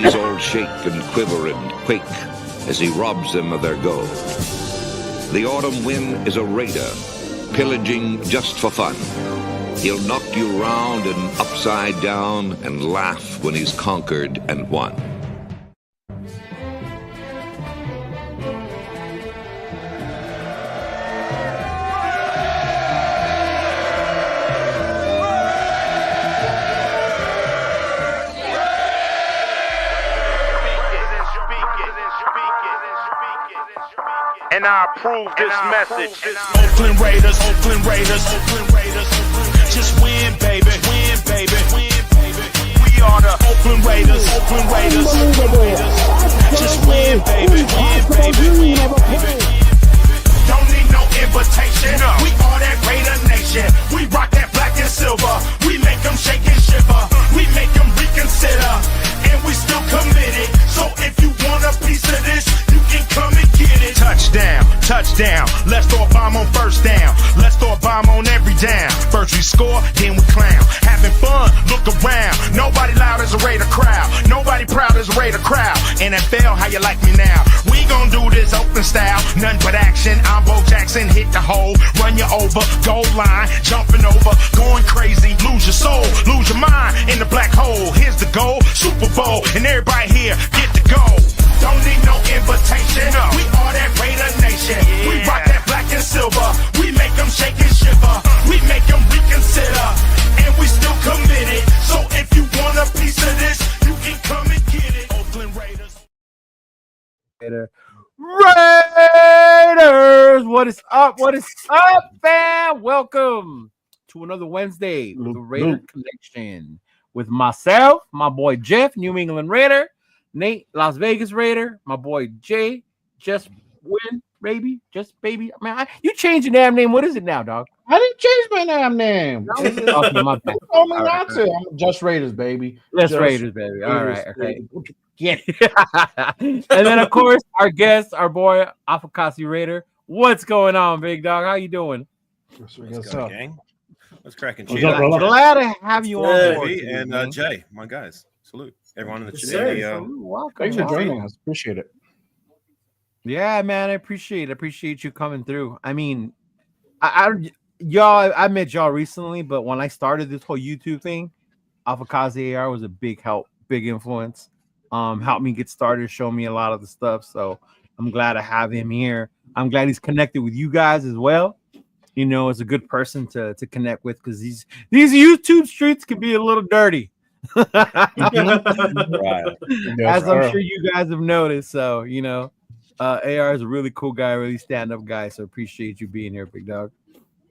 cities all shake and quiver and quake as he robs them of their gold. The autumn wind is a raider, pillaging just for fun. He'll knock you round and upside down and laugh when he's conquered and won. And I approve this message. Oakland Raiders, Oakland Raiders, Oakland Raiders. Just win, baby, win, baby, win, baby. We are the Oakland Raiders, Oakland Raiders, Oakland Raiders. Just win, baby, win, baby, win, baby. Don't need no invitation. We are that Raider Nation. We rock that black and silver. We make them shake and shiver. We make them reconsider. And we still committed. So if you want a piece of this, you can come and get it. Touchdown, touchdown. Let's throw a bomb on first down. Let's throw a bomb on every down. First we score, then we clown. Having fun, look around. Nobody loud as a Raider crowd. Nobody proud as a Raider crowd. NFL, how you like me now? We gon' do this open style. Nothing but action. I'm Bo Jackson, hit the hole. Run you over, goal line. Jumping over, going crazy. Lose your soul, lose your mind in the black hole. Here's the goal, Super Bowl. And everybody here, get to go. Don't need no invitation. We are that Raider Nation. Yeah. We rock that black and silver. We make them shake and shiver. We make them reconsider. And we still committed. So if you want a piece of this, you can come and get it. Oakland Raiders. Raiders, what is up? What is up, fam? Welcome to another Wednesday with the Raider Connection with myself, my boy Jeff, New England Raider, Nate, Las Vegas Raider, my boy Jay, just win, baby, just baby. Man, you changed your damn name. What is it now, dog? I didn't change my damn name. Okay, my bad. You told me All not right, to. I'm just Raiders, baby. Just Raiders, baby. All right, okay. Yeah. And then, of course, our guest, our boy Afakasi Raider. What's going on, big dog? How you doing? What's going, gang? What's cracking? What's up, brother? Glad to have you on board. Davey today, and man. Jay, my guys. Salute everyone in the Sir. chat. Welcome. Thanks for welcome. joining us. Appreciate it. Yeah, man, I appreciate you coming through. I mean, I met y'all recently, but when I started this whole YouTube thing, Afakazi AR was a big help, big influence. Helped me get started, show me a lot of the stuff. So I'm glad to have him here. I'm glad he's connected with you guys as well. You know, it's a good person to connect with because these YouTube streets can be a little dirty. Right. As I'm sure you guys have noticed. So, you know, AR is a really cool guy, really stand-up guy. So appreciate you being here, big dog.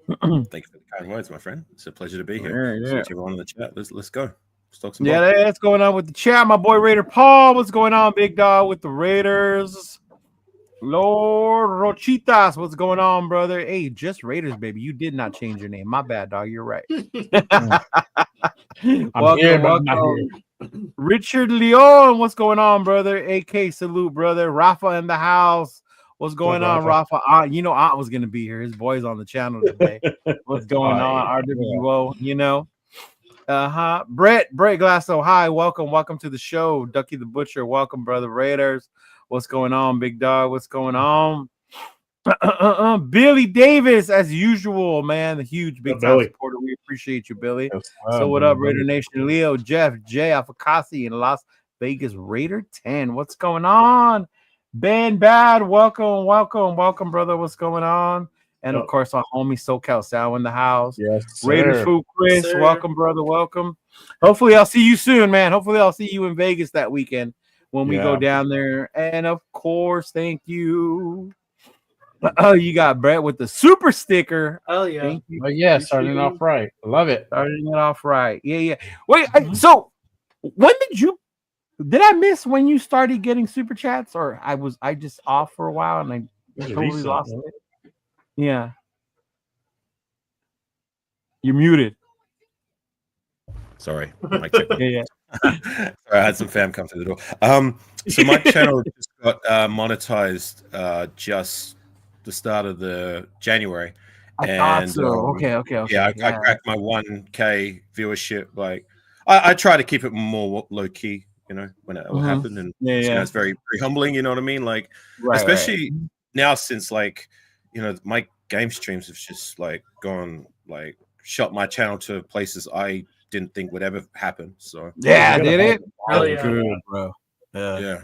Thank you for the kind words, my friend. It's a pleasure to be here. Yeah. Salute to everyone in the chat. Let's go. Let's talk some Yeah, ball. that's going on with the chat. My boy Raider Paul, what's going on, big dog, with the Raiders? Lord Rochitas, what's going on, brother? Hey, just Raiders, baby. You did not change your name. My bad, dog. You're right. welcome. Richard Leon, what's going on, brother? AK, salute, brother. Rafa in the house. What's going on, Rafa? You know, Aunt was going to be here. His boy's on the channel today. What's going on, RWO? You know? Brett Glasso, hi, welcome to the show. Ducky the Butcher, welcome, brother. Raiders, what's going on, big dog? What's going on? Billy Davis, as usual, man, the huge big time supporter. We appreciate you, Billy. So what up, Raider Nation? Leo, Jeff, Jay, Afakasi, and Las Vegas Raider 10. What's going on? Ben Bad, welcome, brother. What's going on? And of course, our homie SoCal Sal in the house. Yes, Raiders Food Chris, welcome, brother. Welcome. Hopefully, I'll see you soon, man. Hopefully, I'll see you in Vegas that weekend when we go down there. And of course, thank you. Oh, you got Brett with the super sticker. Oh yeah. Thank you. Oh yeah, starting off right. I love it. Starting it off right. Yeah. Wait, so when did I miss when you started getting super chats, or I just off for a while and I totally lost it? Yeah. You're muted. Sorry. Mic check. Yeah. Sorry, I had some fam come through the door. So my channel just got monetized just the start of the January. I thought so. Okay. Yeah, I cracked my 1K viewership. Like I try to keep it more low key when it all happened, and it's very, very humbling. You know what I mean? Like, especially now since my game streams have just like gone like shot my channel to places I didn't think would ever happen. So did it? That's good, bro. Yeah.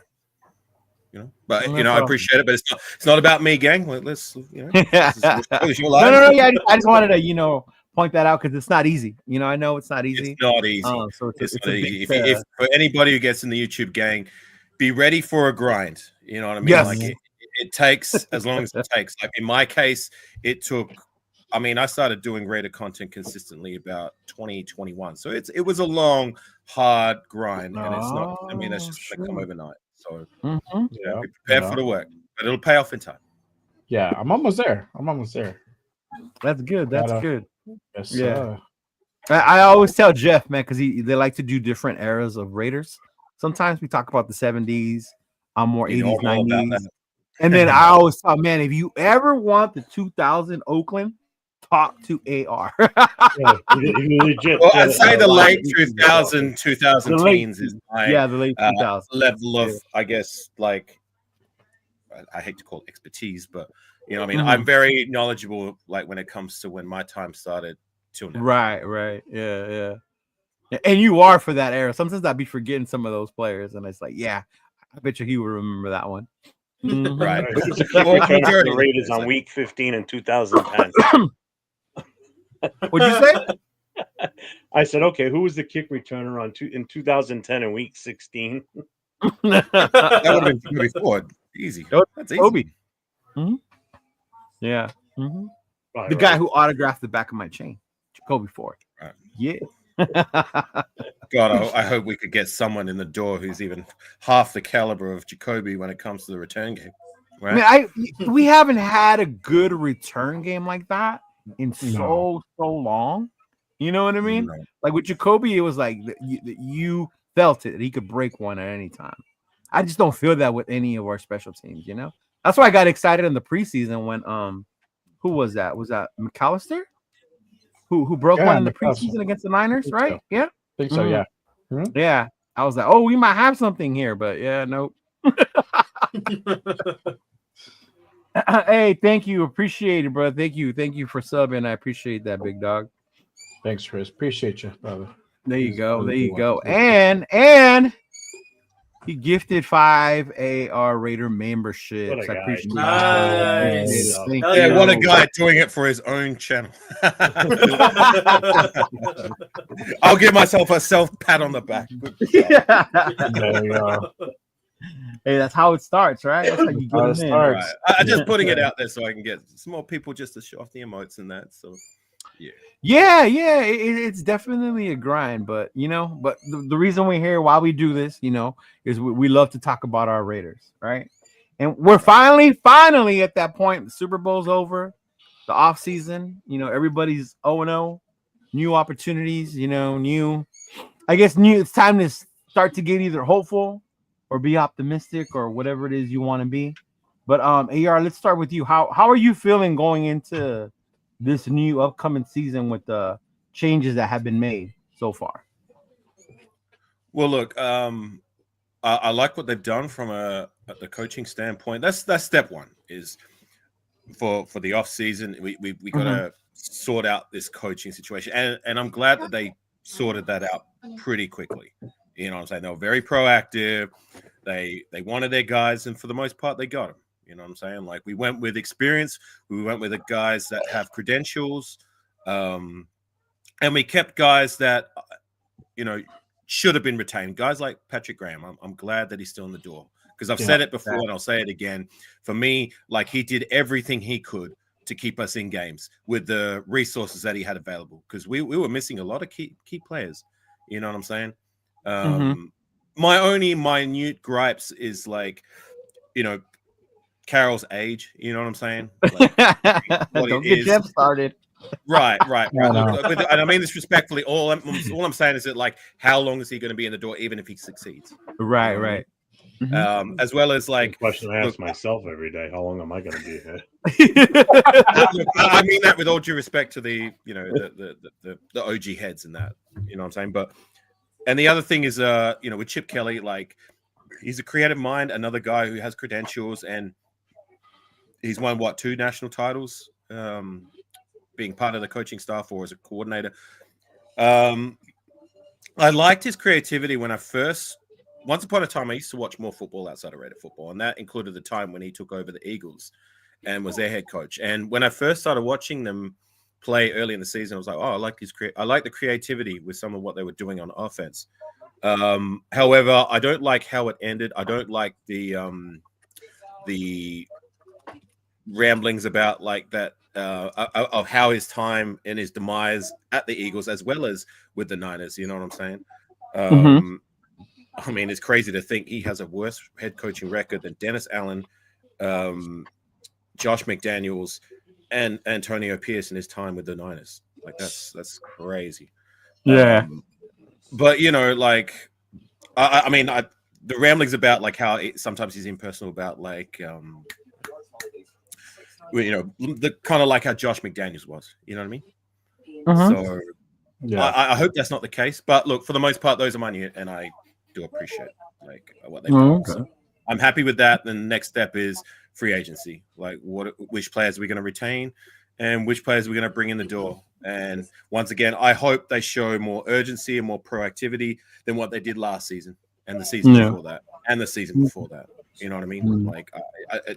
But I appreciate it, but it's not about me, gang. Let's no. Yeah, I just wanted to point that out because it's not easy. I know it's not easy. It's not easy. So it's not easy. If for anybody who gets in the YouTube gang, be ready for a grind. You know what I mean? Yes. Like it takes as long as it takes. Like in my case, it took. I mean, I started doing Raider content consistently about 2021, so it was a long, hard grind, and it's not. I mean, that's just going to come overnight. So be prepared for the work, but it'll pay off in time. Yeah, I'm almost there. That's good. That's good. Yes, yeah. I always tell Jeff, man, because they like to do different eras of Raiders. Sometimes we talk about the 70s. I'm more 80s, 90s. And then I always tell, man, if you ever want the 2000 Oakland, talk to AR. Legit. Well, I'd say the late 2000 teens is my the late 2000s level of, I guess, like, I hate to call it expertise, but I mean, I'm very knowledgeable, like when it comes to when my time started till now. Right. Yeah. And you are for that era. Sometimes I'd be forgetting some of those players, and it's like, I bet you he would remember that one. Right. The Raiders on week 15 in 2010. What'd you say? I said, okay, who was the kick returner in 2010 in week 16? That would have been before. Easy. That's easy. Kobe. Mm-hmm. Yeah. Mm-hmm. The guy who autographed the back of my chain, Jacoby Ford. Right. Yeah. God, I hope we could get someone in the door who's even half the caliber of Jacoby when it comes to the return game. Right? I mean, we haven't had a good return game like that in so long. You know what I mean? No. Like with Jacoby, it was like you felt it. He could break one at any time. I just don't feel that with any of our special teams. That's why I got excited in the preseason when who was that? Was that McAllister? Who broke one in the preseason against the Niners, right? So. Yeah. I think so, yeah. Mm-hmm. Yeah. I was like, oh, we might have something here, but nope. Hey, thank you. Appreciate it, bro. Thank you for subbing. I appreciate that, big dog. Thanks, Chris. Appreciate you, brother. There you go. And he gifted 5 AR Raider memberships. I appreciate nice. Yeah, what a guy doing it for his own channel. I'll give myself a self pat on the back. There you go. Hey, that's how it starts, right? That's how you get it in. Right. I'm just putting it out there so I can get some more people just to show off the emotes and that. So, yeah. It's definitely a grind, but but the reason we're here, why we do this, is we love to talk about our Raiders, right? And we're finally at that point. The Super Bowl's over, the off season. Everybody's 0-0, new opportunities. It's time to start to get either hopeful or be optimistic or whatever it is you want to be. But AR, let's start with you. How are you feeling going into this new upcoming season with the changes that have been made so far? Well, look, I like what they've done from the coaching standpoint. That's step one, is for the off season. We got to sort out this coaching situation, and I'm glad that they sorted that out pretty quickly. You know what I'm saying? They were very proactive. They wanted their guys, and for the most part, they got them. You know what I'm saying? Like, we went with experience. We went with the guys that have credentials. And we kept guys that, should have been retained. Guys like Patrick Graham. I'm glad that he's still in the door, because I've said it before and I'll say it again. For me, like, he did everything he could to keep us in games with the resources that he had available, because we were missing a lot of key players. You know what I'm saying? My only minute gripes is, like, Carroll's age. You know what I'm saying? Like, don't get Jeff started. Right. And I mean this respectfully. All I'm saying is that, like, how long is he going to be in the door, even if he succeeds? Right. As well as, like, the question I ask myself every day: how long am I going to be here? I mean that with all due respect to the the OG heads and that. You know what I'm saying? But And the other thing is, with Chip Kelly, like he's a creative mind, another guy who has credentials, and he's won 2 national titles, being part of the coaching staff or as a coordinator. I liked his creativity when once upon a time, I used to watch more football outside of Raider football, and that included the time when he took over the Eagles and was their head coach. And when I first started watching them play early in the season, I was like, oh, I like the creativity with some of what they were doing on offense. However, I don't like how it ended. I don't like the ramblings about like that of how his time and his demise at the Eagles as well as with the Niners. You know what I'm saying? I mean, it's crazy to think he has a worse head coaching record than Dennis Allen, Josh McDaniels, and Antonio Pierce in his time with the Niners. Like that's crazy. Yeah. But like I mean, the ramblings about like how sometimes he's impersonal about like the kind of like how Josh McDaniels was. You know what I mean? So yeah, I hope that's not the case. But look, for the most part, those are mine, and I do appreciate like what they've done. Okay. So I'm happy with that. The next step is free agency. Like which players are we going to retain, and which players are we going to bring in the door. And once again, I hope they show more urgency and more proactivity than what they did last season and the season before that and the season before that. You know what I mean? Like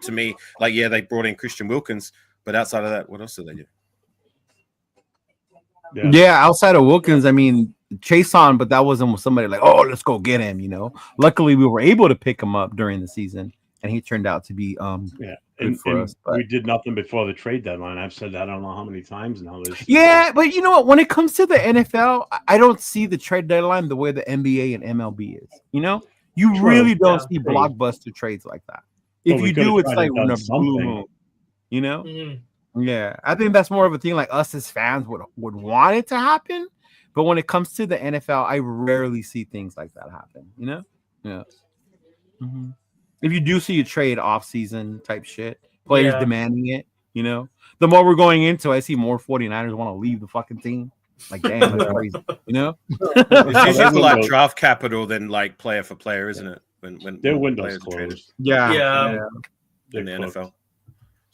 to me, like they brought in Christian Wilkins, but outside of that, what else do they do? Yeah, outside of Wilkins, I mean, Chase on, but that wasn't somebody like, oh, let's go get him. Luckily, we were able to pick him up during the season, and he turned out to be good for us. But we did nothing before the trade deadline. I've said that I don't know how many times now. But you know what? When it comes to the NFL, I don't see the trade deadline the way the NBA and MLB is. You really don't see blockbuster trades like that. If you do, it's like blue moon. Yeah, I think that's more of a thing like us as fans would want it to happen, but when it comes to the NFL, I rarely see things like that happen. Yeah. If you do see a trade off-season type shit, players demanding it, the more we're going into, I see more 49ers want to leave the fucking team. Like, damn, that's crazy. It's usually for like draft capital than like player for player, isn't it? When their windows closed. Yeah. In the NFL.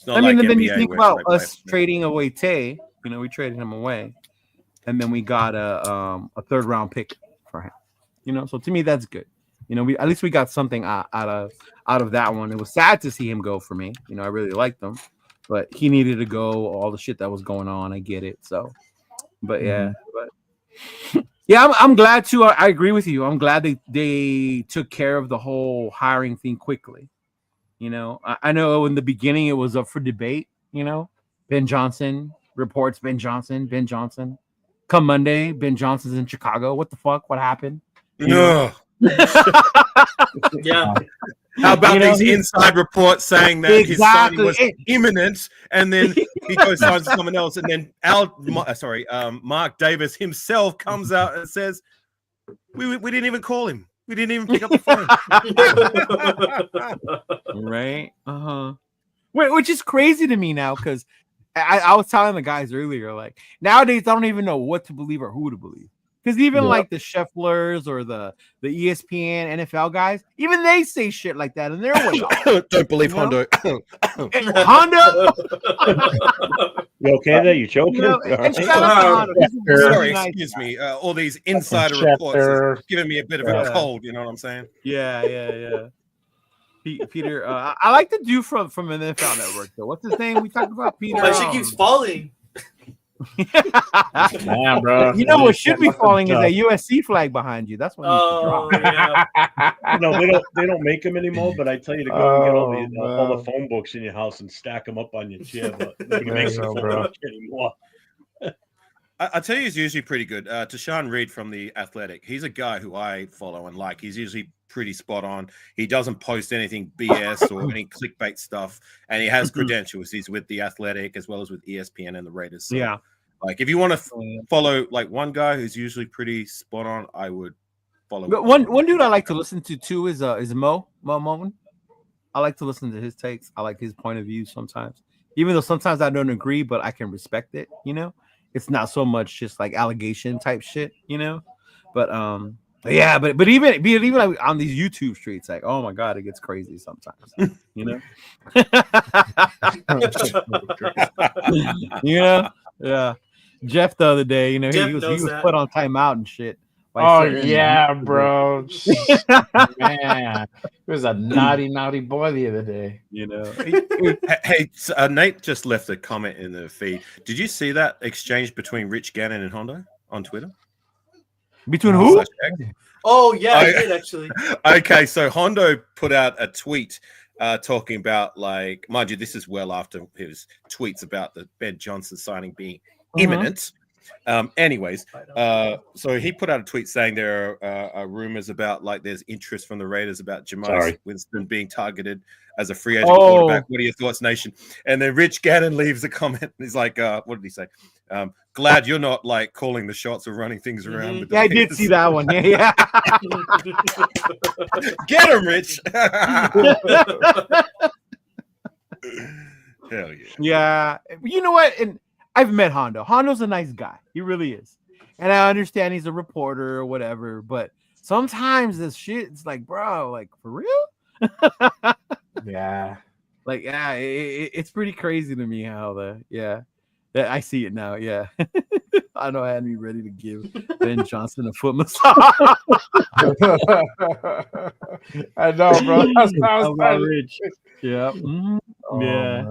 I mean, and then you think about us trading away Tay. We traded him away, and then we got a 3rd round pick for him. So to me, that's good. We at least we got something out of that one. It was sad to see him go for me. I really liked him, but he needed to go. All the shit that was going on, I get it. So, but yeah, I'm glad too. I agree with you. I'm glad they took care of the whole hiring thing quickly. I know in the beginning it was up for debate. Ben Johnson reports Ben Johnson. Come Monday, Ben Johnson's in Chicago. What the fuck? What happened? Yeah. How about these inside reports saying that his signing was imminent, and then he goes signs someone else, and then Mark Davis himself comes out and says, "We didn't even call him. We didn't even pick up the phone." Right? Which is crazy to me now because I was telling the guys earlier, like nowadays I don't even know what to believe or who to believe. Because even like the Schefflers or the ESPN NFL guys, even they say shit like that in their way. Don't believe Hondo. Hondo? You okay there? You choking? Sorry, excuse me. All these insider reports are giving me a bit of a cold. You know what I'm saying? Yeah. Peter, I like the dude from an NFL Network though. What's his name? We talked about Peter. But she keeps falling. Man, bro. What should be falling is a USC flag behind you. That's what you should drop. No, they don't make them anymore. But I tell you to go and get all the phone books in your house and stack them up on your chair. But nobody makes them anymore. I tell you, he's usually pretty good. Tashawn Reed from The Athletic. He's a guy who I follow and like. He's usually pretty spot on. He doesn't post anything BS or any clickbait stuff, and he has credentials. He's with The Athletic as well as with ESPN and the Raiders. So, like if you want to follow like one guy who's usually pretty spot on, I would follow. But one dude I like to listen to too is Mo Moen. I like to listen to his takes. I like his point of view sometimes, even though sometimes I don't agree, but I can respect it. It's not so much just like allegation type shit, But Yeah, but even like on these YouTube streets, like, oh my god, it gets crazy sometimes. You know. You know, yeah. Jeff the other day, you know, he was put on timeout and shit. Oh yeah, bro. Man, he was a naughty boy the other day. You know. Hey, Nate just left a comment in the feed. Did you see that exchange between Rich Gannon and Hondo on Twitter? Between who? Oh yeah, I did actually. Okay, so Hondo put out a tweet talking about, like, mind you, this is well after his tweets about the Ben Johnson signing being imminent. Anyways, so he put out a tweet saying there are rumors about, like, there's interest from the Raiders about Jameis Winston being targeted as a free agent quarterback. What are your thoughts, nation? And then Rich Gannon leaves a comment. And he's like, what did he say? Glad you're not, like, calling the shots or running things around. With the I did see that one. Yeah. Get him, Rich. Hell yeah. Yeah. You know what? And I've met Hondo. Hondo's a nice guy. He really is. And I understand he's a reporter or whatever, but sometimes this shit, it's like, bro, like, for real? Yeah. Like, yeah, it's pretty crazy to me how that I see it now. Yeah. I know I had me ready to give Ben Johnson a foot massage. I know, bro. That's Rich. Yeah. Mm-hmm. Yeah.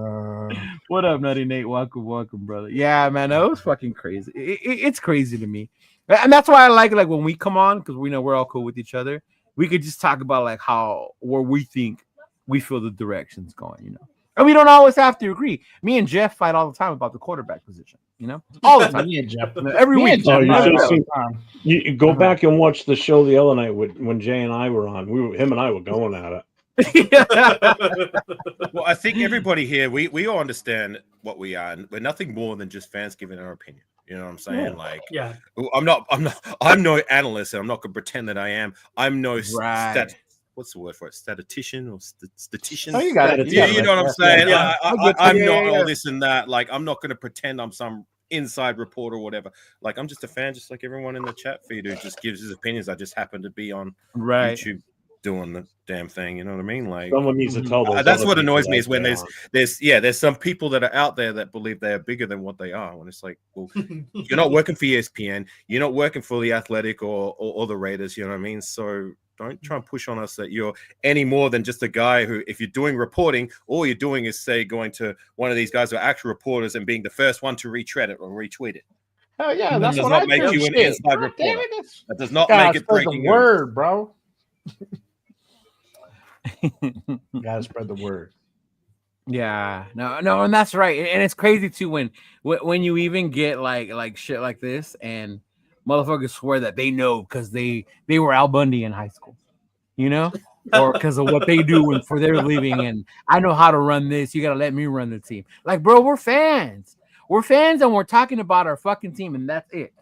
What up, Nutty Nate? Welcome, brother. Yeah, man, that was fucking crazy. It's crazy to me, and that's why I like it. Like when we come on, because we know we're all cool with each other. We could just talk about like where we think we feel the direction's going, you know. And we don't always have to agree. Me and Jeff fight all the time about the quarterback position, you know, all the time. Me and Jeff, every week. You go back and watch the show the other night when Jay and I were on. Him and I were going at it. Well, I think everybody here, we all understand what we are, and we're nothing more than just fans giving our opinion. You know what I'm saying? Yeah. Like, yeah, I'm no analyst, and I'm not gonna pretend that I am. I'm no what's the word for it? Statistician or statistician? Oh, you got it. You know what I'm saying? Yeah. I'm not all this and that. Like, I'm not gonna pretend I'm some inside reporter or whatever. Like, I'm just a fan, just like everyone in the chat feed who just gives his opinions. I just happen to be on YouTube doing the damn thing, you know what I mean? Like, someone needs to tell that's what annoys me is when there's some people that are out there that believe they are bigger than what they are. When it's like, well, you're not working for ESPN, you're not working for the Athletic or the Raiders, you know what I mean? So don't try and push on us that you're any more than just a guy who, if you're doing reporting, all you're doing is, say, going to one of these guys who are actual reporters and being the first one to retweet it or retweet it. Oh yeah, that does not make you an inside reporter. That does not make it breaking the word, bro. You gotta spread the word. Yeah, no, and that's right. And it's crazy too when you even get like shit like this, and motherfuckers swear that they know because they were Al Bundy in high school, you know, or because of what they do for their living. And I know how to run this. You gotta let me run the team. Like, bro, we're fans, and we're talking about our fucking team, and that's it.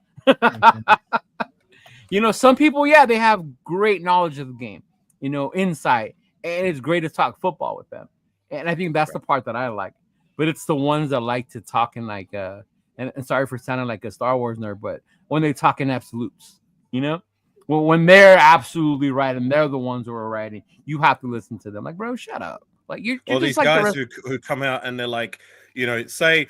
You know, some people, they have great knowledge of the game, you know, insight. And it's great to talk football with them. And I think that's the part that I like. But it's the ones that like to talk in like and sorry for sounding like a Star Wars nerd, but when they talk in absolutes, you know? Well, when they're absolutely right and they're the ones who are writing, you have to listen to them. Like, bro, shut up. Like, you're all just these like guys who come out and they're like, you know, say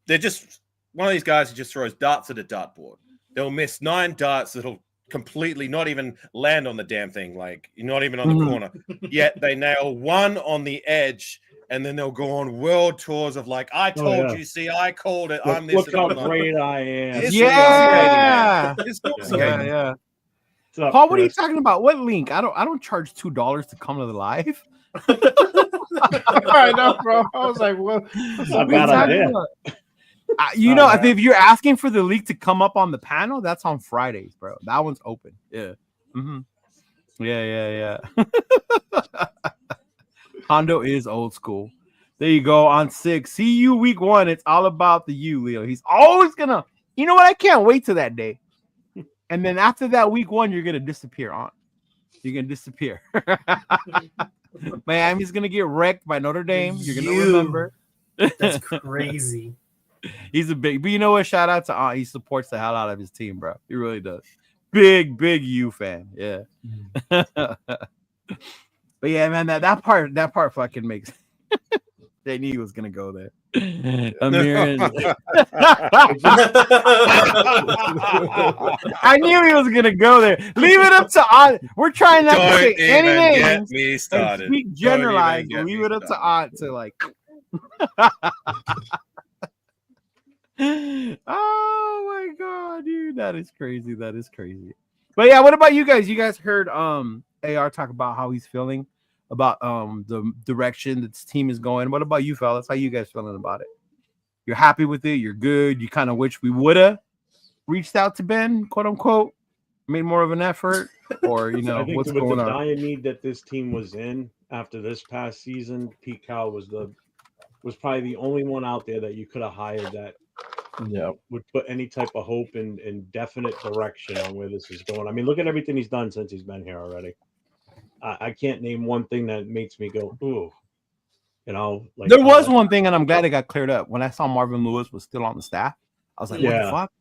they're just one of these guys who just throws darts at a dartboard. They'll miss 9 darts that'll completely not even land on the damn thing, like you're not even on the corner, yet they nail one on the edge, and then they'll go on world tours of like, I told you, see, I called it. I'm this. Look how great I am. Yeah. Paul, what are you Chris? talking about? What link? I don't charge $2 to come to the live. I know, bro. I was like, what? Not a bad idea. You know, if you're asking for the league to come up on the panel, that's on Fridays, bro. That one's open. Yeah. Yeah. Hondo is old school. There you go. On 6. See you week 1. It's all about the you, Leo. He's always gonna, you know what? I can't wait till that day. And then after that week 1, you're gonna disappear on. You're gonna disappear. Miami's gonna get wrecked by Notre Dame. You're gonna remember. That's crazy. He's a big, but you know what? Shout out to he supports the hell out of his team, bro. He really does. big U fan. Yeah. But yeah, man, that part fucking makes. They knew he was gonna go there. Amir, I knew he was gonna go there. Leave it up to Aunt. We're trying not to say any names me started. and speak generalized. Leave it up to Aunt to like. Oh my god, dude, that is crazy. That is crazy. But yeah, what about you guys? You guys heard AR talk about how he's feeling about the direction this team is going. What about you, fellas? How you guys feeling about it? You're happy with it? You're good? You kind of wish we would have reached out to Ben, quote unquote, made more of an effort, or you know, I think what's with going the on? dire need that this team was in after this past season, Pete Carroll was probably the only one out there that you could have hired that would put any type of hope and definite direction on where this is going. I mean, look at everything he's done since he's been here already. I can't name one thing that makes me go, ooh. You know, like There was one thing, and I'm glad it got cleared up. When I saw Marvin Lewis was still on the staff, I was like, what the fuck?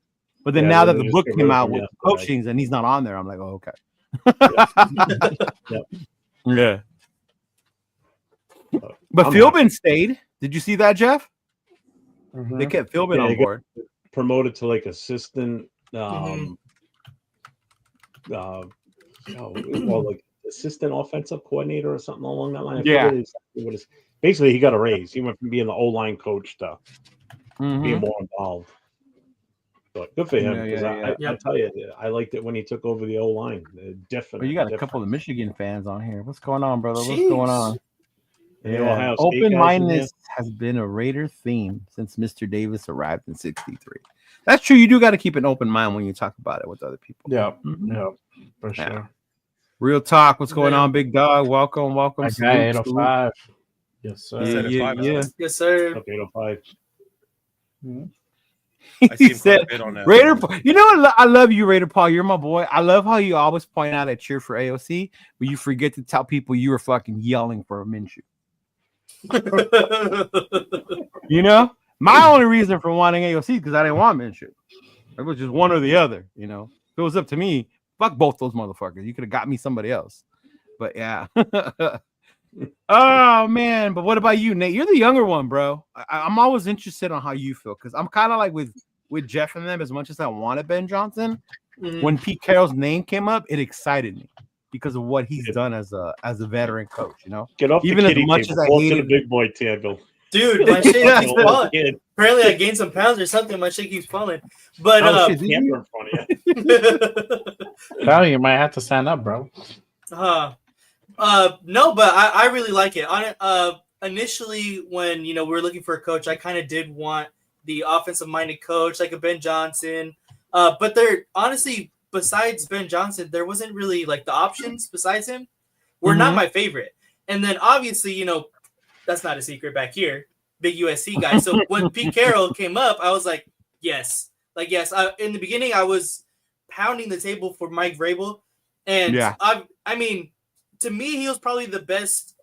But then now that the book came out with coachings and he's not on there, I'm like, oh, okay. Yeah. But Philbin stayed. Did you see that, Jeff? Mm-hmm. They kept Philbin on board. Promoted to like assistant, like assistant offensive coordinator or something along that line. Basically, he got a raise. He went from being the O-line coach to being more involved. But good for him because I tell you, I liked it when he took over the O-line. Definitely. Well, you got a couple of Michigan fans on here. What's going on, brother? What's going on? Yeah. Open-mindedness has been a Raider theme since Mr. Davis arrived in '63. That's true. You do got to keep an open mind when you talk about it with other people. Yeah, for sure. Real talk. What's going on, big dog? Welcome. Salute, 805. Yes, sir. Yes, sir. Up 805. He said, Raider Paul. You know what? I love you, Raider Paul. You're my boy. I love how you always point out at cheer for AOC, but you forget to tell people you were fucking yelling for a Minshew. You know, my only reason for wanting AOC is because I didn't want Minshew. It was just one or the other. You know, if it was up to me, fuck both those motherfuckers. You could have got me somebody else. But yeah. Oh man. But what about you, Nate? You're the younger one, bro. I'm always interested on how you feel because I'm kind of like with Jeff and them. As much as I wanted Ben Johnson, when Pete Carroll's name came up, it excited me because of what he's done as a veteran coach. You know, get off even the as much table. as I hated the big boy table. Dude, my shit keeps falling. Apparently, I gained some pounds or something. My shit keeps falling. But camera in front of you. Well, you might have to stand up, bro. No, but I really like it. Initially, when we were looking for a coach, I kind of did want the offensive-minded coach, like a Ben Johnson. But there, honestly, besides Ben Johnson, there wasn't really like the options besides him were not my favorite. And then obviously, that's not a secret back here, big USC guy. So when Pete Carroll came up, I was like, yes. In the beginning, I was pounding the table for Mike Vrabel, and I mean, to me, he was probably the best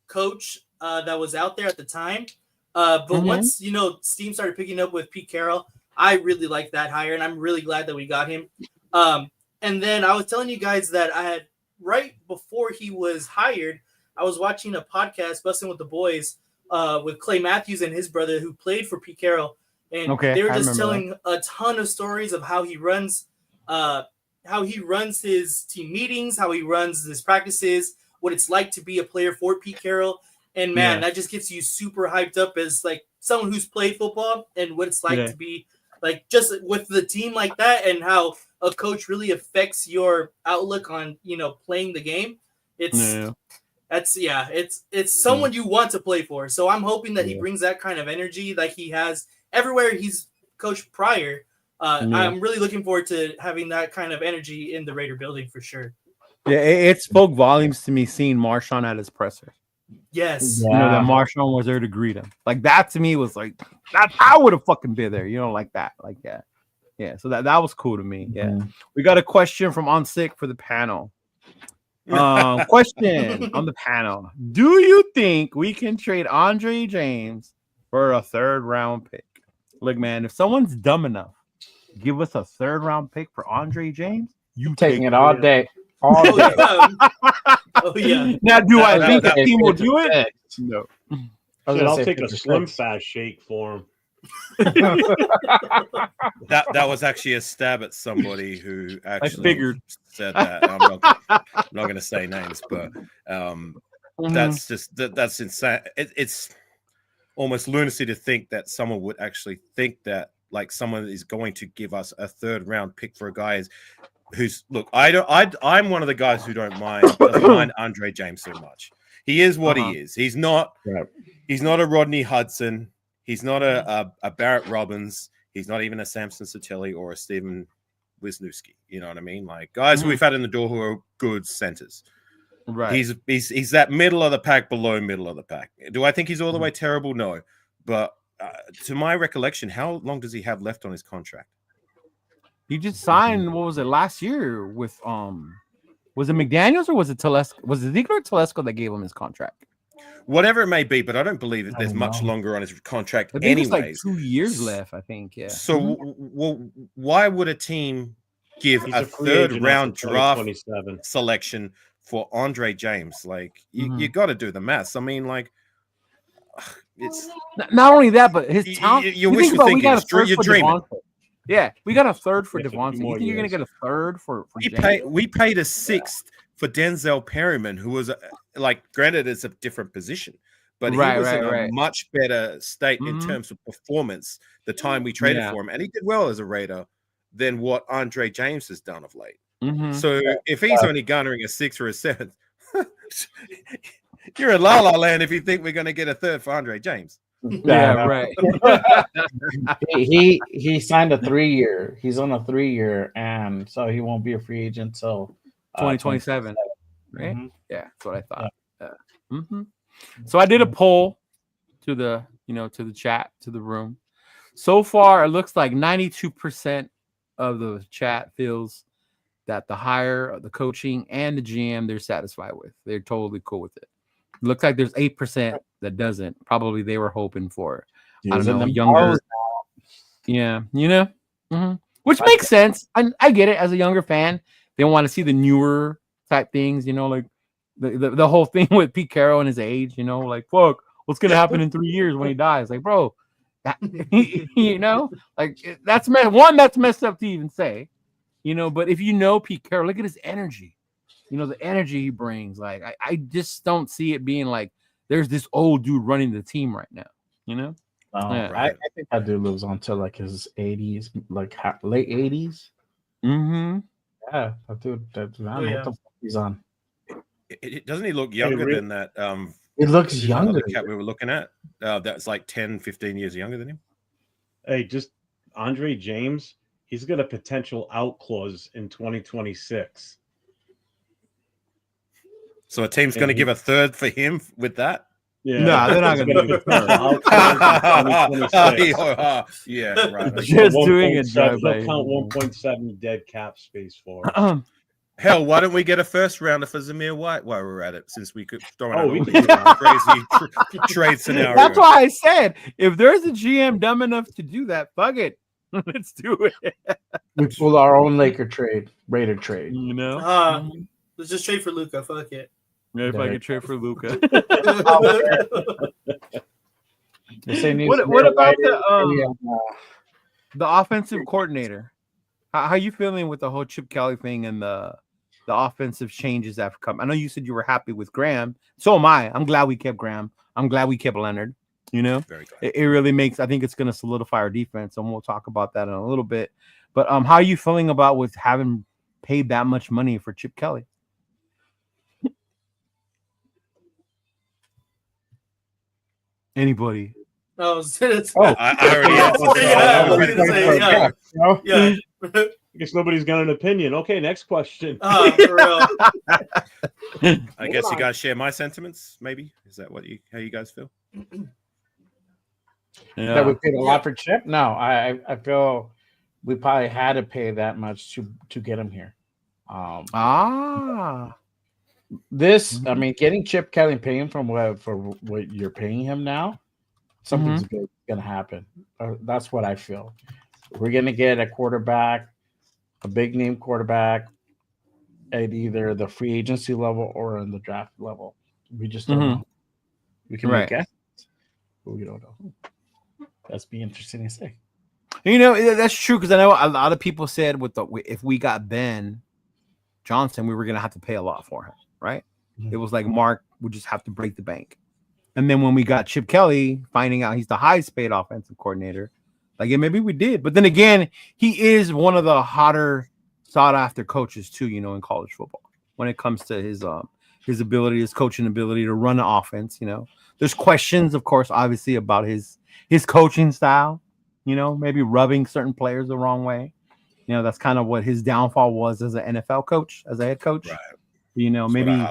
coach that was out there at the time. But once steam started picking up with Pete Carroll, I really liked that hire, and I'm really glad that we got him. And then I was telling you guys that I had right before he was hired, I was watching a podcast, Busting with the Boys, with Clay Matthews and his brother who played for Pete Carroll, and they were just telling a ton of stories of how he runs his team meetings, how he runs his practices, what it's like to be a player for Pete Carroll. And man, that just gets you super hyped up as like someone who's played football and what it's like to be like just with the team like that and how a coach really affects your outlook on, playing the game. It's someone you want to play for. So I'm hoping that he brings that kind of energy like he has everywhere he's coached prior. I'm really looking forward to having that kind of energy in the Raider building for sure. Yeah, it spoke volumes to me seeing Marshawn at his presser. Yes. That Marshawn was there to greet him. Like that to me was like I would have fucking been there, like that. Like that. Yeah, so that was cool to me. Yeah. We got a question from On Sick for the panel. Question on the panel. Do you think we can trade Andre James for a 3rd round pick? Look, man, if someone's dumb enough give us a 3rd round pick for Andre James? You taking it all day. All day. Oh, yeah. Now, do I think the team will do it? No. I'll take a Slim Fast shake for him. That was actually a stab at somebody who actually said that. I'm not going to say names, but that's insane. It's almost lunacy to think that someone would actually think that, like, someone is going to give us a 3rd round pick for a guy who's look. I'm one of the guys who doesn't mind Andre James so much. He is what he is. He's not a Rodney Hudson. He's not a Barrett Robbins. He's not even a Samson Satelli or a Steven Wisniewski. You know what I mean? Like, guys who we've had in the door who are good centers. Right. He's that middle of the pack, below middle of the pack. Do I think he's all the way terrible? No. But to my recollection, how long does he have left on his contract? He just signed, what was it, last year with was it McDaniels or was it Telesco? Was it Ziegler or Telesco that gave him his contract? Whatever it may be, but I don't believe that there's much longer on his contract I think anyways. It's like 2 years left, I think. Yeah. So why would a team give a 3rd round draft selection for Andre James? Like, you got to do the maths. I mean, like, it's not only that, but his talent. You wish you thinking. You're dreaming. Yeah, we got a 3rd for Devontae. You think you're going to get a 3rd for we paid a 6th for Denzel Perryman, who was granted it's a different position, but he was in a much better state in terms of performance the time we traded for him, and he did well as a Raider than what Andre James has done of late. So if he's only garnering a 6th or a 7th, you're in La La Land if you think we're going to get a 3rd for Andre James. Yeah, right. he signed a 3-year. He's on a 3-year, and so he won't be a free agent until 2027. Right? Yeah, that's what I thought. So I did a poll to the chat, to the room. So far, it looks like 92% of the chat feels that the hire, the coaching, and the GM they're satisfied with. They're totally cool with it. Looks like there's 8% that doesn't. Probably they were hoping for, I don't know, younger. Yeah, which makes sense. I get it. As a younger fan, they want to see the newer type things. Like the whole thing with Pete Carroll and his age. Like, fuck, what's gonna happen in 3 years when he dies? Like, bro, like that's that's messed up to even say. But if Pete Carroll, look at his energy. The energy he brings. Like, I just don't see it being like there's this old dude running the team right now. I think that dude lives on to like his 80s, like late 80s. Yeah, that dude. What the fuck he's on. Doesn't he look younger than that? It looks younger. The cat we were looking at. That's like 10, 15 years younger than him. Hey, just Andre James. He's got a potential out clause in 2026. So a team's going to give a 3rd for him with that? Yeah. No, they're not going to give a 3rd. Yeah, right. Just doing it. They'll count 1.7 dead cap space for it. Hell, why don't we get a 1st rounder for Zamir White while we're at it? Since we could throw out we can do that. Crazy trade scenario. That's why I said if there's a GM dumb enough to do that, fuck it. Let's do it. We pull our own Raider trade. Let's just trade for Luka. Fuck it. Yeah, if I could trade for Luka. What about the offensive coordinator? How you feeling with the whole Chip Kelly thing and the offensive changes that have come? I know you said you were happy with Graham. So am I. I'm glad we kept Graham. I'm glad we kept Leonard. Very good. It really makes. I think it's going to solidify our defense, and we'll talk about that in a little bit. But how are you feeling about with having paid that much money for Chip Kelly? Anybody? I already answered. I guess nobody's got an opinion. Okay, next question. For real. I guess you guys share my sentiments. Maybe is that how you guys feel? That we paid a lot for Chip. No, I feel we probably had to pay that much to get him here. This, I mean, getting Chip Kelly and paying for what you're paying him now, something's good gonna happen. That's what I feel. we're gonna get a quarterback, a big name quarterback, at either the free agency level or in the draft level. We just don't know. We can make guesses, but we don't know. That's be interesting to say. That's true because I know a lot of people said if we got Ben Johnson, we were gonna have to pay a lot for him, right? Mm-hmm. It was like Mark would just have to break the bank. And then when we got Chip Kelly, finding out he's the highest paid offensive coordinator, like maybe we did. But then again, he is one of the hotter sought after coaches too, in college football when it comes to his ability, his coaching ability to run the offense. There's questions, of course, obviously about his coaching style, maybe rubbing certain players the wrong way. That's kind of what his downfall was as an NFL coach, as a head coach. Right. Maybe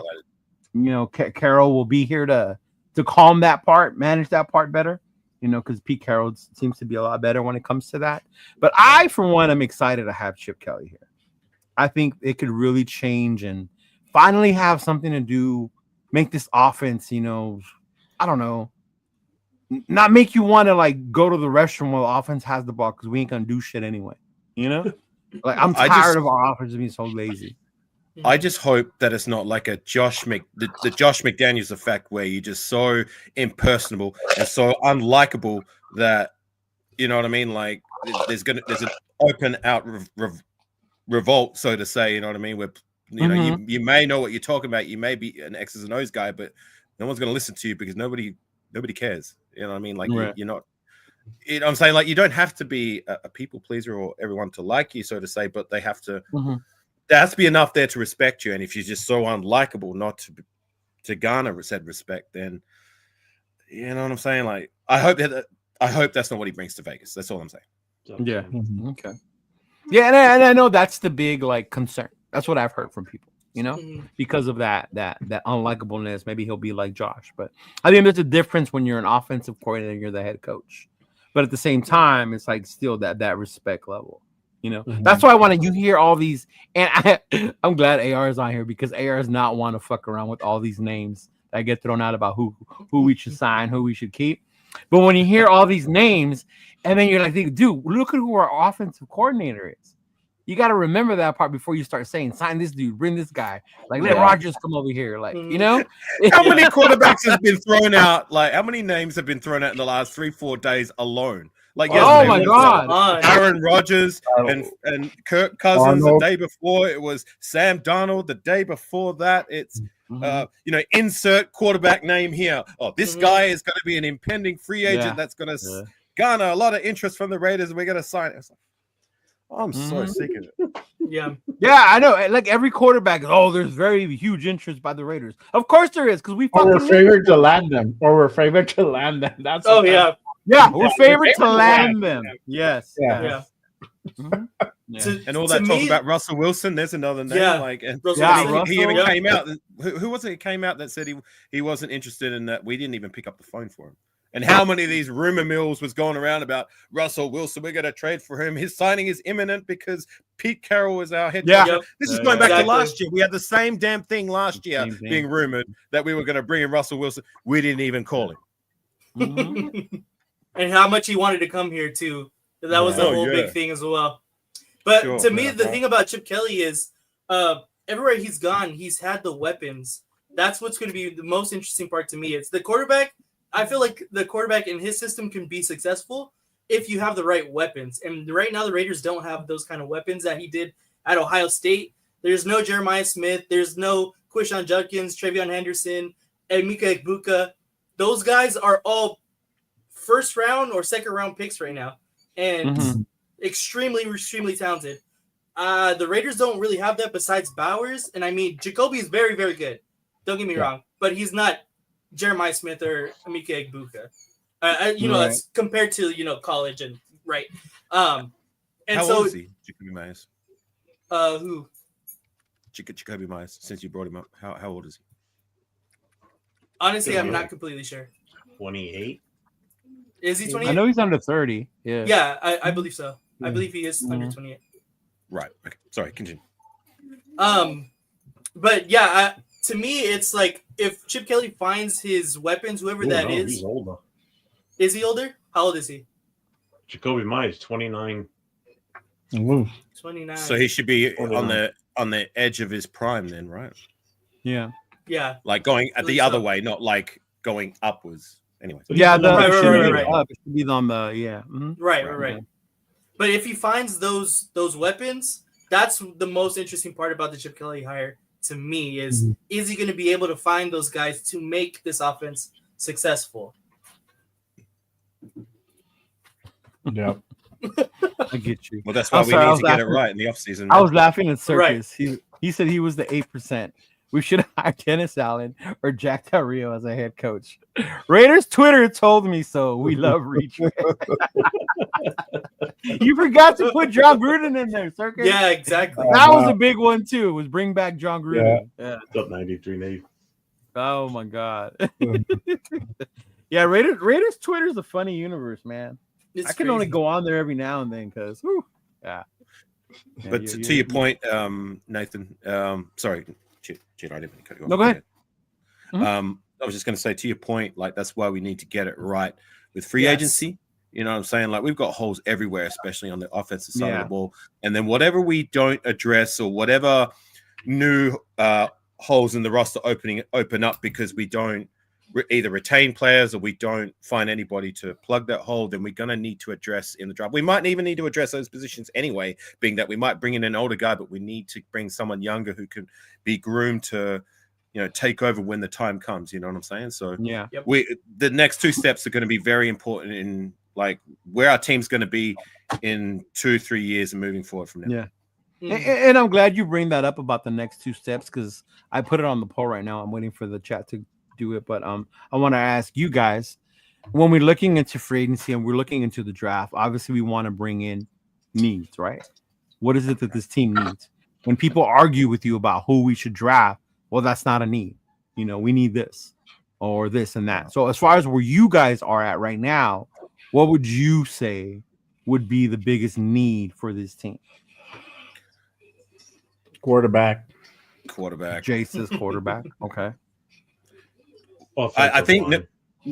Carroll will be here to calm that part, manage that part better. Because Pete Carroll seems to be a lot better when it comes to that. But I, for one, am excited to have Chip Kelly here. I think it could really change and finally have something to do, make this offense, I don't know, not make you want to like go to the restroom while the offense has the ball because we ain't gonna do shit anyway. Like I'm tired of our offense being so lazy. I just hope that it's not like a the Josh McDaniels effect where you're just so impersonable and so unlikable that you know what I mean. Like there's an open out revolt, so to say. You know what I mean? Where you may know what you're talking about. You may be an X's and O's guy, but no one's going to listen to you because nobody cares. You know what I mean? Like you're not. I'm saying like you don't have to be a people pleaser or everyone to like you, so to say, but they have to. There has to be enough there to respect you, and if you're just so unlikable not to garner said respect, then you know what I'm saying. Like I hope that's not what he brings to Vegas. That's all I'm saying. Yeah. Okay. Yeah, and I know that's the big like concern. That's what I've heard from people. Because of that unlikableness. Maybe he'll be like Josh, but I think there's a difference when you're an offensive coordinator and you're the head coach. But at the same time, it's like still that respect level. That's why you hear all these, and I'm glad AR is on here because AR does not want to fuck around with all these names that get thrown out about who we should sign, who we should keep. But when you hear all these names, and then you're like, dude, look at who our offensive coordinator is. You got to remember that part before you start saying, sign this dude, bring this guy. Like, let Rodgers come over here. Like, How many quarterbacks has been thrown out? Like, how many names have been thrown out in the last 3-4 days alone? Like, oh my God, Aaron Rodgers and Kirk Cousins the day before. It was Sam Darnold the day before that. It's insert quarterback name here. Oh, this guy is going to be an impending free agent that's going to garner a lot of interest from the Raiders. We're going to sign it. I'm so sick of it. Yeah, I know. Like every quarterback, there's very huge interest by the Raiders. Of course there is, because we're favored to land them. That's yeah, we're favored to land them. Yes. Yeah. And all that talk about Russell Wilson, there's another name. He even came out. Who was it? He came out that said he wasn't interested in that. We didn't even pick up the phone for him. And how many of these rumor mills was going around about Russell Wilson? We're going to trade for him. His signing is imminent because Pete Carroll is our head coach. This is going back to last year. We had the same damn thing last year being rumored that we were going to bring in Russell Wilson. We didn't even call him. And how much he wanted to come here too. That was the whole big thing as well. But to me, the thing about Chip Kelly is everywhere he's gone, he's had the weapons. That's what's going to be the most interesting part to me. It's the quarterback. I feel like the quarterback in his system can be successful if you have the right weapons. And right now, the Raiders don't have those kind of weapons that he did at Ohio State. There's no Jeremiah Smith. There's no Quishon Judkins, Travion Henderson, Emeka Egbuka. Those guys are all first round or second round picks right now. And extremely, extremely talented. The Raiders don't really have that besides Bowers. And I mean, Jacoby is very, very good. Don't get me wrong. But he's not Jeremiah Smith or Emeka Egbuka. That's compared to, college and right. And how old is he, Jacoby Myers? Who? Jacoby Myers, since you brought him up. How old is he? Honestly, I'm not completely sure. 28. Is he 28? I know he's under 30. Yeah. Yeah, I believe so. I believe he is under 28. Right. Okay. Sorry, continue. But yeah, to me, it's like if Chip Kelly finds his weapons, whoever that is. He's older. Is he older? How old is he? Jacoby Myers, 29. Ooh. 29. So he should be on the edge of his prime then, right? Yeah. Yeah. Like going I the believe other so. way, not like going upwards. Anyway. But Yeah, he's the number it two should be right. up. It should be on the mhm. Right. But if he finds those weapons, that's the most interesting part about the Chip Kelly hire to me is he going to be able to find those guys to make this offense successful? Yep. I get you. Well, that's why we need to get it right in the offseason. I was laughing at Circus. He said he was the 8%. We should have hired Dennis Allen or Jack Del Rio as a head coach. Raiders Twitter told me so. We love retread. You forgot to put John Gruden in there, Circus. Yeah, exactly. That was a big one too. Was bring back John Gruden. Yeah. Up 93 Nate. Oh my God. Yeah, Raiders Twitter is a funny universe, man. It's I can only go on there every now and then because, yeah. But to your point, Nathan, sorry, Gino, I didn't mean to cut you off. No, go ahead. I was just going to say to your point, like that's why we need to get it right with free agency. You know what I'm saying? Like we've got holes everywhere, especially on the offensive side of the ball. And then whatever we don't address or whatever new holes in the roster open up because we don't either retain players or we don't find anybody to plug that hole, then we're going to need to address in the draft. We might even need to address those positions anyway, being that we might bring in an older guy, but we need to bring someone younger who can be groomed to, take over when the time comes. You know what I'm saying? So the next two steps are going to be very important in like where our team's going to be in 2-3 years and moving forward from there. Yeah. And I'm glad you bring that up about the next two steps because I put it on the poll right now. I'm waiting for the chat to do it, but I want to ask you guys, when we're looking into free agency and we're looking into the draft, obviously we want to bring in needs, right? What is it that this team needs? When people argue with you about who we should draft, well, that's not a need. We need this or this and that. So as far as where you guys are at right now, what would you say would be the biggest need for this team? Quarterback. Jay says quarterback. Okay. I think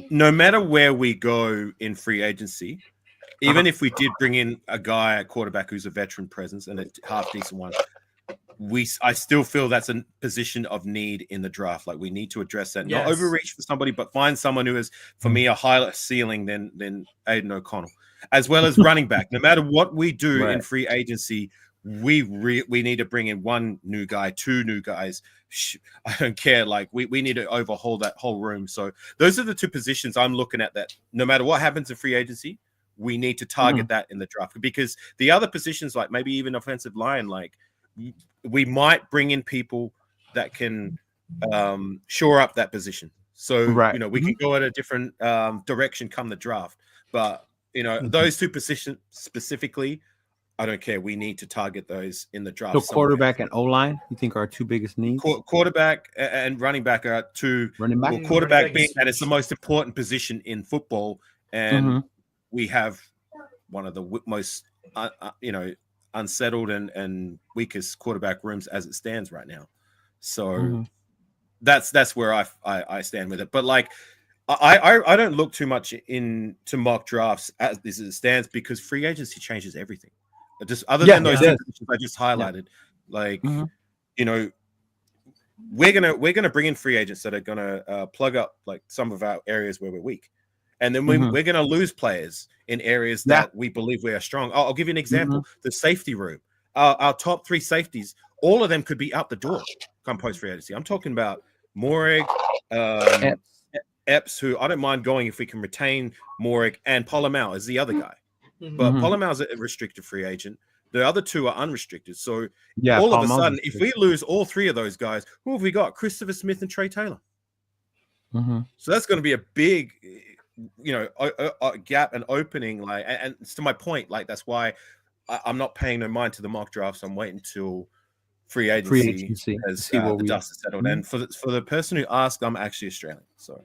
no matter where we go in free agency, even if we did bring in a guy at quarterback who's a veteran presence and a half decent one, I still feel that's a position of need in the draft. Like we need to address that, not overreach for somebody, but find someone who is, for me, a higher ceiling than Aiden O'Connell, as well as running back. No matter what we do in free agency, we need to bring in one new guy, two new guys. I don't care. Like we need to overhaul that whole room. So those are the two positions I'm looking at that no matter what happens in free agency, we need to target that in the draft, because the other positions, like maybe even offensive line, like we might bring in people that can shore up that position. So, we can go at a different direction come the draft, but those two positions specifically, I don't care. We need to target those in the draft. So quarterback and O-line, you think are two biggest needs? Quarterback and running back are two. Running back? Well, quarterback being that it's the most important position in football, and we have one of the most, unsettled and weakest quarterback rooms as it stands right now. So that's where I stand with it. But like, I don't look too much into mock drafts as it stands, because free agency changes everything. Just other than those positions I just highlighted, we're gonna bring in free agents that are gonna plug up like some of our areas where we're weak, and then we're gonna lose players in areas that we believe we are strong. I'll give you an example: the safety room. Our top three safeties, all of them could be out the door come post free agency. I'm talking about Morrig, Epps, who I don't mind going if we can retain Morrig, and Polamalu is the other guy. But Polamalu's a restricted free agent. The other two are unrestricted. So all of a sudden, if we lose all three of those guys, who have we got? Christopher Smith and Trey Taylor. So that's going to be a big, gap and opening. Like, and to my point, like that's why I'm not paying no mind to the mock drafts. I'm waiting till free agency has the dust is settled. And for the person who asked, I'm actually Australian. So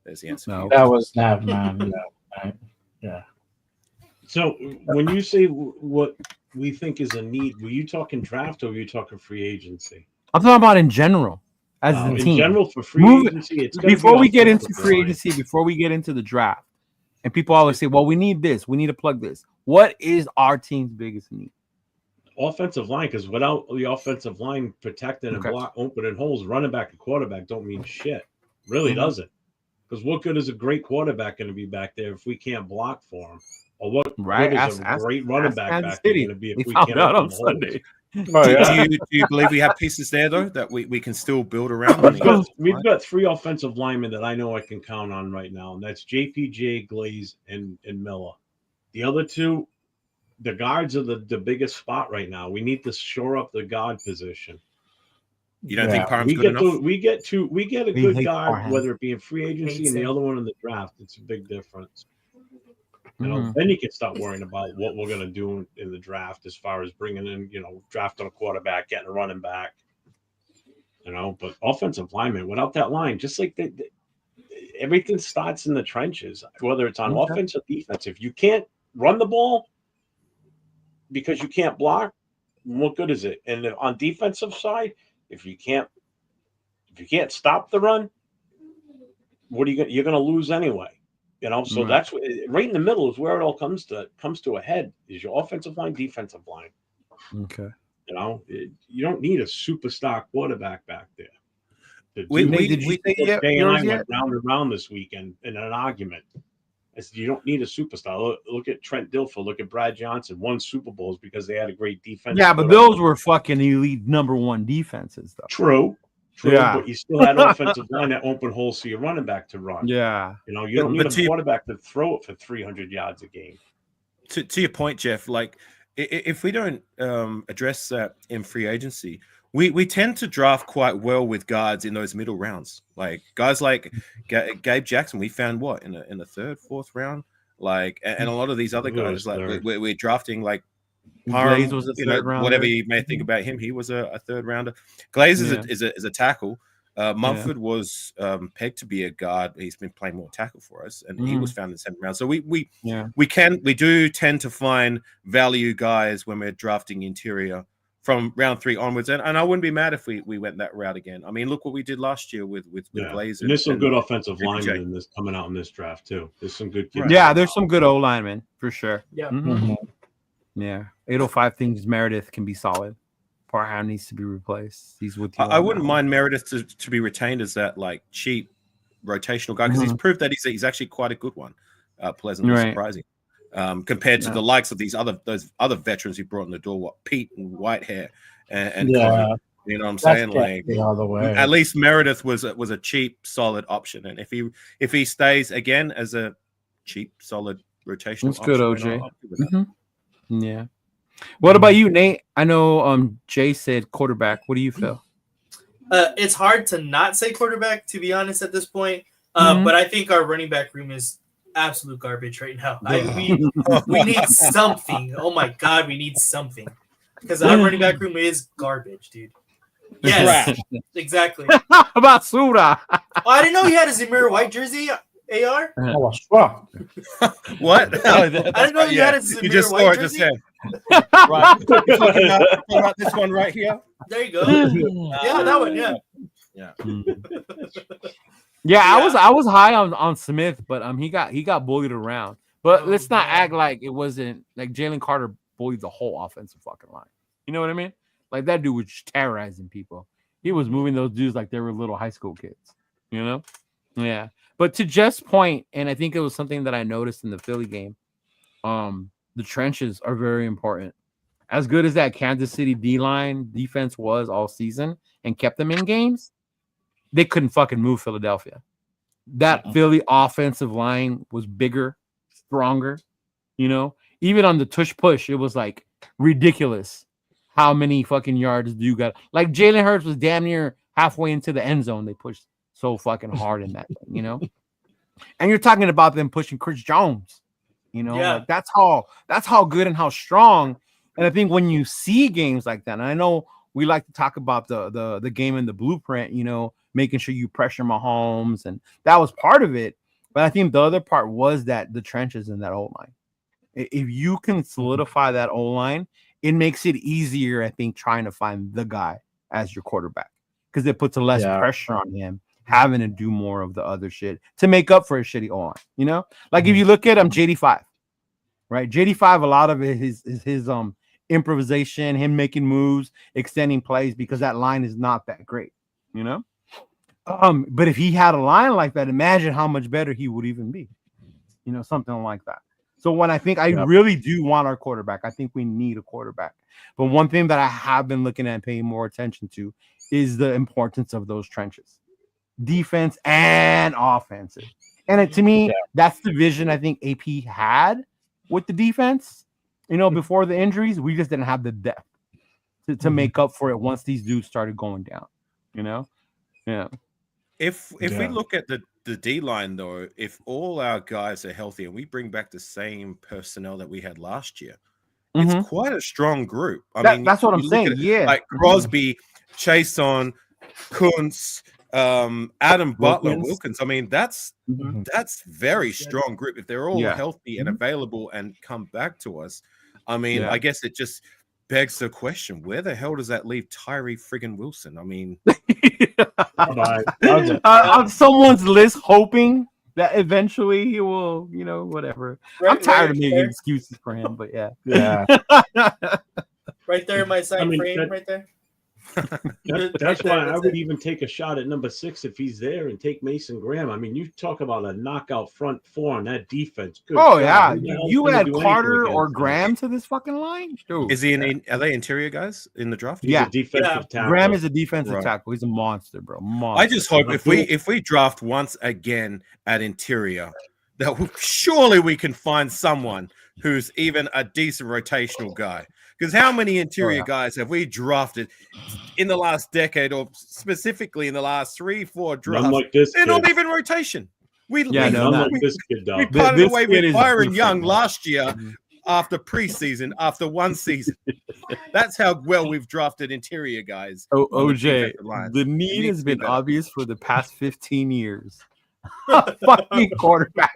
there's the answer. No, that was Nav, man. Yeah. So when you say what we think is a need, were you talking draft or were you talking free agency? I'm talking about in general as a team. In general for free agency, it's before we get into free agency, before we get into the draft, and people always say, well, we need this, we need to plug this. What is our team's biggest need? offensive line, because without the offensive line protecting and opening holes, running back and quarterback don't mean shit. Really doesn't. Because what good is a great quarterback going to be back there if we can't block for him? Or what good is a great running back there going to be if we can't open the holes? Do you believe we have pieces there though that we can still build around? We've got 3 offensive linemen that I know I can count on right now, and that's JPJ, Glaze, and Miller. The other 2, the guards are the biggest spot right now. We need to shore up the guard position. You don't think Parham's good enough? We get a good guard, whether it be in free agency and the other one in the draft. It's a big difference. You know, then you can start worrying about what we're going to do in the draft as far as bringing in, drafting a quarterback, getting a running back. But offensive lineman, without that line, just like everything starts in the trenches, whether it's on offense or defense. If you can't run the ball because you can't block, what good is it? And on defensive side, if you can't stop the run, what are you're going to lose anyway. So that's right in the middle is where it all comes to a head is your offensive line, defensive line. Okay. You don't need a superstar quarterback back there. Did you say yours yet? Went round and round this weekend in an argument. I said, you don't need a superstar. Look at Trent Dilfer. Look at Brad Johnson. Won Super Bowls because they had a great defense. Yeah, but those were fucking elite #1 defenses, though. True. Yeah. But you still had offensive line that open holes for your running back to run. Yeah. You don't need a quarterback to throw it for 300 yards a game. To your point, Jeff, like if we don't address that in free agency, we tend to draft quite well with guards in those middle rounds. Like guys like Gabe Jackson, we found what in the 3rd, 4th round, like, and a lot of these other guys, like we're drafting like Glaze was a 3rd rounder. Whatever you may think about him, he was a 3rd rounder. Glaze is a tackle. Mumford was pegged to be a guard. He's been playing more tackle for us, and he was found in the 7th round. So we do tend to find value guys when we're drafting interior from round 3 onwards, and I wouldn't be mad if we went that route again. I mean, look what we did last year with Glaze. And there's some good offensive linemen in this coming out in this draft too. There's some good kids. Yeah, there's some good O linemen for sure. Yeah. Yeah, 805 thinks Meredith can be solid. Parham needs to be replaced. He's with you. I wouldn't mind Meredith to be retained as that like cheap rotational guy because he's proved that he's actually quite a good one. Pleasantly surprising compared to the likes of those other veterans he brought in the door. Pete and Whitehair and Connor, you know what I'm saying? Like all the way. At least Meredith was a cheap, solid option, and if he stays again as a cheap, solid rotational, that's good, OJ. Yeah. What about you, Nate? I know Jay said quarterback. What do you feel? It's hard to not say quarterback, to be honest, at this point. But I think our running back room is absolute garbage right now. We need something. Oh my God, we need something. Because our running back room is garbage, dude. Yes, exactly. How about Sura? I didn't know he had a Zamir White jersey. AR? What? I didn't know you had a Zamir You just saw White it jersey. just then. Right. You're talking about this one right here. There you go. Yeah, that one. Yeah. Yeah, I was high on Smith, but he got bullied around. But let's not act like it wasn't like Jalen Carter bullied the whole offensive fucking line. You know what I mean? Like that dude was just terrorizing people. He was moving those dudes like they were little high school kids. You know? Yeah. But to Jeff's point, and I think it was something that I noticed in the Philly game, the trenches are very important. As good as that Kansas City D-line defense was all season and kept them in games, they couldn't fucking move Philadelphia. That Philly offensive line was bigger, stronger, you know? Even on the tush push, it was like ridiculous how many fucking yards do you got. Like Jalen Hurts was damn near halfway into the end zone. They pushed so fucking hard in that thing, you know? And you're talking about them pushing Chris Jones, you know? Like that's how good and how strong. And I think when you see games like that, and I know we like to talk about the game in the blueprint, you know, making sure you pressure Mahomes, and that was part of it. But I think the other part was that the trenches in that O-line. If you can solidify that O-line, it makes it easier, I think, trying to find the guy as your quarterback because it puts less pressure on him having to do more of the other shit to make up for a shitty O-line, you know? Like if you look at JD5, right? JD5, a lot of it is his improvisation, him making moves, extending plays, because that line is not that great, you know. But if he had a line like that, imagine how much better he would even be, you know, something like that. So when I think I really do want our quarterback, I think we need a quarterback. But one thing that I have been looking at and paying more attention to is the importance of those trenches, defense and offensive. And to me, that's the vision I think AP had with the defense. You know, before the injuries, we just didn't have the depth to make up for it once these dudes started going down. You know, yeah. If we look at the D line though, if all our guys are healthy and we bring back the same personnel that we had last year, it's quite a strong group. I mean, that's what I'm saying. Yeah, like Crosby, Chason, Kuntz, Adam Butler, Wilkins. I mean, that's very strong group. If they're all healthy and available and come back to us, I mean, I guess it just begs the question: where the hell does that leave Tyree friggin' Wilson? I mean, on someone's list, hoping that eventually he will, you know, whatever. I'm tired of making excuses for him, but yeah. Right there in my side frame, right there. That's why I would even take a shot at number 6 if he's there and take Mason Graham. I mean, you talk about a knockout front four on that defense. Good God. You add Carter or Graham to this fucking line? Dude. Is he are they interior guys in the draft? He's a defensive tackle. Graham is a defensive tackle. He's a monster, bro. Monster. I just hope if we draft once again at interior, that surely we can find someone who's even a decent rotational guy. Because how many interior guys have we drafted in the last decade, or specifically in the last 3-4 drafts? Like this They're not even rotation. We parted away with Byron Young last year after preseason, after one season. That's how well we've drafted interior guys. OJ, the need has been obvious for the past 15 years. Fucking quarterback.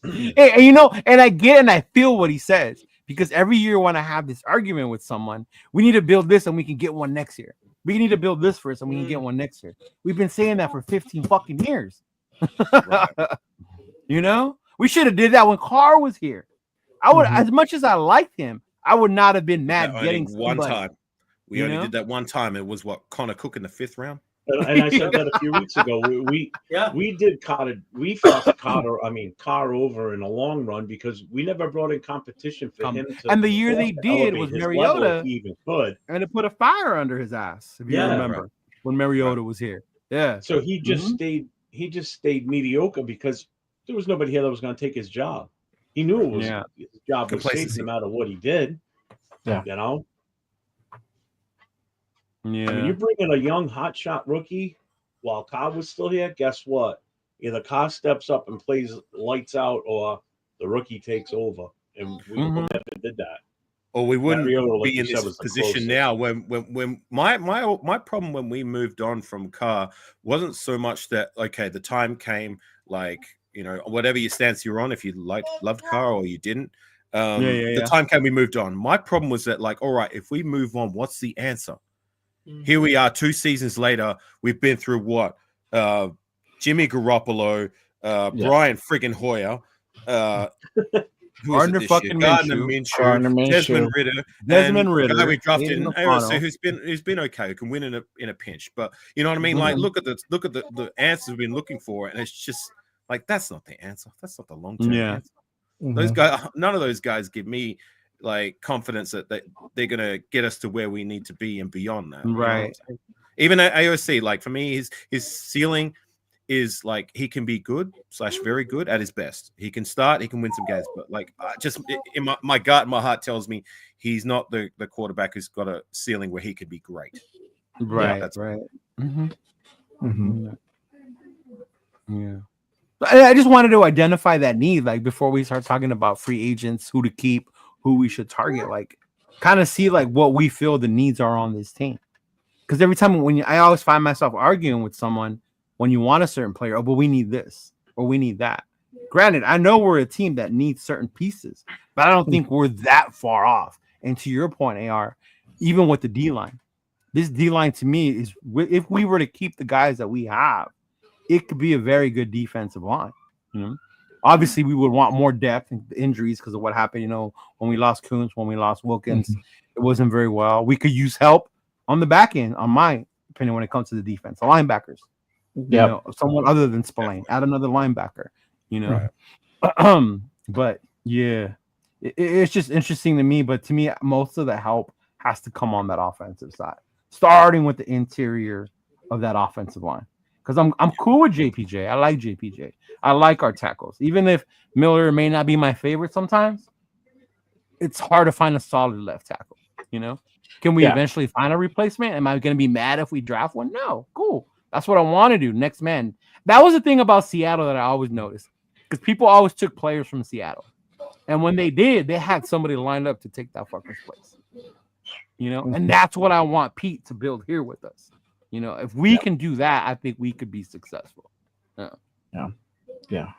Hey, you know, and I get and I feel what he says, because every year when I have this argument with someone, we need to build this and we can get one next year. We need to build this first and we can get one next year. We've been saying that for 15 fucking years. You know, we should have did that when Carr was here. I would, as much as I liked him, I would not have been mad getting one time. We only did that one time. It was Connor Cook in the 5th round. And I said that a few weeks ago. We did Carter. We fought Carr over in a long run because we never brought in competition for him. And the year they did was Mariota, even could, and it put a fire under his ass. If you remember when Mariota was here, So he just stayed. He just stayed mediocre because there was nobody here that was going to take his job. He knew it was his job was safe no matter what he did. You know. Yeah, I mean, you bring in a young hotshot rookie while Carr was still here. Guess what? Either Carr steps up and plays lights out, or the rookie takes over. And we never did that. Or we wouldn't be in this position now. When my problem when we moved on from Carr wasn't so much that the time came, like, you know, whatever your stance you're on, if you loved Carr or you didn't. The time came, we moved on. My problem was that, like, all right, if we move on, what's the answer? Here we are 2 seasons later. We've been through what? Jimmy Garoppolo, Brian friggin' Hoyer, Gardner fucking Minshew, Desmond Ritter, guy we drafted in AOC, who's been okay, who can win in a pinch. But you know what I mean? Like, look at the answers we've been looking for, and it's just like that's not the answer. That's not the long term answer. Those guys, none of those guys give me like confidence that they're gonna get us to where we need to be and beyond that. Right. You know, even at AOC, like for me, his ceiling is like he can be good / very good at his best. He can start, he can win some games, but like just in my gut, my heart tells me he's not the quarterback who's got a ceiling where he could be great. Right. That's right. Yeah. I just wanted to identify that need, like before we start talking about free agents, who to keep, who we should target, like kind of see like what we feel the needs are on this team. Because every time I always find myself arguing with someone when you want a certain player, but we need this or we need that. Granted, I know we're a team that needs certain pieces, but I don't think we're that far off. And to your point, AR, even with the D line, this D line to me is, if we were to keep the guys that we have, it could be a very good defensive line. You know, Obviously, we would want more depth and injuries because of what happened. When we lost Kuntz, when we lost Wilkins, it wasn't very well. We could use help on the back end, on my opinion, when it comes to the defense, the linebackers. Someone other than Spillane, add another linebacker. But yeah, it's just interesting to me. But to me, most of the help has to come on that offensive side, starting with the interior of that offensive line. Because I'm cool with JPJ. I like JPJ. I like our tackles. Even if Miller may not be my favorite sometimes, it's hard to find a solid left tackle. Can we eventually find a replacement? Am I going to be mad if we draft one? No. Cool. That's what I want to do. Next man. That was the thing about Seattle that I always noticed. Because people always took players from Seattle. And when they did, they had somebody lined up to take that fucker's place. And that's what I want Pete to build here with us. If we can do that, I think we could be successful. Yeah.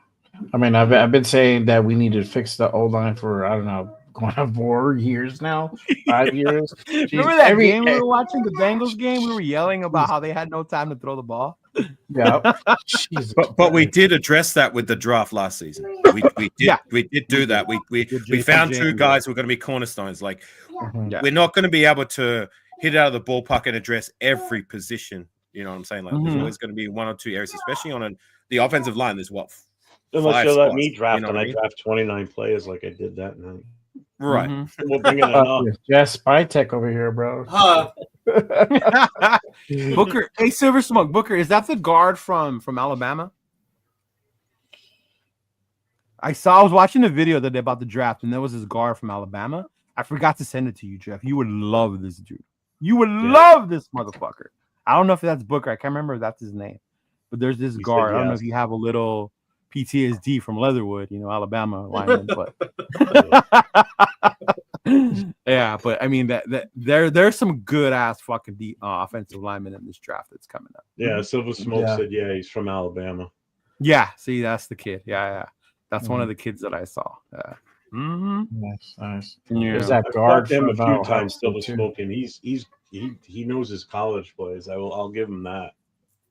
I mean, I've been saying that we need to fix the O line for, I don't know, going on 4 years now, 5 years. Jeez, remember that game we were watching, the Bengals game? We were yelling about how they had no time to throw the ball. Yeah. But we did address that with the draft last season. We did do that. We found two guys who were going to be cornerstones. Like, we're not going to be able to hit out of the ballpark and address every position. You know what I'm saying? Like, there's always going to be one or two areas, especially on the offensive line. There's unless you let me draft, and I draft 29 players like I did that night. Right. We'll bring it up. Jess Spytech over here, bro. Booker, hey, Silver Smoke, Booker, is that the guard from Alabama? I was watching the video that about the draft, and there was this guard from Alabama. I forgot to send it to you, Jeff. You would love this dude. You would love this motherfucker. I don't know if that's Booker. I can't remember if that's his name. But there's this guard. I don't know if you have a little PTSD from Leatherwood, Alabama lineman. But yeah, but I mean that there's some good ass fucking offensive linemen in this draft that's coming up. Yeah, Silver Smoke said, he's from Alabama. Yeah, see, that's the kid. Yeah. That's one of the kids that I saw. Yeah. Nice. Yeah. There's that guard him a few times, Silver Smoke, and he knows his college plays. I'll give him that.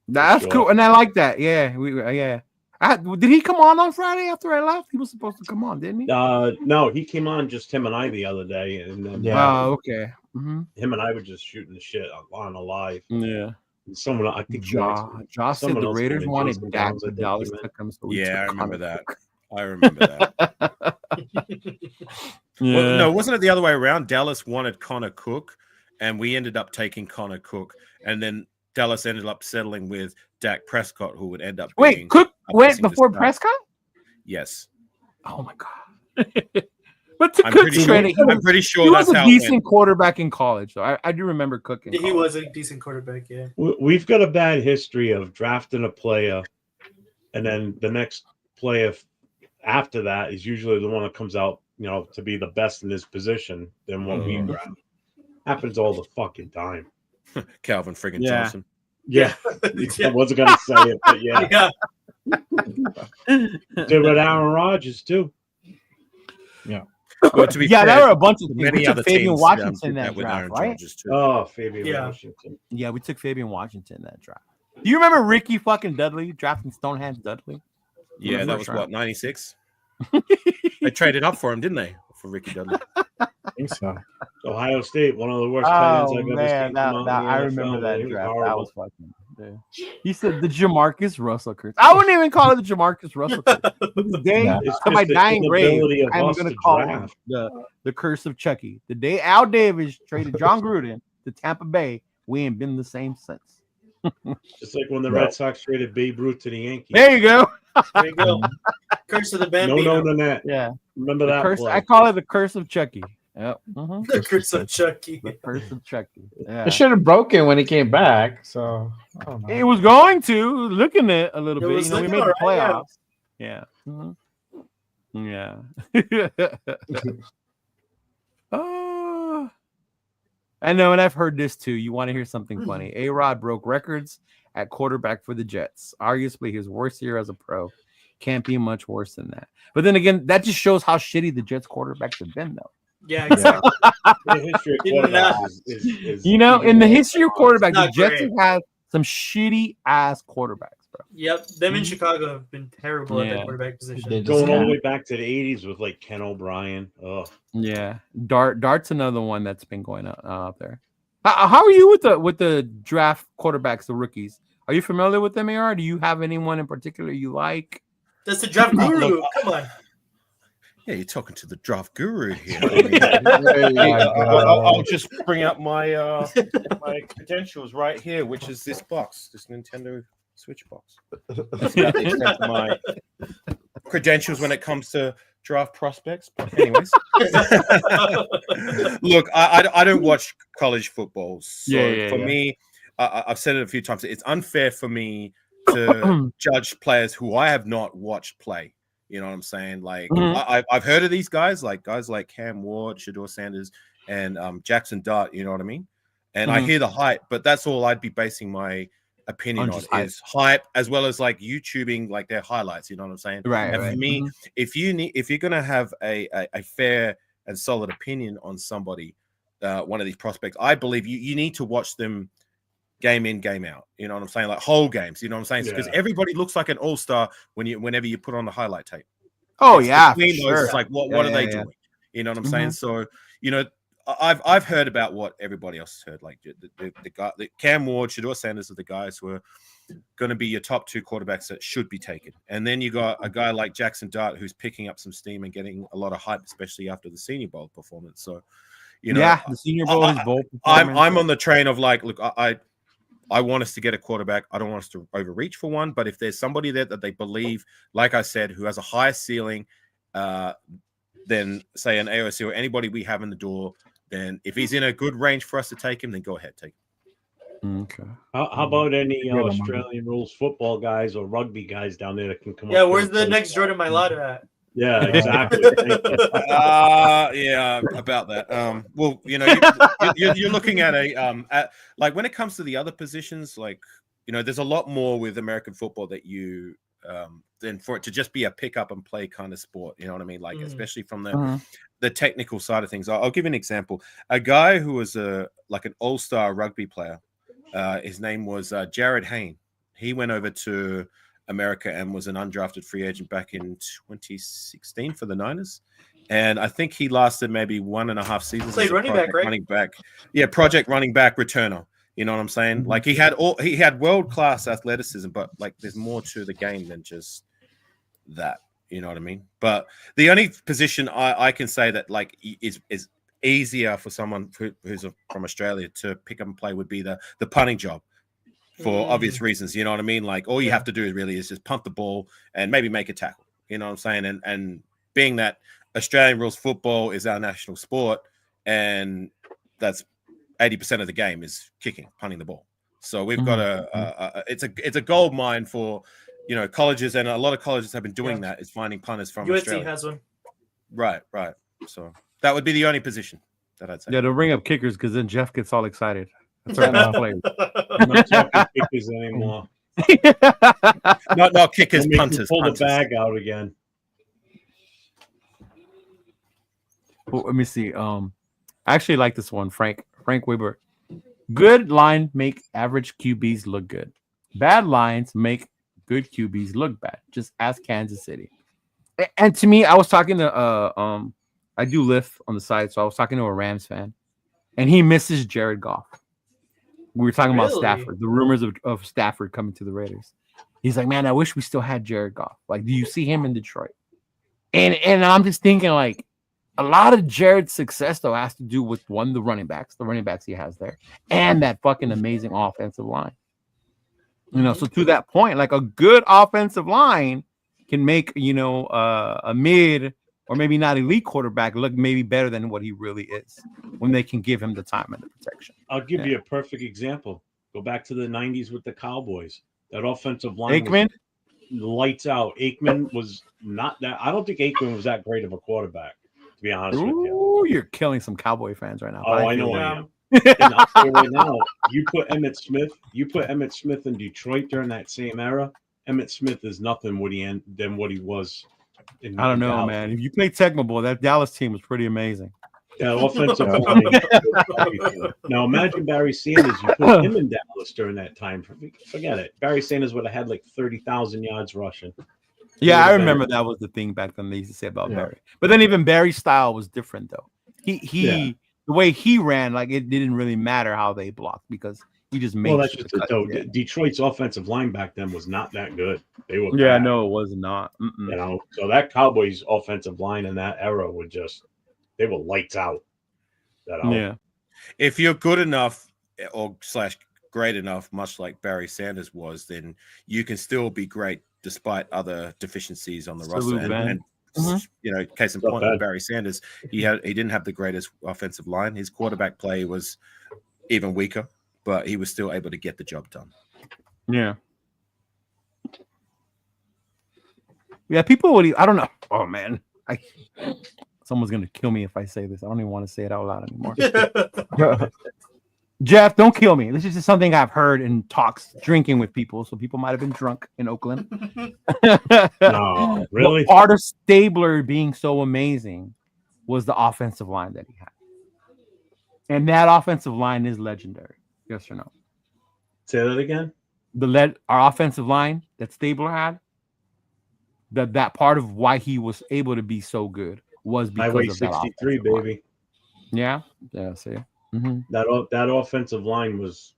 That's cool, and I like that. Yeah, did he come on Friday after I left? He was supposed to come on, didn't he? No, he came on just him and I the other day, and then okay. Him and I were just shooting the shit on a live. Yeah. And someone, I think Josh said the Raiders wanted Dak, but Dallas took him. So I remember that. Well, no, wasn't it the other way around? Dallas wanted Connor Cook, and we ended up taking Connor Cook, and then Dallas ended up settling with Dak Prescott, who would end up. Wait, Cook went before Prescott? Yes. Oh my god! But to Cook's credit, I'm pretty sure he was a decent quarterback in college. So I do remember Cook. He was a decent quarterback. Yeah. We've got a bad history of drafting a player, and then the next player after that is usually the one that comes out, to be the best in his position than what we draft. Happens all the fucking time. Calvin friggin' Johnson. Yeah. I wasn't gonna say it, but yeah. Did with Aaron Rodgers too. Yeah. Well, to be fair, there were a bunch of many other Fabian teams Washington that with draft, Aaron right? Rodgers too. Oh, Fabian Washington. Yeah, we took Fabian Washington that draft. Do you remember Ricky fucking Dudley drafting Stonehands Dudley? Yeah, that was what, 96? They traded up for him, didn't they? For Ricky Dudley. I think so. Ohio State, one of the worst tight ends I've ever seen. I remember that draft. That was fucking. Yeah. He said the Jamarcus Russell curse. I wouldn't even call it the Jamarcus Russell curse. The day to my dying grave, I'm going to call it the curse of Chucky. The day Al Davis traded John Gruden to Tampa Bay, we ain't been the same since. Just like when the Red Sox traded Babe Ruth to the Yankees. There you go. There you go. Curse of the Bambino. No, Nanette. Yeah. Remember that? Curse, I call it the curse of Chucky. Yep. The curse of Chucky. The curse of Chucky. Yeah. It should have broken when he came back. So I don't know. It was going to looking at a little bit. We made the playoffs. Yeah. Yeah. I know, and I've heard this too. You want to hear something funny? A-Rod broke records at quarterback for the Jets. Arguably his worst year as a pro. Can't be much worse than that. But then again, that just shows how shitty the Jets quarterbacks have been, though. Yeah, exactly. The history of quarterbacks is in the history of quarterbacks, the Jets have had some shitty ass quarterbacks. bro. Yep, them in Chicago have been terrible at that quarterback position. Going all the way back to the 80s with like Ken O'Brien. Oh, yeah. Dart's another one that's been going up there. How are you with the draft quarterbacks, the rookies? Are you familiar with them, AR? Do you have anyone in particular you like? That's the draft guru. Come on. Yeah, you're talking to the draft guru here. I'll just bring up my my credentials right here, which is this box, this Nintendo Switch box. That's about the extent of my credentials when it comes to draft prospects. But anyways, look, I don't watch college football, so for me, I've said it a few times. It's unfair for me to judge players who I have not watched play. You know what I'm saying? Like I've heard of these guys like Cam Ward, Shedeur Sanders, and Jackson Dart. You know what I mean? And I hear the hype, but that's all I'd be basing my opinion on is hype, as well as like YouTubing like their highlights. You know what I'm saying? Right. And for me, if you're gonna have a fair and solid opinion on somebody, one of these prospects, I believe you need to watch them game in, game out. You know what I'm saying? Like whole games. You know what I'm saying? Because everybody looks like an all-star whenever you put on the highlight tape. Oh, it's yeah. Sure. It's like what are they doing? You know what I'm saying? So, you know, I've heard about what everybody else has heard. Like the guy, Cam Ward, Shedeur Sanders are the guys who are going to be your top two quarterbacks that should be taken. And then you got a guy like Jackson Dart who's picking up some steam and getting a lot of hype, especially after the Senior Bowl performance. So, you know, the Senior Bowl is bowl. I'm on the train of like, look, I want us to get a quarterback. I don't want us to overreach for one, but if there's somebody there that they believe, like I said, who has a higher ceiling than say an AOC or anybody we have in the door, then if he's in a good range for us to take him, then go ahead, take him. Okay. How about any Australian rules football guys or rugby guys down there that can come? Yeah, where's the next Jordan Mailata at? Yeah, exactly. Yeah, about that. Well, you know, you're looking at at like when it comes to the other positions, like, you know, there's a lot more with American football that you than for it to just be a pick up and play kind of sport. You know what I mean? Like, especially from the technical side of things. I'll give you an example. A guy who was like an all-star rugby player. His name was Jared Hayne. He went over to America and was an undrafted free agent back in 2016 for the Niners, and I think he lasted maybe 1.5 seasons. Played running back, right? Running back, yeah, project running back returner. You know what I'm saying? Like he had world class athleticism, but like there's more to the game than just that. You know what I mean? But the only position I can say that like is easier for someone who's from Australia to pick up and play would be the punting job. For obvious reasons, you know what I mean? Like all you have to do is just punt the ball and maybe make a tackle. You know what I'm saying? And being that Australian rules football is our national sport, and that's 80% of the game is kicking, punting the ball. So we've got it's a gold mine for, you know, colleges, and a lot of colleges have been doing that, is finding punters from USC Australia. has one. Right. So that would be the only position that I'd say. Yeah, to bring up kickers because then Jeff gets all excited. I'm not talking kickers anymore. not kickers, punters. Pull the bag out again. Well, let me see. I actually like this one, Frank Weber. Good line make average QBs look good. Bad lines make good QBs look bad. Just ask Kansas City. And to me, I was talking to I do Lyft on the side, so I was talking to a Rams fan, and he misses Jared Goff. We were talking about Stafford, the rumors of Stafford coming to the Raiders. He's like, man, I wish we still had Jared Goff. Like, do you see him in Detroit? And I'm just thinking, like, a lot of Jared's success, though, has to do with, one, the running backs he has there, and that fucking amazing offensive line. You know, so to that point, like, a good offensive line can make, you know, a mid or maybe not elite quarterback look maybe better than what he really is when they can give him the time and the protection. I'll give you a perfect example. Go back to the 90s with the Cowboys. That offensive line Aikman? Lights out. Aikman was not that. I don't think Aikman was that great of a quarterback, to be honest with you. You're killing some Cowboy fans right now. Oh, I know I am. And I'll tell you right now, you put Emmitt Smith in Detroit during that same era. Emmitt Smith is nothing than what he was. I don't know, man. If you play Tecmo Bowl, that Dallas team was pretty amazing. Yeah, offensive line. Now imagine Barry Sanders. You put him in Dallas during that time. Forget it. Barry Sanders would have had like 30,000 yards rushing. Yeah, I remember that was the thing back then they used to say about Barry. But then even Barry's style was different though. The way he ran, like it didn't really matter how they blocked because he just made. Well, that's just it though. Detroit's offensive line back then was not that good. They were bad. No, it was not. You know, so that Cowboys offensive line in that era would just they were lights out. Yeah. If you're good enough or / great enough, much like Barry Sanders was, then you can still be great despite other deficiencies on the roster. And you know, case in point with Barry Sanders, he didn't have the greatest offensive line. His quarterback play was even weaker, but he was still able to get the job done. Yeah. Yeah, people would. I don't know. Oh man, someone's gonna kill me if I say this. I don't even want to say it out loud anymore. Jeff, don't kill me. This is just something I've heard in talks, drinking with people. So people might have been drunk in Oakland. No, really? Part of Stabler being so amazing was the offensive line that he had, and that offensive line is legendary. Yes or no? Say that again. Our offensive line that Stabler had. That part of why he was able to be so good was because Highway of that 63, baby. Line. Yeah. See. Mm-hmm. That offensive line was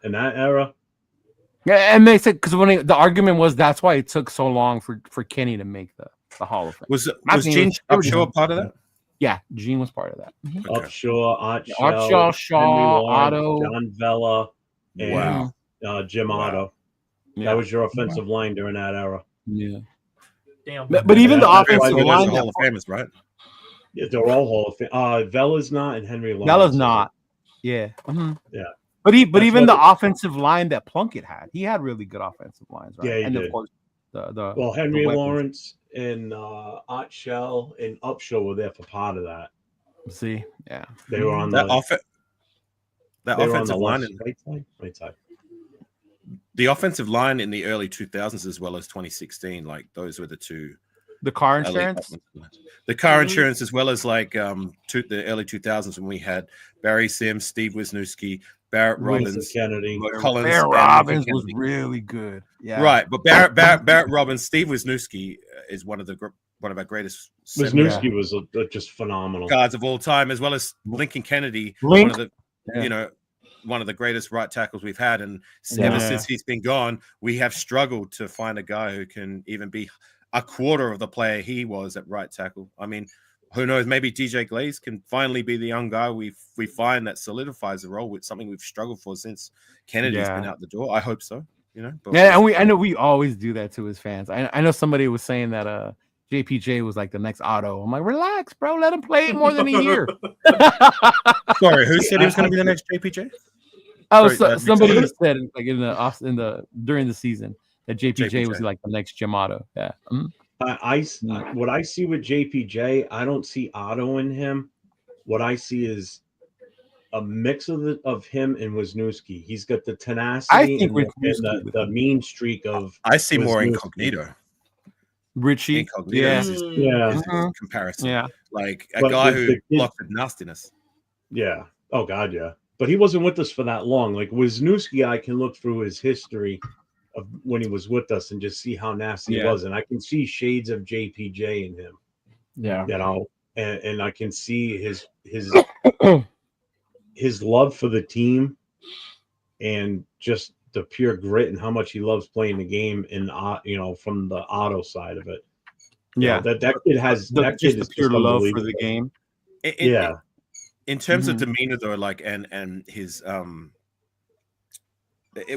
in that era. Yeah, and they said because when the argument was that's why it took so long for Kenny to make the Hall of Fame. Was Gene Upshaw a part of that? Yeah, Gene was part of that. Mm-hmm. Okay. Upshaw, Shaw, Otto, John Vella, and Jim Otto. Yeah. That was your offensive line during that era. Yeah. Damn. But even the offensive line, Hall of Famers, right? Yeah, they're all Hall of Fame. Vella's not, and Henry Lawrence. Vella's not. Yeah. Mm-hmm. Yeah. But even the offensive line that Plunkett had, he had really good offensive lines, right? Yeah, he and did. Of course, Henry Lawrence and Art Shell and Upshaw were there for part of that. See, yeah, they were on that that offensive line. Right side. The offensive line in the early 2000s as well as 2016, like those were the two. The car insurance? The car insurance as well as like the early 2000s when we had Barry Sims, Steve Wisniewski, Barrett Robbins, Kennedy. Collins. Barrett Robbins was really good. Yeah. Right, but Barrett Robbins, Steve Wisniewski is one of our greatest. Wisniewski was just phenomenal guards of all time, as well as Lincoln Kennedy, one of the one of the greatest right tackles we've had, and ever since he's been gone, we have struggled to find a guy who can even be a quarter of the player he was at right tackle. I mean, who knows? Maybe DJ Glaze can finally be the young guy we find that solidifies the role with something we've struggled for since Kennedy's been out the door. I hope so. You know, but I know we always do that to his fans. I know somebody was saying that JPJ was like the next Otto. I'm like, relax, bro. Let him play more than a year. Sorry, who said he was going to be the next JPJ? Somebody said like in the during the season that JPJ was like the next Jim Otto. Yeah. Mm-hmm. What I see with JPJ, I don't see Otto in him. What I see is a mix of him and Wisniewski. He's got the tenacity and the mean streak of. I see more Incognito. Richie, Incognito comparison. Yeah, like a guy who blocked with nastiness. Yeah. Oh God, yeah. But he wasn't with us for that long. Like Wisniewski, I can look through his history of when he was with us and just see how nasty he was, and I can see shades of JPJ in him. Yeah, you know, and I can see his love for the team and just the pure grit and how much he loves playing the game in from the Otto side of it. Yeah, that kid has that kid is pure love for the game. In terms of demeanor, though, like and his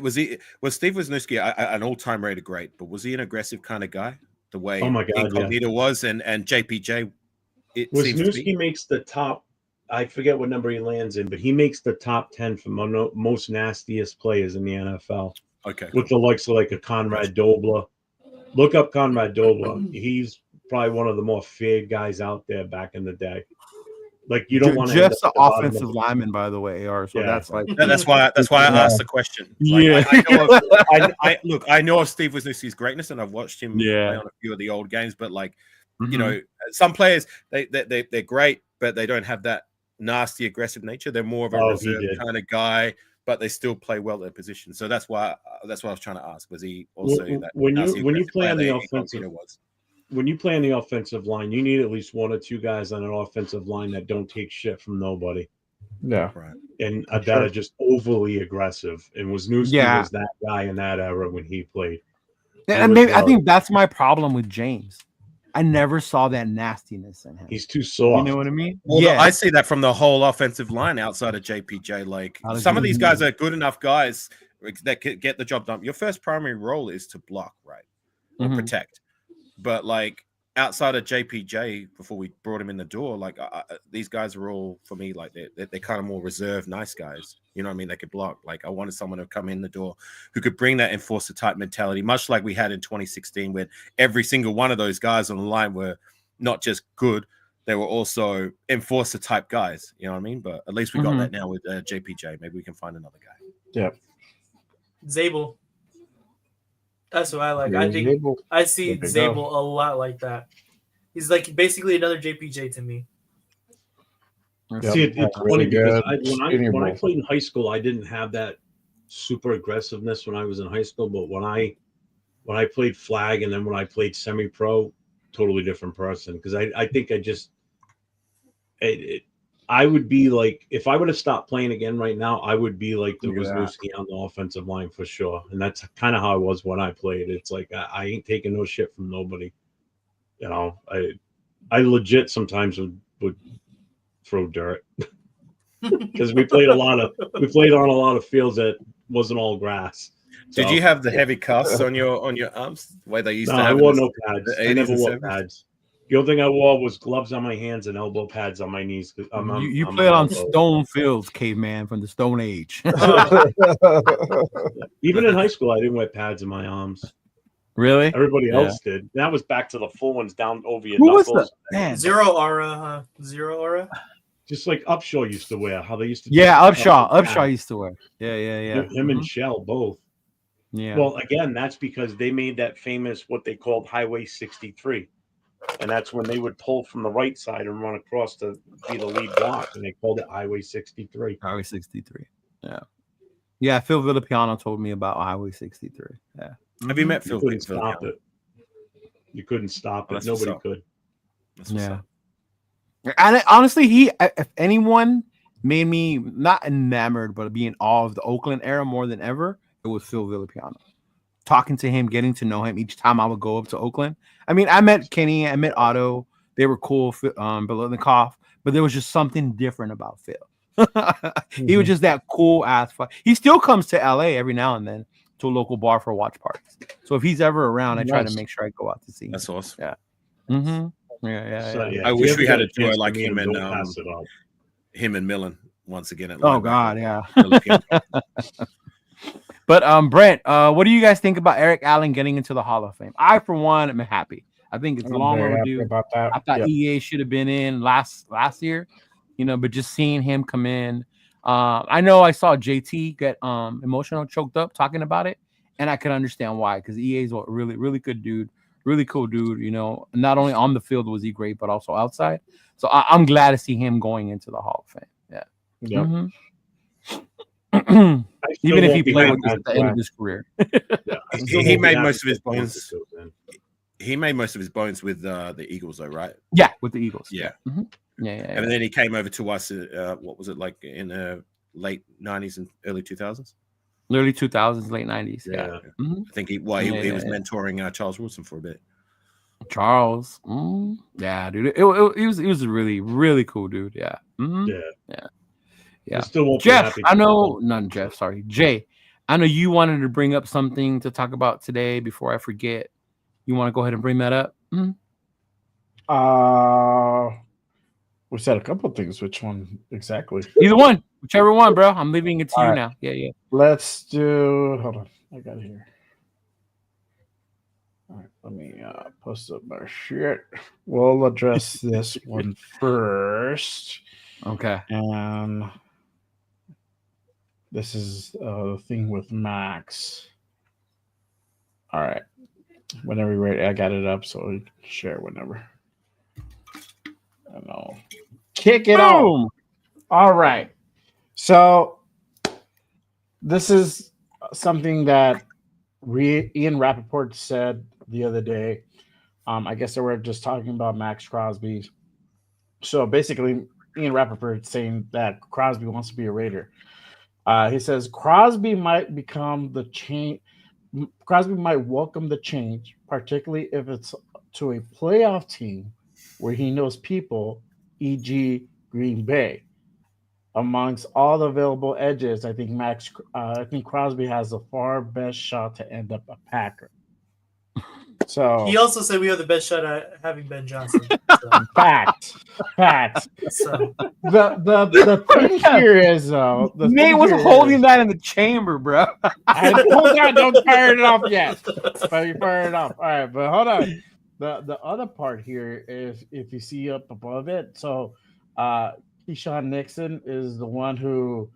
was Steve Wisniewski an all-time rated great, but was he an aggressive kind of guy? The way Incognito was, and JPJ. Wisniewski makes the top. I forget what number he lands in, but he makes the top 10 for most nastiest players in the NFL. Okay, with the likes of like a Conrad Dobler. Look up Conrad Dobler. He's probably one of the more feared guys out there back in the day. Like you don't want to. Jeff's an offensive lineman, by the way, AR. So that's like that's why I asked the question. Like, I know of Steve Wisniewski's greatness, and I've watched him play on a few of the old games. But like you know, some players they're great, but they don't have that nasty aggressive nature. They're more of a reserve kind of guy, but they still play well at their position. So that's why I was trying to ask: was he also that when you play on the offensive was? When you play on the offensive line, you need at least one or two guys on an offensive line that don't take shit from nobody. Yeah, right. And that are just overly aggressive. And Wisniewski was that guy in that era when he played. And maybe I think that's my problem with James. I never saw that nastiness in him. He's too soft. You know what I mean? Well, I see that from the whole offensive line outside of JPJ. Like some of these guys are good enough guys that can get the job done. Your first primary role is to block, right, or protect. But like outside of JPJ, before we brought him in the door, like these guys are all for me like they're kind of more reserved, nice guys. You know what I mean? They could block. Like I wanted someone to come in the door who could bring that enforcer type mentality, much like we had in 2016, when every single one of those guys on the line were not just good, they were also enforcer type guys. You know what I mean? But at least we got that now with JPJ. Maybe we can find another guy. Yeah. Zabel. That's what I like. I think Zabel. I see Zabel a lot like that. He's like basically another JPJ to me. See, it's funny because when I played in high school, I didn't have that super aggressiveness when I was in high school. But when I played flag and then when I played semi-pro, totally different person. Because I think I would be like, if I would have stopped playing again right now, I would be like the Wisniewski on the offensive line for sure. And that's kind of how I was when I played. It's like I ain't taking no shit from nobody. You know, I legit sometimes would throw dirt because we played on a lot of fields that wasn't all grass. So, did you have the heavy casts on your arms the way they used to have? I wore no pads. I never wore pads. The only thing I wore was gloves on my hands and elbow pads on my knees. You played on stone fields, caveman, from the Stone Age. Even in high school, I didn't wear pads in my arms. Really? Everybody else did. That was back to the full ones down over your knuckles. Zero aura, huh? Zero aura. Just like Upshaw used to wear. How they used to. Yeah, Upshaw used to wear. Yeah. Him and Shell both. Yeah. Well, again, that's because they made that famous what they called Highway 63. And that's when they would pull from the right side and run across to be the lead block, and they called it Highway 63. Highway 63. Yeah. Yeah, Phil Villapiano told me about Highway 63. Yeah. Have you met Phil? You couldn't stop it. You couldn't stop it. Nobody could. Yeah. And honestly, if anyone made me not enamored, but be in awe of the Oakland era more than ever, it was Phil Villapiano. Talking to him, getting to know him each time I would go up to Oakland. I mean, I met Kenny, I met Otto. They were cool, Biletnikoff, but there was just something different about Phil. He was just that cool ass fuck. He still comes to LA every now and then to a local bar for watch parties. So if he's ever around, I try to make sure I go out to see him. That's awesome. Yeah. Yeah. I wish we had a duo like him and Millen once again. Oh God, yeah. But Brent, what do you guys think about Eric Allen getting into the Hall of Fame? I, for one, am happy. I think it's long overdue. About that. I thought EA should have been in last year, but just seeing him come in. I know I saw JT get emotional, choked up talking about it, and I can understand why, because EA is a really, really good dude, really cool dude. Not only on the field was he great, but also outside. So I'm glad to see him going into the Hall of Fame. Yeah. Yep. Mm-hmm. Even if he played with us at the end of his career. He made most of his bones. He made most of his bones with the Eagles, though, right? Yeah, with the Eagles. Yeah. Mm-hmm. Yeah. And then he came over to us. What was it like in the late 90s and early 2000s? Early 2000s, late 90s. Yeah. Mm-hmm. I think he was mentoring Charles Wilson for a bit. Charles. Yeah, dude. He was a really, really cool dude. Yeah. Mm-hmm. Yeah. Still won't Jeff, I know. None, Jeff. Sorry, Jay. I know you wanted to bring up something to talk about today. Before I forget, you want to go ahead and bring that up? Mm-hmm. We said a couple of things. Which one exactly? Either one, whichever one, bro. I'm leaving it to you now. Yeah. Let's do. Hold on, I got it here. All right, let me post up my shit. We'll address this one first. Okay. And this is the thing with Max. All right. Whenever you're ready, I got it up, so you can share whenever. I know. Kick it off. All right. So this is something that Ian Rappaport said the other day. I guess they were just talking about Max Crosby. So basically, Ian Rappaport saying that Crosby wants to be a Raider. He says Crosby might become the change. Crosby might welcome the change, particularly if it's to a playoff team where he knows people, e.g., Green Bay. Amongst all the available edges, I think Crosby has the far best shot to end up a Packer. So he also said we have the best shot at having Ben Johnson. So. Fact. So The thing here is though, Nate was holding that in the chamber, bro. Hold on, don't fire it off yet. Fire it off. All right, but hold on. The other part here is if you see up above it. So Keyshawn Nixon is the one who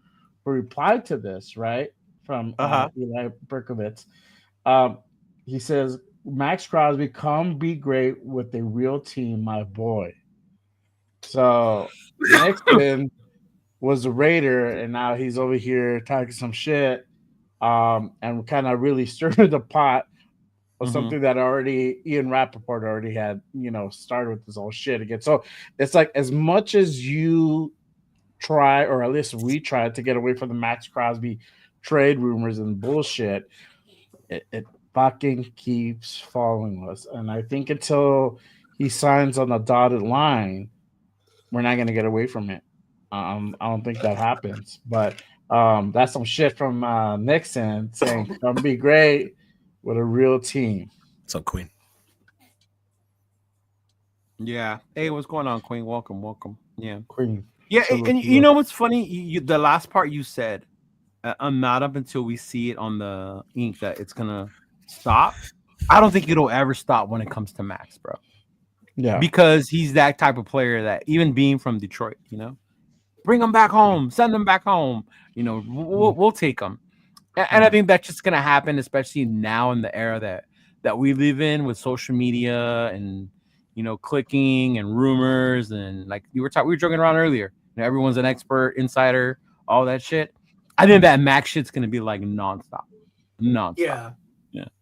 replied to this, right? From Eli Berkovitz. He says, Max Crosby, come be great with a real team, my boy. So Nixon was a Raider, and now he's over here talking some shit, and kind of really stirred the pot of something that already Ian Rappaport already had, started with this whole shit again. So it's like as much as you try, or at least we tried to get away from the Max Crosby trade rumors and bullshit, it fucking keeps following us. And I think until he signs on the dotted line, we're not going to get away from it. I don't think that happens. But that's some shit from Nixon saying, come be great with a real team. So, Queen. Yeah. Hey, what's going on, Queen? Welcome. Yeah. Queen. Yeah, and you know what's funny? The last part you said, not up until we see it on the ink that it's going to stop. I don't think it'll ever stop when it comes to Max, bro. Yeah. Because he's that type of player that even being from Detroit, bring him back home, send him back home, we'll take him. And I think that's just going to happen, especially now in the era that we live in with social media and, clicking and rumors. And like we were joking around earlier, everyone's an expert, insider, all that shit. I think that Max shit's going to be like nonstop. Yeah.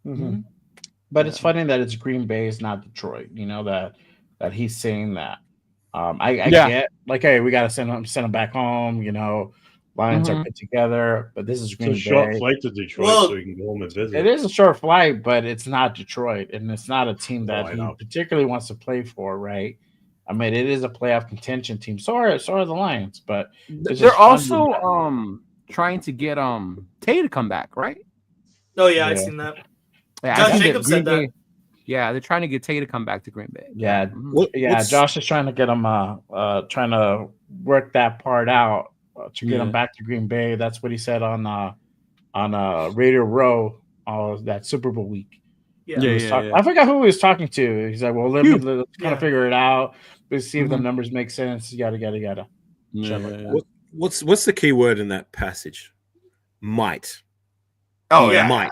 Mm-hmm. But it's funny that it's Green Bay, is not Detroit. That he's saying that. I get like, hey, we got to send him back home. Lions are put together, but this is Green Bay. It's a short flight to Detroit, so you can go home and visit. It is a short flight, but it's not Detroit, and it's not a team that he particularly wants to play for, right? I mean, it is a playoff contention team. So are the Lions, but they're also trying to get Tay to come back, right? Oh yeah, I've seen that. Yeah, Josh Jacobs said that. Yeah, they're trying to get Tay to come back to Green Bay. Yeah, Josh is trying to get him, trying to work that part out to get him back to Green Bay. That's what he said on Radio Row that Super Bowl week. Yeah. I forgot who he was talking to. He's like, well, let's kind of figure it out. Let's see if the numbers make sense. Yada. Yeah. What's the key word in that passage? Might. Oh yeah, might.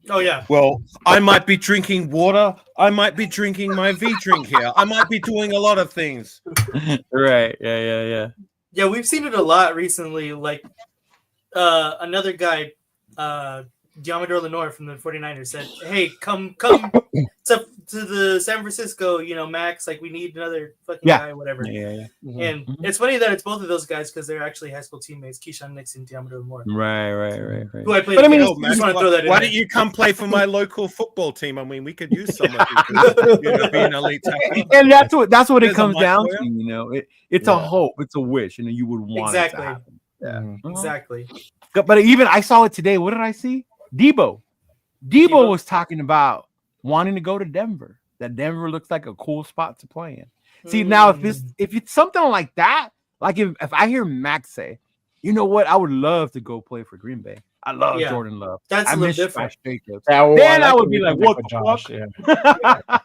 Oh yeah. Well, I might be drinking water. I might be drinking my V drink here. I might be doing a lot of things. Right. Yeah. Yeah, we've seen it a lot recently. Like another guy, Diamador Lenore from the 49ers said, hey, come to the San Francisco, Max, like we need another fucking guy, whatever. Yeah. And it's funny that it's both of those guys because they're actually high school teammates, Keyshawn Nixon, Diamador Lenore. Right. Who I played. But I mean, just want to throw that in. Why don't you come play for my local football team? I mean, we could use someone who can be an elite tackle. And that's what it comes down to, It's a hope, it's a wish, and you would want it to happen. Yeah. Exactly. But even I saw it today. What did I see? Debo was talking about wanting to go to Denver. That Denver looks like a cool spot to play in. See, now if it's something like that, like if I hear Max say, you know what, I would love to go play for Green Bay. I love Jordan Love. That's a little different. Then I would be like, what the fuck? Yeah.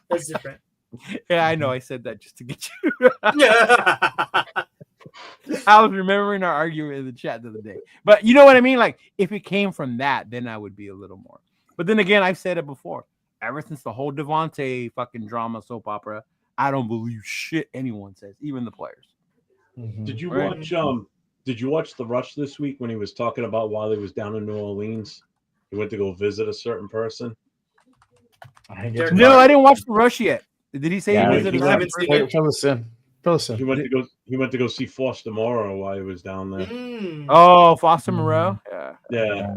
That's different. Yeah, I know. I said that just to get you. I was remembering our argument in the chat the other day. But you know what I mean? Like, if it came from that, then I would be a little more. But then again, I've said it before. Ever since the whole Devontae fucking drama soap opera, I don't believe shit anyone says, even the players. Did you Right. watch? Did you watch the Rush this week when he was talking about while he was down in New Orleans, he went to go visit a certain person? No, I didn't watch the Rush yet. Did he say Yeah, he visited? I haven't seen it. Fill us in. He went to go see Foster Moreau while he was down there. Oh, Foster Moreau. Yeah.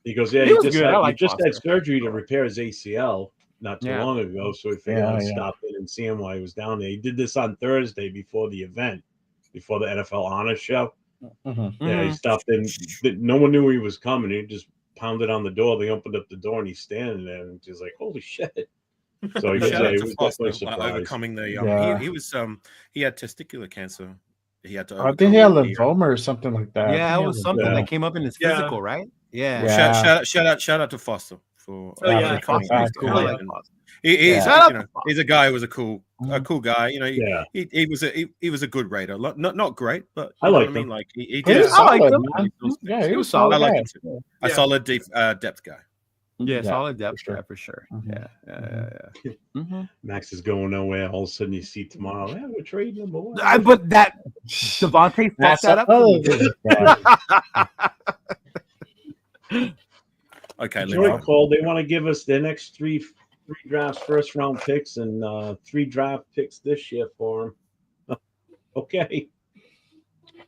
He goes, yeah, He he was just good. had, I like he just had Foster. surgery to repair his ACL not too long ago, so he figured I'd Yeah. stop in and see him while he was down there. He did this on Thursday before the event, before the NFL Honors Show. Yeah, he stopped in. No one knew he was coming. He just pounded on the door. They opened up the door, and he's standing there, and he's like, "Holy shit!" So he Shout out was to Foster, definitely surprised. overcoming the he had testicular cancer. He had to. I think he had lymphoma or something like that. Yeah, it was something that came up in his physical, right? Yeah. Well, shout out to Foster for overcoming Foster's it. cool. I like Foster. He's he's a guy who was a cool guy. You know, he was a good Raider. Not great, but I like him. mean, like he He did. was solid, man. Yeah, he was solid. I like him too. A solid depth guy. Yeah, solid depth guy for sure. Max is going nowhere. All of a sudden, you see tomorrow, yeah, we're trading him away. But that Devontae fucked that up. Okay, Detroit called. They want to give us their next three drafts, first round picks, and 3 draft picks this year for him. Okay,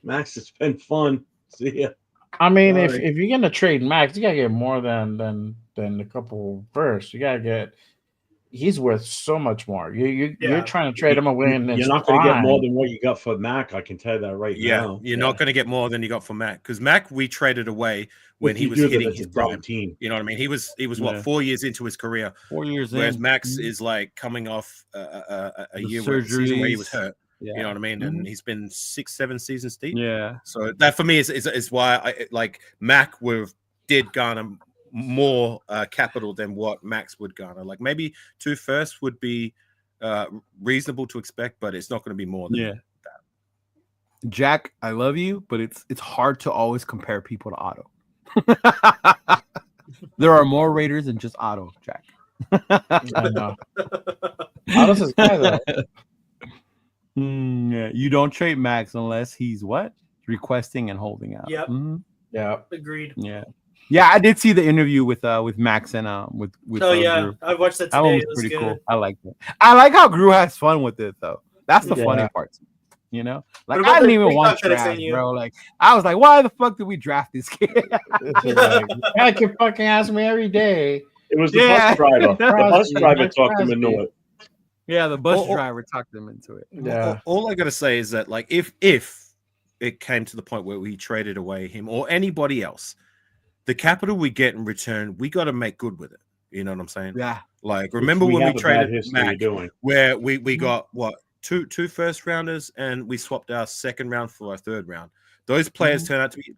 Max, it's been fun. See ya. I mean, if you're gonna trade Max, you gotta get more than a couple first. You gotta get. He's worth so much more. You're trying to trade him away, and you're not going to get more than what you got for Mac. I can tell you that right now. You're not going to get more than you got for Mac, because Mac we traded away when he was hitting his prime. You know what I mean? He was what, 4 years into his career. 4 years whereas in. Max is like coming off a year where he was hurt. You know what I mean? And he's been 6-7 seasons deep. Yeah. So that for me is why I like Mac did garner more capital than what Max would garner. Like maybe 2 firsts would be reasonable to expect, but it's not going to be more than that. Jack, I love you, but it's hard to always compare people to Otto. There are more Raiders than just Otto, Jack. I know. Otto's his guy though. Yeah, you don't trade Max unless he's what? Requesting and holding out. Yep. Yeah. Agreed. Yeah. Yeah, I did see the interview with Max and with yeah, Gru. I watched that today. That one was it was pretty good. cool. I like it. I like how Gru has fun with it though. That's the funny part. You know, like I didn't even want to draft, bro. Like I was like, why the fuck did we draft this kid? I can fucking ask me every day. It was the bus driver. The bus driver talked him into it. Yeah, the bus driver talked them into it. Yeah. All I gotta say is that like if it came to the point where we traded away him or anybody else, the capital we get in return, we got to make good with it. You know what I'm saying? Yeah. Like remember when we traded Mac, where we got what two first rounders and we swapped our second round for our third round. Those players turn out to be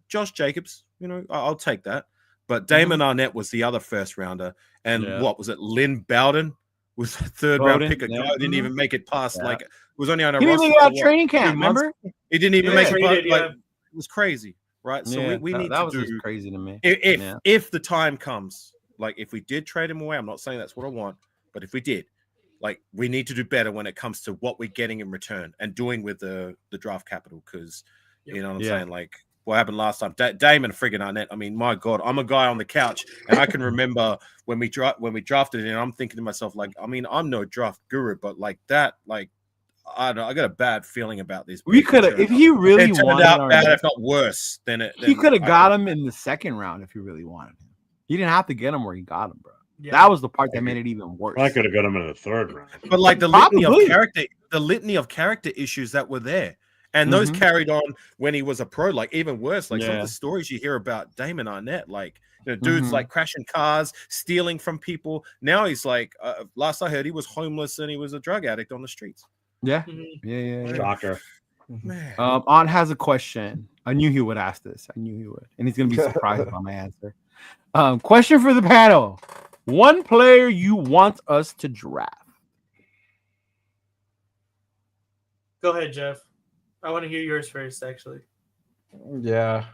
Josh Jacobs. You know, I'll take that. But Damon Arnett was the other first rounder, and what was it? Lynn Bowden was the third round pick. A guy didn't even make it past. Like it was only on a. He didn't even get training camp. Remember? He didn't even make it. Like it was crazy, right? So we need that to was do crazy to me. If the time comes, like if we did trade him away, I'm not saying that's what I want, but if we did, like we need to do better when it comes to what we're getting in return and doing with the draft capital, because you know what I'm saying, like. What happened last time? Damon friggin' Arnett. I mean, my God, I'm a guy on the couch, and I can remember when we drafted it, and I'm thinking to myself, like, I mean, I'm no draft guru, but like that, like, I don't know, I got a bad feeling about this. We could have, if he really wanted, out bad, if not worse, than it. He could have got him in the second round if he really wanted him. He didn't have to get him where he got him, bro. Yeah. That was the part that made it even worse. I could have got him in the third round, but like the litany of character issues that were there. And those carried on when he was a pro, like even worse. Like some of the stories you hear about Damon Arnett, like dudes like crashing cars, stealing from people. Now he's like, last I heard, he was homeless and he was a drug addict on the streets. Yeah, Shocker. Man. Aunt has a question. I knew he would ask this. I knew he would, and he's gonna be surprised by my answer. Question for the panel: one player you want us to draft? Go ahead, Jeff. I want to hear yours first, actually. Yeah.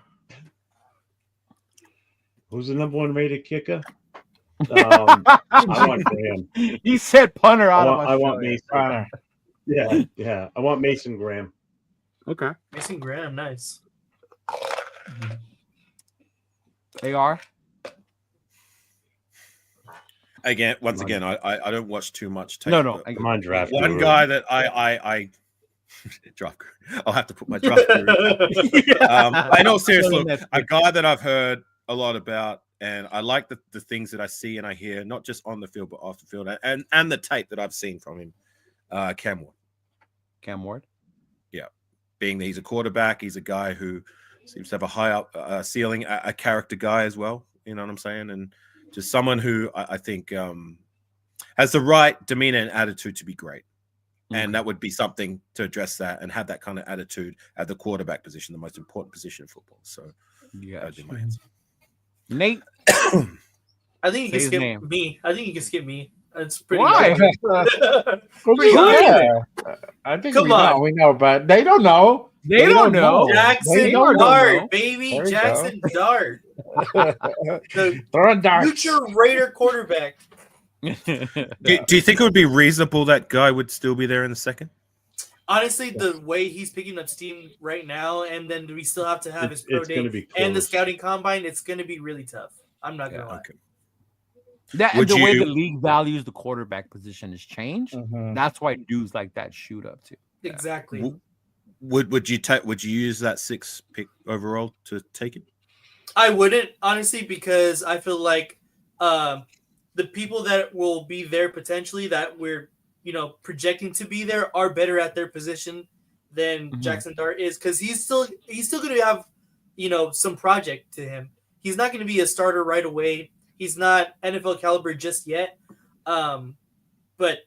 Who's the number 1 rated kicker? I want Graham. He said punter out of I want Australia. Mason. Yeah. I want Mason Graham. Okay. Mason Graham, nice. AR. Once again, I don't watch too much tape. No. Come on, draft. One guy that I draft. I'll have to put my draft. I know, seriously, a guy that I've heard a lot about, and I like the things that I see and I hear, not just on the field but off the field, and the tape that I've seen from him. Cam Ward. Cam Ward. Yeah, being that he's a quarterback, he's a guy who seems to have a high up ceiling, a character guy as well. You know what I'm saying? And just someone who I think has the right demeanor and attitude to be great. And that would be something to address that and have that kind of attitude at the quarterback position, the most important position in football. So that would be my answer. Nate. I think you can skip me. I think you can skip me. It's pretty. Why? Pretty yeah. I think we know, but they don't know. They don't know. Jackson Dart, baby. Jackson Dart. Throwing darts. Future Raider quarterback. Do you think it would be reasonable that guy would still be there in the second? Honestly, the way he's picking up steam right now, and then we still have to have his pro day and the scouting combine, it's going to be really tough. I'm not going to lie. Okay. The way the league values the quarterback position has changed. That's why dudes like that shoot up too. Exactly. Would you use that 6th pick overall to take it? I wouldn't, honestly, because I feel like the people that will be there potentially that we're projecting to be there are better at their position than Jackson Dart is, because he's still going to have some project to him. He's not going to be a starter right away. He's not NFL caliber just yet. But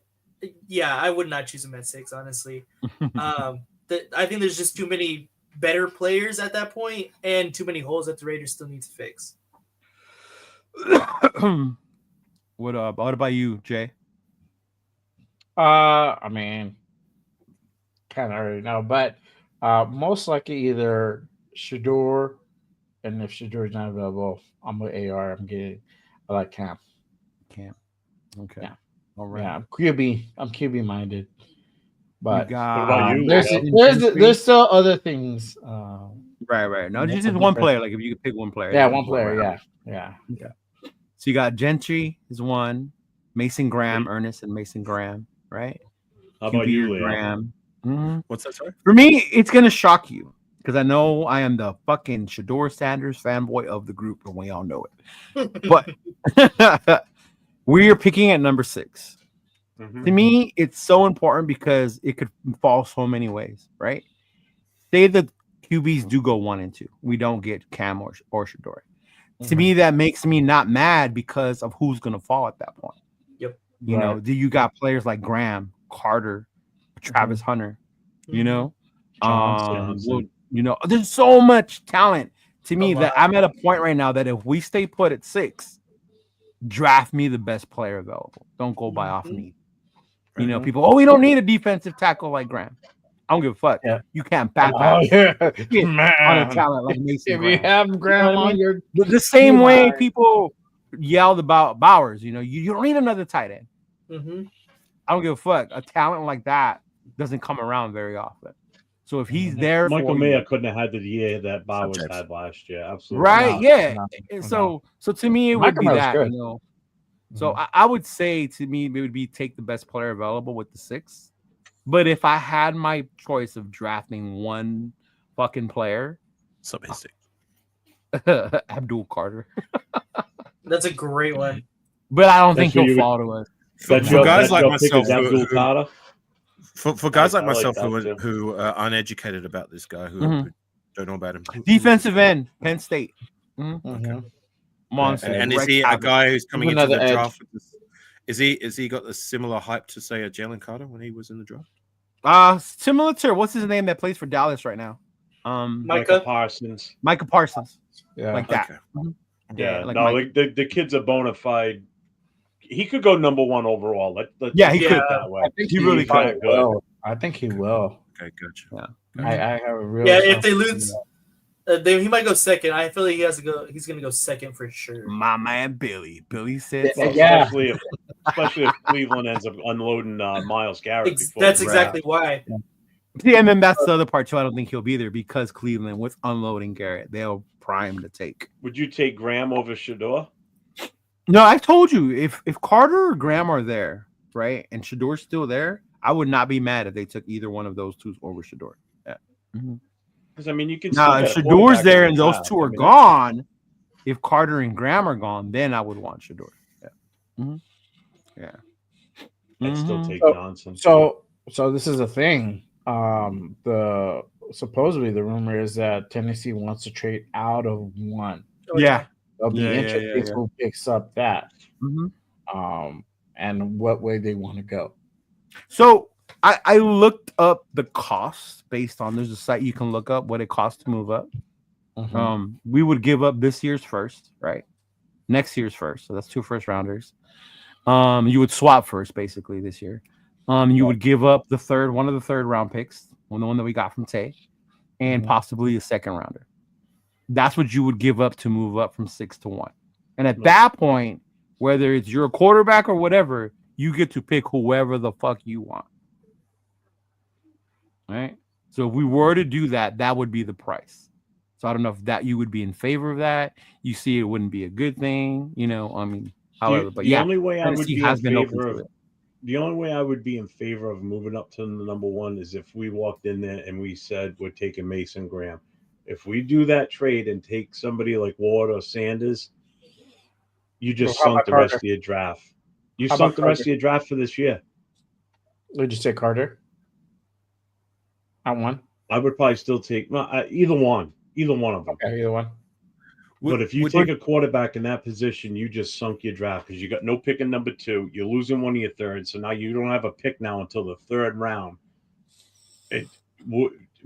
yeah, I would not choose him at 6, honestly. I think there's just too many better players at that point and too many holes that the Raiders still need to fix. What about you, Jay? I mean, kind of already know, but most likely either Shador, and if Shador's not available, I'm with AR. I like Cam. Okay. Yeah. All right. Yeah, I'm QB minded. But there's still other things. Right. No, just one player. Like if you could pick one player. Yeah, one player. Yeah. So you got Gentry is one, Mason Graham, Ernest and Mason Graham, right? How about you, Leo? Graham. What's that, sorry? For me, it's gonna shock you because I know I am the fucking Shador Sanders fanboy of the group, and we all know it. But we're picking at number 6. To me, it's so important because it could fall so many ways, right? Say the QBs do go 1 and 2. We don't get Cam or Shador. To me, that makes me not mad because of who's going to fall at that point. Yep. You know, do you got players like Graham, Carter, Travis Hunter, Johnson. There's so much talent to me that I'm at a point right now that if we stay put at 6, draft me the best player available. Don't go by off need. People, we don't need a defensive tackle like Graham. I don't give a fuck. Yeah. You can't back on a talent like Mason. If you have Graham on your the same way people yelled about Bowers, you don't need another tight end. I don't give a fuck. A talent like that doesn't come around very often. So if he's there, Michael Mayer couldn't have had the year that Bowers had last year. Absolutely, right? Yeah. So to me, it would be that. So I would say to me, it would be take the best player available with the 6. But if I had my choice of drafting one fucking player, Abdul Carter. That's a great one. But I don't think he'll fall to us. For guys like myself, who are uneducated about this guy, who don't know about him. Defensive end, Penn State. Okay. Monster. And is he a guy who's coming into the draft? Is he got a similar hype to say a Jalen Carter when he was in the draft? Similar to what's his name that plays for Dallas right now? Micah Parsons. Micah Parsons. Yeah, like that. Okay. The kid's a bona fide. He could go number 1 overall. He could. That way. I think he really could. I think he will. Okay, gotcha. I have a real. Yeah, if they lose. He might go second. I feel like he has to go. He's gonna go second for sure. My man Billy. Billy said, Well, Yeah. especially if Cleveland ends up unloading Miles Garrett. That's exactly why. Yeah, and then that's the other part too. I don't think he'll be there because Cleveland with unloading Garrett, they'll prime to take. Would you take Graham over Shador? No, I told you if Carter or Graham are there, right, and Shador's still there, I would not be mad if they took either one of those two over Shador. Yeah. Because I mean, you can now if Shador's there and those two are gone. If Carter and Graham are gone, then I would want Shador. Yeah. Yeah. I'd still take Johnson. So this is a thing. Supposedly the rumor is that Tennessee wants to trade out of one. Yeah. It'll be interesting who picks up that. And what way they want to go. So I looked up the costs based on there's a site you can look up what it costs to move up. We would give up this year's first, right? Next year's first. So that's 2 first rounders. You would swap first basically this year. You would give up one of the third round picks, the one that we got from Tay, and possibly a second rounder. That's what you would give up to move up from 6 to 1. And at that point, whether it's your quarterback or whatever, you get to pick whoever the fuck you want. Right? So if we were to do that, that would be the price. So I don't know if that you would be in favor of that. You see, it wouldn't be a good thing, I mean, however, but the only way I would be in favor of it. The only way I would be in favor of moving up to the number 1 is if we walked in there and we said we're taking Mason Graham. If we do that trade and take somebody like Ward or Sanders, you just sunk the rest of your draft. You sunk the rest of your draft for this year. Would you say Carter? At 1? I would probably still take either one of them. Okay, either one. But if you take a quarterback in that position, you just sunk your draft because you got no pick in number 2. You're losing one of your thirds, so now you don't have a pick now until the 3rd round.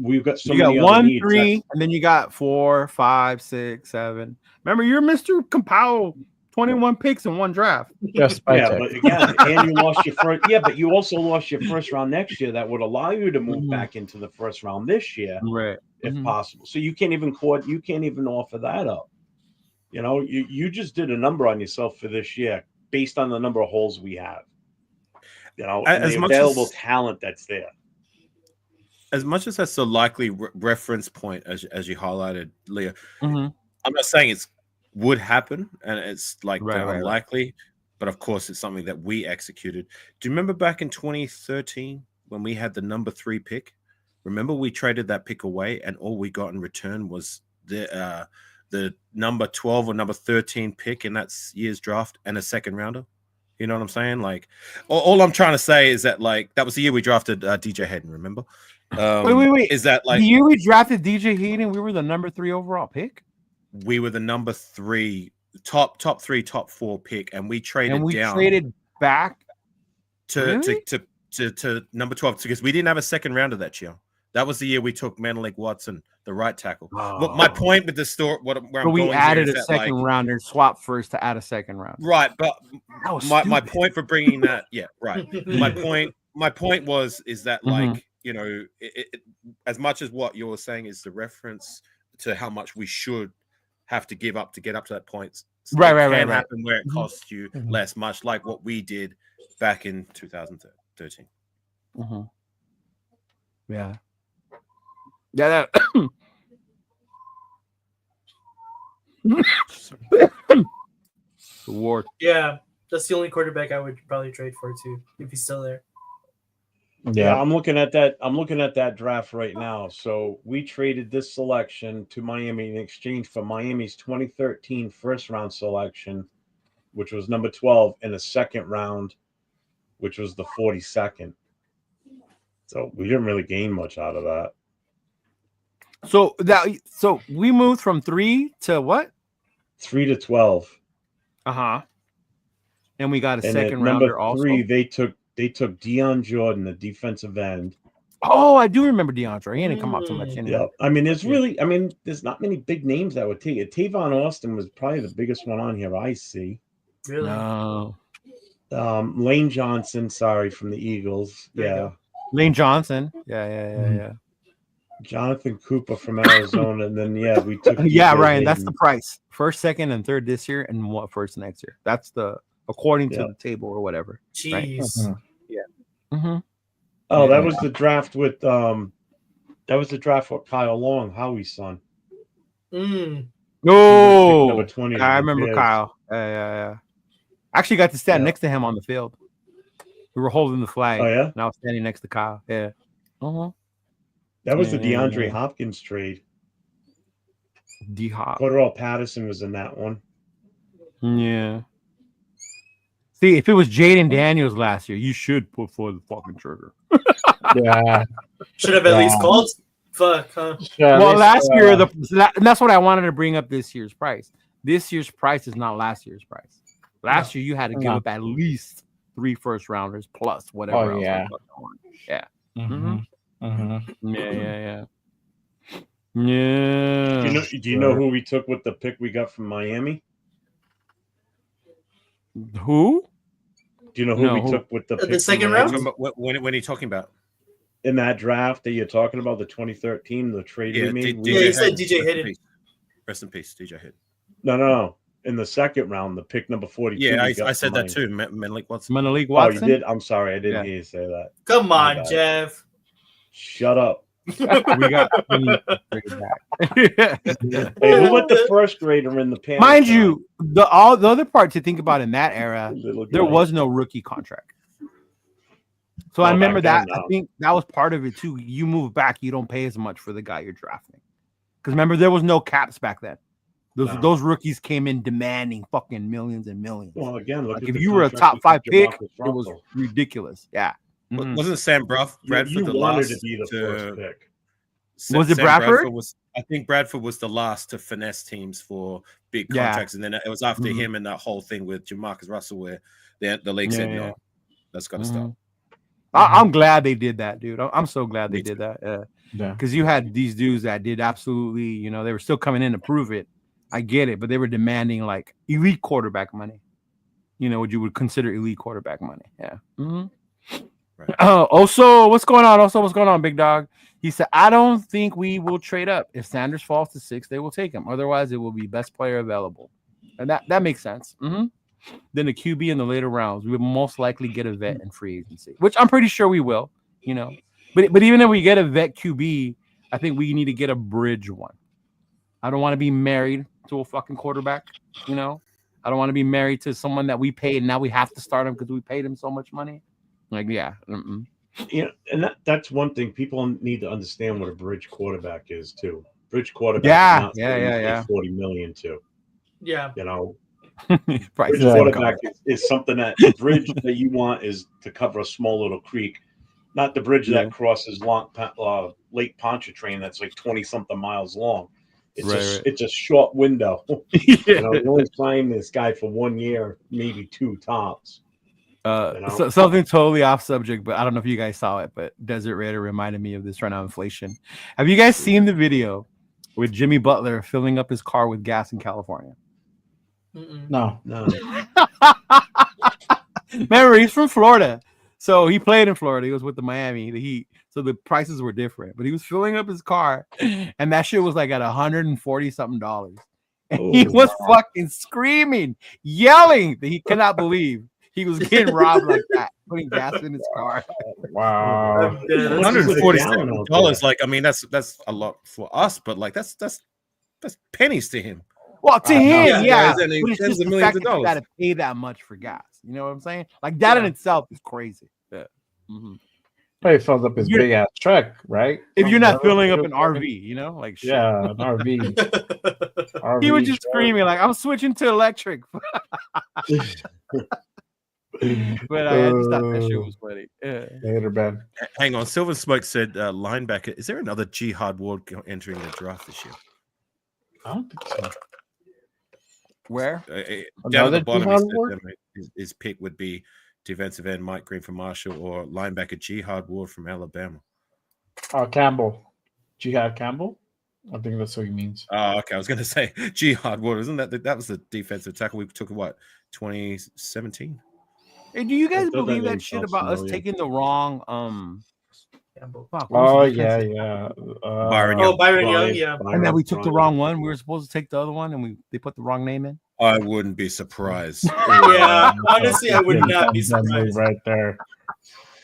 We've got so many 1, 3, and then you got 4, 5, 6, 7. Remember, you're Mr. Compile 21 picks in one draft. Just but again, and you lost your first. Yeah, but you also lost your first round next year. That would allow you to move back into the first round this year, right? If possible. So you can't even offer that up. You just did a number on yourself for this year based on the number of holes we have. And the available talent that's there. As much as that's a likely reference point, as you highlighted, Leah, I'm not saying it's would happen and it's like unlikely, but of course it's something that we executed. Do you remember back in 2013 when we had the number 3 pick? Remember we traded that pick away and all we got in return was the number 12 or number 13 pick in that year's draft and a second rounder. You know what I'm saying? Like, all I'm trying to say is that like that was the year we drafted DJ Hayden. Remember? Wait. Is that like the year we drafted DJ Hayden? We were the number 3 overall pick. We were the number 3, top 3, top 4 pick, and we traded and we down. Traded back to number 12 because we didn't have a second rounder that year. That was the year we took Menelik Watson, the right tackle. Oh. My point with the story, we added a second rounder, swap first to add a second round. Right, but my point for bringing that, right. my point is that like as much as what you're saying is the reference to how much we should have to give up to get up to that point. Right. Happen where it costs you less, much like what we did back in 2013. Yeah. Ward. Yeah, that's the only quarterback I would probably trade for too if he's still there. Yeah, I'm looking at that draft right now. So we traded this selection to Miami in exchange for Miami's 2013 first round selection, which was number 12, and a second round, which was the 42nd. So we didn't really gain much out of that. So we moved from 3 to what? 3 to 12. And we got a second rounder number also. 3, they took Deion Jordan, the defensive end. Oh, I do remember DeAndre. He didn't come out too much. Yeah, I mean, there's not many big names that would take it. Tavon Austin was probably the biggest one on here I see. Really? No. Lane Johnson, from the Eagles. Yeah. Lane Johnson. Yeah. Jonathan Cooper from Arizona, and then we took. Yeah, DJ Ryan, that's the Hayden. price. First, second, and third this year, and what first next year. That's the according to the table or whatever. Jeez. Right? Yeah. Mm-hmm. Oh, that was the draft with that was the draft with Kyle Long, Howie's son. Oh, number 20. I remember Kyle. Yeah. Actually got to stand next to him on the field. We were holding the flag. Oh yeah, and I was standing next to Kyle. Yeah. That was the DeAndre Hopkins trade. D-Hop. Cordell Patterson was in that one. Yeah. See, if it was Jaden Daniels last year, you should put for the fucking trigger. Yeah. Should have at least called. Fuck, huh? Well, last year, and that's what I wanted to bring up this year's price. This year's price is not last year's price. Last year, you had to give up at least 3 first-rounders plus whatever else. Yeah. Yeah. Yeah. Do you know who we took with the pick we got from Miami? Who? Do you know who we took with the pick the second round? When are you talking about? In that draft that you're talking about, the 2013, the trade we made? You said DJ Hayden. Rest in peace, DJ Hayden. No. In the second round, the pick number 42. Yeah, I said that too. Menelik Watson. Menelik Watson? Oh, you did? I'm sorry. I didn't hear you say that. Come on, Jeff. Shut up. We got Hey, who let the first grader in the panel? Mind you, the other part to think about in that era, there was no rookie contract. So I remember that. I think that was part of it too. You move back, you don't pay as much for the guy you're drafting. Because remember, there was no caps back then. Those rookies came in demanding fucking millions and millions. Well, again, look, like if you were a top 5 pick, it was ridiculous. Yeah. Wasn't Sam Bradford you the wanted last to be the first pick? Was it Bradford? I think Bradford was the last to finesse teams for big contracts, and then it was after him and that whole thing with Jamarcus Russell where the league said no, that's got to stop. I'm glad they did that, dude. I'm so glad they did that. Yeah, because you had these dudes that did absolutely, they were still coming in to prove it. I get it, but they were demanding like elite quarterback money. What you would consider elite quarterback money. Yeah. Right. Also, what's going on, big dog? He said, I don't think we will trade up. If Sanders falls to 6, they will take him. Otherwise, it will be best player available. And that makes sense. Then the QB in the later rounds, we will most likely get a vet in free agency, which I'm pretty sure we will, But even if we get a vet QB, I think we need to get a bridge one. I don't want to be married to a fucking quarterback, I don't want to be married to someone that we paid and now we have to start him because we paid him so much money. Like, yeah. And that's one thing people need to understand what a bridge quarterback is too. Bridge quarterback, yeah. 40 million too. Yeah, bridge quarterback is something that the bridge that you want is to cover a small little creek, not the bridge that crosses Lake Pontchartrain that's like 20 something miles long. It's a short window. You only sign this guy for 1 year, maybe 2 tops. So something totally off subject, but I don't know if you guys saw it, but Desert Raider reminded me of this right now. Inflation. Have you guys seen the video with Jimmy Butler filling up his car with gas in California? No. Remember, he's from Florida, so he played in Florida. He was with the Miami, the Heat, so the prices were different. But he was filling up his car, and that shit was like at $140 something. And he was fucking screaming, yelling that he cannot believe he was getting robbed like that, putting gas in his car. Wow. $147. Like, I mean, that's a lot for us, but like that's pennies to him. Well, to him, yeah. But it's just the fact that you got to pay that much for gas. You know what I'm saying? Like that in itself is crazy. Yeah. He fills up his big ass truck, right? If you're not filling up an RV, like shit. Yeah, an RV. He was just screaming like, "I'm switching to electric." But I just thought that shit was funny. Yeah. Later, Ben. Hang on. Silver Smoke said linebacker. Is there another Jihad Ward entering the draft this year? I don't think so. Where? Down at the bottom, his pick would be defensive end Mike Green from Marshall or linebacker Jihad Ward from Alabama. Campbell. Jihad Campbell? I think that's what he means. Oh, okay. I was going to say Jihad Ward. Isn't that was the defensive tackle we took, 2017? Hey, do you guys believe that shit about us taking the wrong Campbell. Fuck, what was Oh the yeah, defensive- yeah. Byron Oh, Young. Byron Young, yeah. And then we took the wrong one. We were supposed to take the other one, and they put the wrong name in. I wouldn't be surprised. Yeah, honestly, I would not be That move surprised. right there.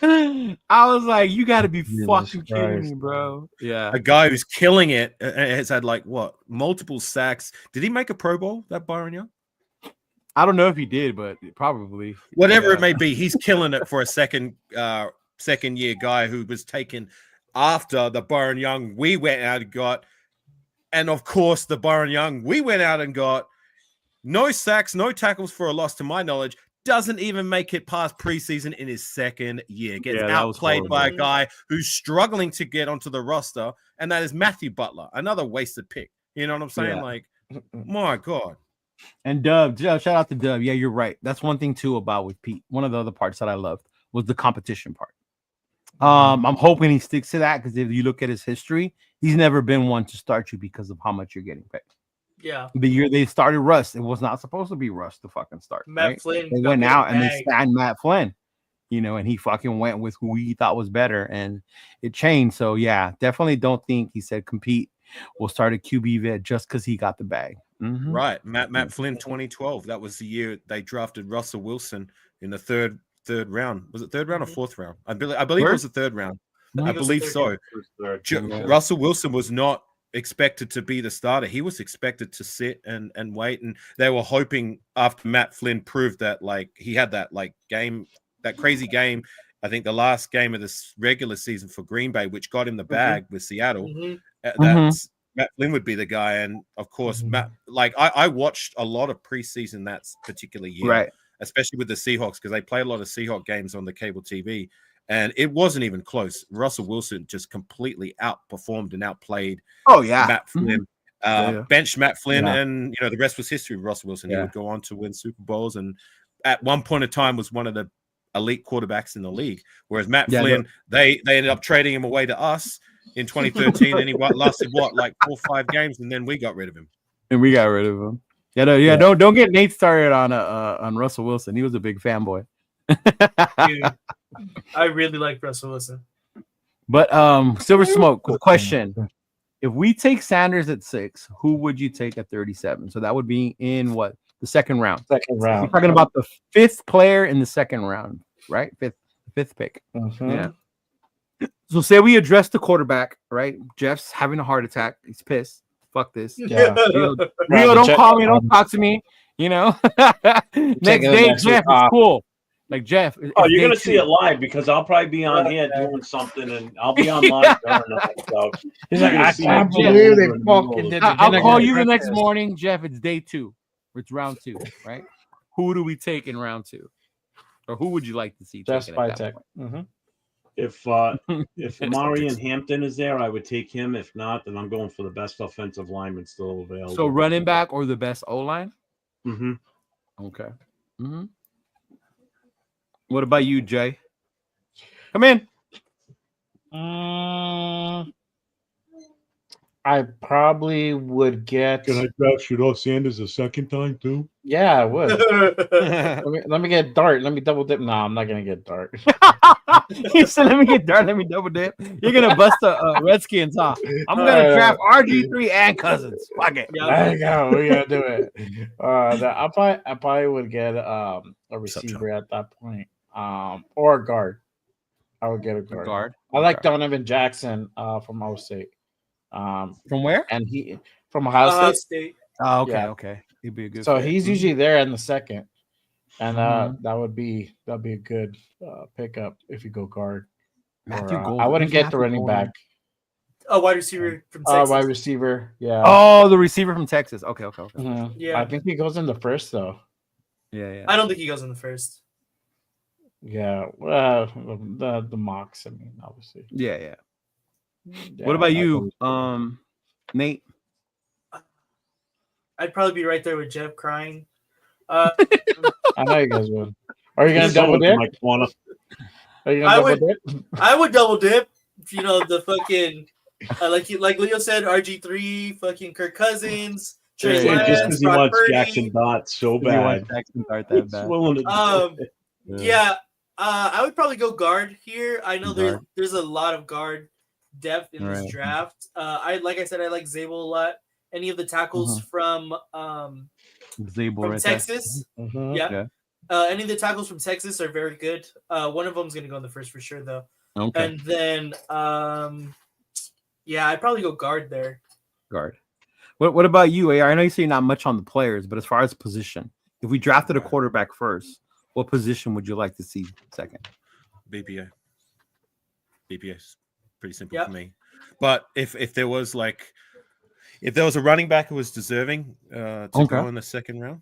I was like, you got to be Jesus fucking kidding Christ. me, bro. Yeah. A guy who's killing it has had like what multiple sacks. Did he make a Pro Bowl? That Byron Young? I don't know if he did, but probably. Whatever Yeah. it may be, he's killing it for a second year guy who was taken after the Byron Young we went out and got. And of course, the Byron Young we went out and got no sacks, no tackles for a loss, to my knowledge. Doesn't even make it past preseason in his second year. Gets Yeah, that was outplayed by a horrible. guy who's struggling to get onto the roster, and that is Matthew Butler, another wasted pick. You know what I'm saying? Yeah. Like, my God. And Dub, shout out to Dub. Yeah, you're right. That's one thing too about with Pete. One of the other parts that I loved was the competition part. I'm hoping he sticks to that because if you look at his history, he's never been one to start you because of how much you're getting paid. Yeah. The year they started Russ, it was not supposed to be Russ to fucking start. Matt right? Flynn. They got went me the out and they bag. signed Matt Flynn, and he fucking went with who he thought was better, and it changed. So yeah, definitely don't think he said compete. We'll start a QB vet just because he got the bag. Mhm. Right. Matt Flynn, 2012. That was the year they drafted Russell Wilson in the third round. Was it third round or fourth round? I believe it was the third round. I it was believe the so. Yeah. Russell Wilson was not expected to be the starter. He was expected to sit and wait. And they were hoping after Matt Flynn proved that like he had that like game, that crazy game. I think the last game of this regular season for Green Bay, which got him the bag with Seattle, that's Matt Flynn would be the guy. And of course, Matt, like I watched a lot of preseason that particular year, Right. especially with the Seahawks, because they play a lot of Seahawk games on the cable TV. And it wasn't even close. Russell Wilson just completely outperformed and outplayed Oh yeah. Matt Flynn. Yeah. Benched Matt Flynn, Yeah. and the rest was history with Russell Wilson. He Yeah. would go on to win Super Bowls, and at one point in time was one of the elite quarterbacks in the league. Whereas Matt Yeah, Flynn, they ended up trading him away to us in 2013, and he lasted like 4 or 5 games, and then we got rid of him. And we got rid of him. Yeah. Don't get Nate started on Russell Wilson. He was a big fanboy. Dude, I really like Russell Wilson. But Silver Smoke, the question: if we take Sanders at 6, who would you take at 37? So that would be in what, the second round? Second We're round. talking about the 5th player in the second round, right? Fifth pick. Mhm. Yeah. So say we address the quarterback, right? Jeff's having a heart attack. He's pissed. Fuck this. Yeah. Rio, don't call me. Don't talk to me. Next Taking day, the next Jeff week is off. cool. Like Jeff. Oh, it's you're day gonna see 2. it live because I'll probably be on here doing something, and I'll be on live during that. So He's you're like, gonna I see can't it believe they in the middle of fucking the- did I'll the call vinegar you the next breakfast. morning, Jeff. It's day 2. It's round 2, right? Who do we take in round 2? Or who would you like to see? Just taken by at that tech. point? Mhm. If Amari and Hampton is there, I would take him. If not, then I'm going for the best offensive lineman still available. So running back or the best O line? Mm-hmm. Okay. What about you, Jay? Come in. I probably would get. Can I draft Shador Sanders a second time too? Yeah, I would. let me get Dart. Let me double dip. No, I'm not gonna get Dart. He said, "Let me get done. Let me double dip." You're gonna bust the Redskins, huh? I'm gonna draft RG3 and Cousins. Fuck it. There you go. We gotta do it. I probably would get a receiver at that point, or a guard. I would get a guard. I like Donovan Jackson from Ohio State. From where? And he from Ohio State. Oh, okay, Yeah. okay. He'd be a good. So fit. he's usually there in the second, and that'd be a good pickup if you go guard. Matthew Or, Golden. I wouldn't Who's get the Matthew running Golden? back. A wide receiver from Texas. Wide receiver, yeah. Oh, the receiver from Texas. Okay. Mhm. Yeah. I think he goes in the first though. Yeah. I don't think he goes in the first. Yeah, well, the mocks. I mean, obviously. Yeah. Yeah, What about I you, believe- Nate? I'd probably be right there with Jeff crying. I know you guys would. Are you gonna He's double someone in dip? my corner. Are you I gonna would- double dip? I would double dip. The fucking like Leo said, RG3, fucking Kirk Cousins, Trey Yeah, Lance, Just because he Brock wants Purdy. Jackson Dot so He wants bad. Jackson Dart that He's bad. willing to do it. Yeah, I would probably go guard here. I know Guard. there's a lot of guard depth in this Right. draft. I like I said, I like Zabel a lot. Any of the tackles from Zabel right Texas, yeah. Yeah. Any of the tackles from Texas are very good. One of them is going to go in the first for sure, though. Okay. And then, yeah, I'd probably go guard there. Guard. What about you, AR? I know you say not much on the players, but as far as position, if we drafted a quarterback first, what position would you like to see second? BPA. BPS. Pretty simple for me. But if there was a running back who was deserving to go in the second round,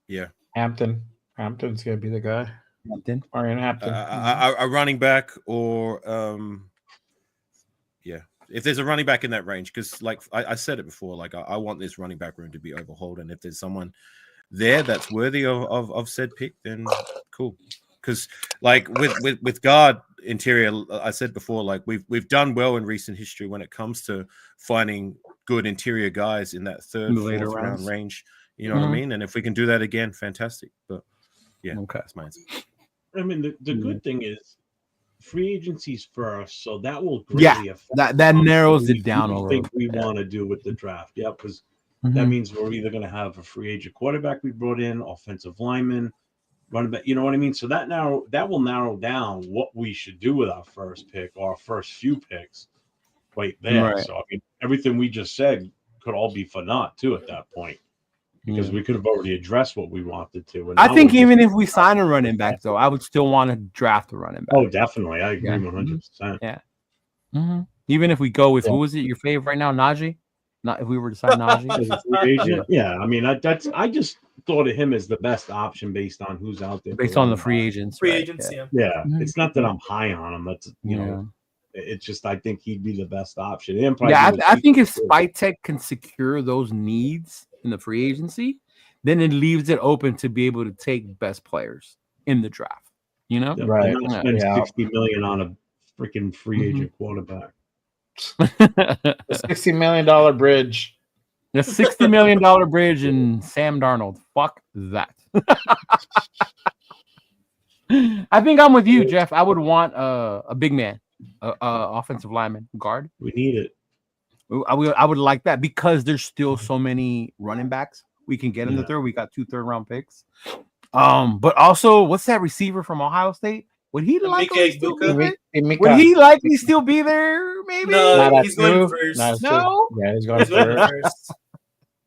yeah. Hampton's gonna be the guy. Marion Hampton. A running back or if there's a running back in that range, because like I said it before, like I want this running back room to be overhauled, and if there's someone there that's worthy of said pick, then cool. Because like with guard interior, I said before, like we've done well in recent history when it comes to finding good interior guys in that third, fourth round range. You know what I mean? And if we can do that again, fantastic. But yeah, that's my answer. I mean, the good thing is free agency's first, so that will greatly affect that narrows it down a little. Think we want to do with the draft, because that means we're either going to have a free agent quarterback we brought in, offensive lineman, running back. You know what I mean? So that will narrow down what we should do with our first pick or our first few picks, right there. Right. So I mean, everything we just said could all be for naught too at that point. Because we could have already addressed what we wanted to. And I think even if we sign a running back, though, I would still want to draft a running back. Oh, definitely. I agree 100%. Yeah. Even if we go with, who is it, your favorite right now, Najee? Not if we were to sign Najee. Yeah, I mean, I just thought of him as the best option based on who's out there. Based on the free agents. Free agents, yeah. It's not that I'm high on him. That's, it's just I think he'd be the best option. And I think if Spytech can secure those needs in the free agency, then it leaves it open to be able to take best players in the draft. You know, right? Not spend $60 million on a freaking free agent quarterback. $60 million bridge. The $60 million bridge and Sam Darnold. Fuck that. I think I'm with you, Jeff. I would want a big man, offensive lineman, guard. We need it. I would like that because there's still so many running backs we can get in the third. We got 2 third-round picks. But also, what's that receiver from Ohio State? Would he likely still be there? Would he likely still be there? Maybe. No, he's going first. No. Yeah, he's going first.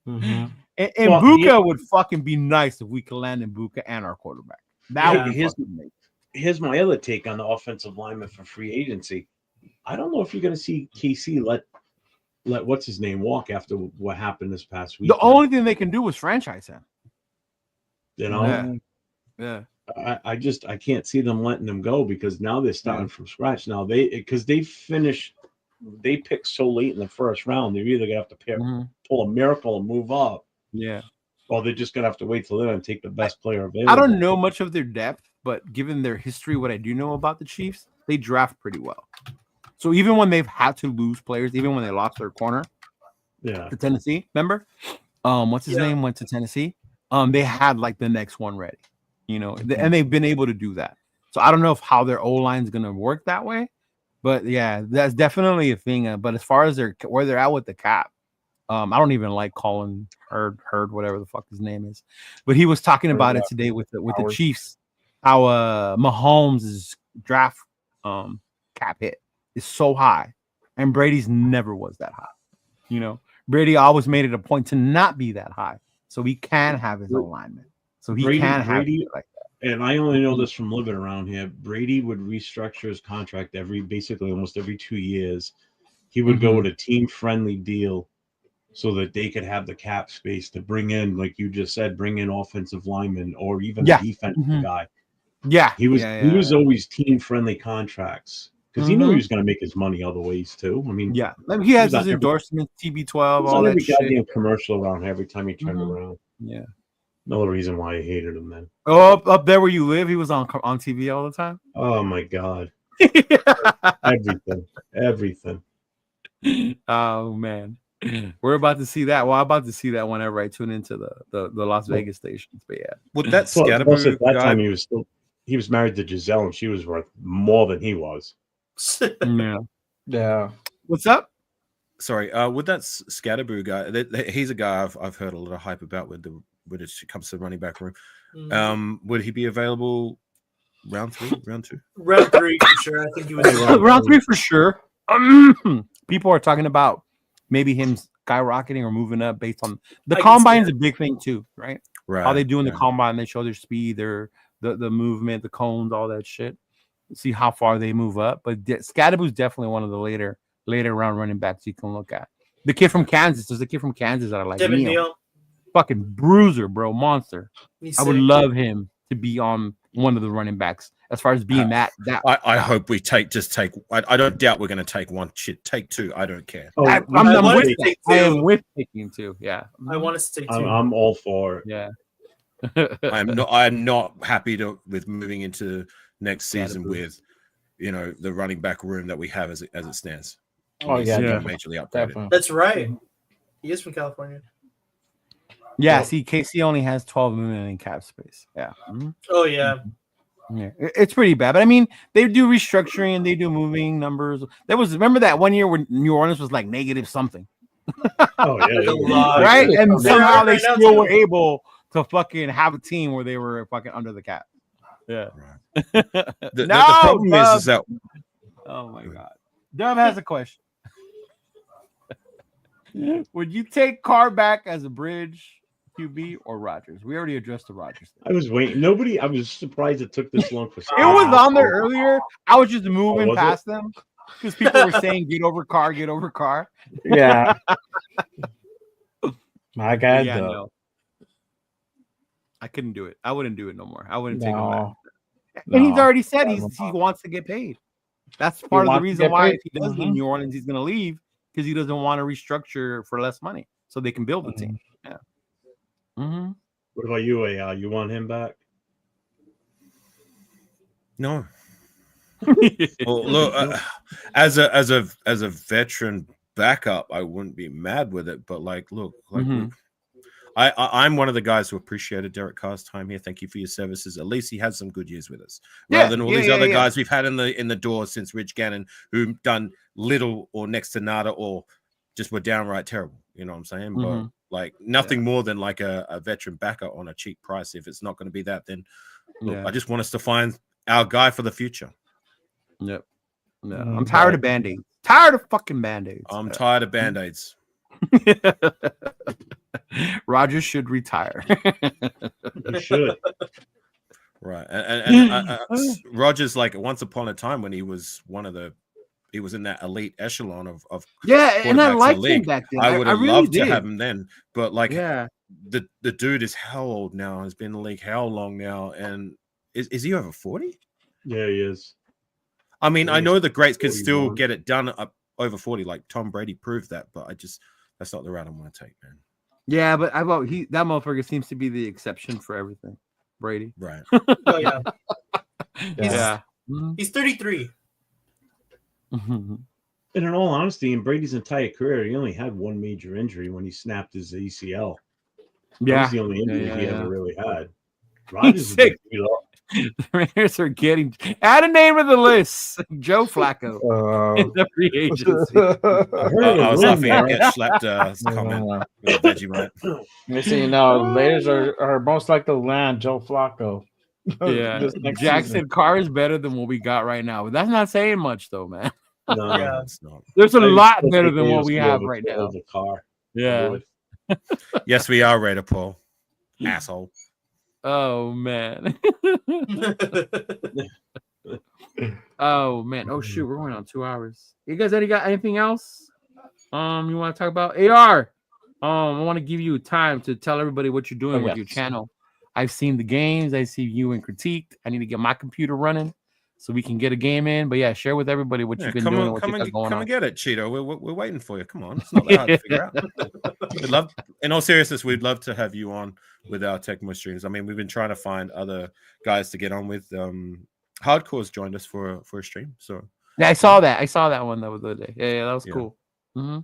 And Buka would fucking be nice if we could land in Buka and our quarterback. That would be here's my other take on the offensive lineman for free agency. I don't know if you're going to see KC let what's his name walk after what happened this past week. The only thing they can do is franchise him. You know, I can't see them letting them go because now they're starting from scratch. Now they pick so late in the first round, they're either gonna have to pull a miracle and move up, or they're just gonna have to wait till then and take the best player available. I don't know much of their depth, but given their history, what I do know about the Chiefs, they draft pretty well. So even when they've had to lose players, even when they lost their corner, to Tennessee, remember? What's his name? Went to Tennessee. They had like the next one ready, and they've been able to do that. So I don't know how their O-line is going to work that way, but yeah, that's definitely a thing. But as far as where they're at with the cap, I don't even like calling Hurd, whatever the fuck his name is, but he was talking about it today with the Chiefs, how Mahomes' draft cap hit is so high, and Brady's never was that high. Brady always made it a point to not be that high, so he can have his alignment. So he can have it like that. And I only know this from living around here. Brady would restructure his contract basically almost every 2 years. He would go with a team-friendly deal so that they could have the cap space to bring in, like you just said, offensive linemen or even a defensive guy. Yeah, he was always team-friendly contracts. Because he knew he was going to make his money other ways too. I mean, he has his endorsements, TB12, all that every shit. goddamn commercial around here every time he turned around. Yeah, another reason why I hated him then. Oh, up there where you live, he was on TV all the time. Oh my god, everything. Oh man, We're about to see that. Well, I'm about to see that whenever I tune into the Las Vegas stations. But yeah, Would that Plus, at Scatterboo that guy? time, he was married to Giselle, and she was worth more than he was. Yeah. What's up? Sorry, would that Scatterboo guy? He's a guy I've heard a lot of hype about when it comes to running back room. Would he be available round 3, round 2? Round 3 for sure. I think he was round 3 for sure. People are talking about maybe him skyrocketing or moving up based on the combine is a big thing too, right? Right. How they do in the combine, they show their speed, their the movement, the cones, all that shit. See how far they move up. But Scatterboo's definitely one of the later round running backs you can look at. The kid from Kansas, there's a kid from Kansas that I like. Devin Neal. Fucking bruiser, bro, monster. He's I would sick. love him to be on one of the running backs as far as being that. I hope we take. I don't doubt we're going to take one. Shit, take 2. I don't care. Oh, I am with taking 2. Yeah, I want us to take 2. I'm all for it. Yeah. I'm not happy with moving into next season with, the running back room that we have as it stands. Oh yeah, majorly upgraded. That's right. He is from California. Yeah, see, KC only has 12 million in cap space. Yeah. Oh yeah. Yeah, it's pretty bad. But I mean, they do restructuring and they do moving numbers. Remember that one year when New Orleans was like negative something. Oh yeah, right. And somehow they still were able to fucking have a team where they were fucking under the cap. Yeah. Right. The problem is that. Oh my god, Dub has a question. Would you take Carr back as a bridge QB or Rodgers? We already addressed the Rodgers thing. I was waiting. I was surprised it took this long for. It was on there earlier. I was just moving past them because people were saying, "Get over Carr, get over Carr." Yeah. My God, no. I couldn't do it. I wouldn't do it no more. I wouldn't take him back. And he's already said he wants to get paid. That's part of the reason why if he does leave New Orleans, he's going to leave because he doesn't want to restructure for less money so they can build a team. Yeah. What about you, AL? You want him back? No. Well, look, as a veteran backup, I wouldn't be mad with it. But I'm one of the guys who appreciated Derek Carr's time here. Thank you for your services. At least he had some good years with us, rather than all these other guys we've had in the door since Rich Gannon, who've done little or next to nada, or just were downright terrible. You know what I'm saying? But like nothing more than like a veteran backup on a cheap price. If it's not going to be that, then I just want us to find our guy for the future. Yep. No, I'm tired of Band-Aids. Tired of fucking Band-Aids. I'm tired of Band-Aids. Rodgers should retire. He should. Right. And Rodgers, like once upon a time when he was he was in that elite echelon of and I liked him back then. I would have really loved did. to have him then. But like the dude is how old now? Has been in the league how long now? And is he over 40? Yeah, he is. I mean, I know the greats can still get it done up over 40, like Tom Brady proved that, but that's not the route I want to take, man. Yeah, but that motherfucker seems to be the exception for everything. Brady. Right. Oh yeah. Yeah. He's 33. And in all honesty, in Brady's entire career, he only had one major injury when he snapped his ACL. That was the only injury he ever really had. Rodgers is sick. The Raiders are getting add a name to the list. Joe Flacco in the free agency. I was laughing at get slapped comment with a veggie right. You see, Raiders are most likely to land Joe Flacco. Yeah, Jackson Carr is better than what we got right now, but that's not saying much, though, man. No, it's not. There's a lot better than what we have right now. The car. Yeah. Yes, we are, Raider Paul. Asshole. Oh man. Oh man. Oh shoot, we're going on 2 hours. You guys got anything else? You want to talk about AR? I want to give you time to tell everybody what you're doing with your channel. I've seen the games. I see you and critiqued. I need to get my computer running so we can get a game in. But yeah, share with everybody what you've been doing. What you got going on. Come and get it, Cheeto. We're waiting for you. Come on, it's not that hard to figure out. We'd love, in all seriousness, we'd love to have you on with our Tecmo streams. I mean, we've been trying to find other guys to get on with. Hardcore's joined us for a stream. So yeah, I saw that. I saw that one the other day. Yeah, that was cool. Mm-hmm.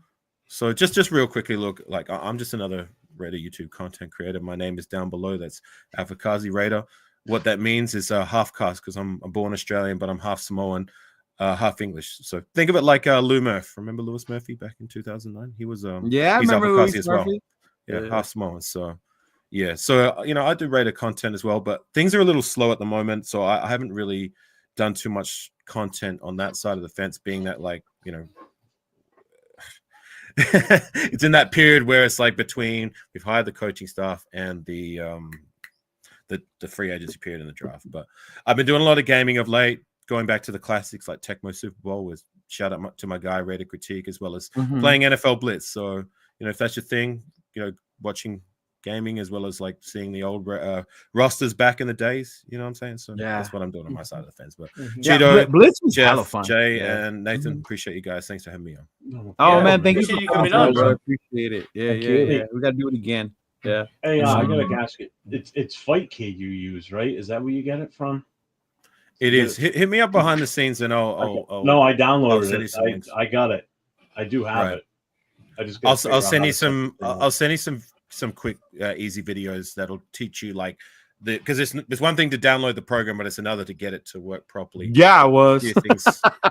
So just real quickly, look, like I'm just another Raider YouTube content creator. My name is down below. That's Afakazi Raider. What that means is half caste, because I'm born Australian, but I'm half Samoan, half English. So think of it like Lou Murph. Remember Lewis Murphy back in 2009? He was yeah, I he's remember Afakazi Louis as well. Murphy. Yeah, half Samoan. So yeah, so I do Raider content as well, but things are a little slow at the moment, so I haven't really done too much content on that side of the fence, being that like it's in that period where it's like between we've hired the coaching staff and the free agency period in the draft. But I've been doing a lot of gaming of late, going back to the classics like Tecmo Super Bowl, with shout out to my guy Raider Critique, as well as playing NFL Blitz. So if that's your thing, watching gaming as well as like seeing the old rosters back in the days, you know what I'm saying? So that's what I'm doing on my side of the fence. But Cheeto, Blitz was hella Jeff, fun. Jay, and Nathan, appreciate you guys. Thanks for having me on. Oh man, thank you for coming on, bro. Appreciate it. Yeah. We gotta do it again. Yeah. Hey, I gotta ask you. It's Fight Kid you use, right? Is that where you get it from? It is. Hit me up behind the scenes, and I'll no, I downloaded it. I got it. I do have it. I just I'll send you some. I'll send you some quick, easy videos that'll teach you like because there's one thing to download the program, but it's another to get it to work properly. Yeah, it was.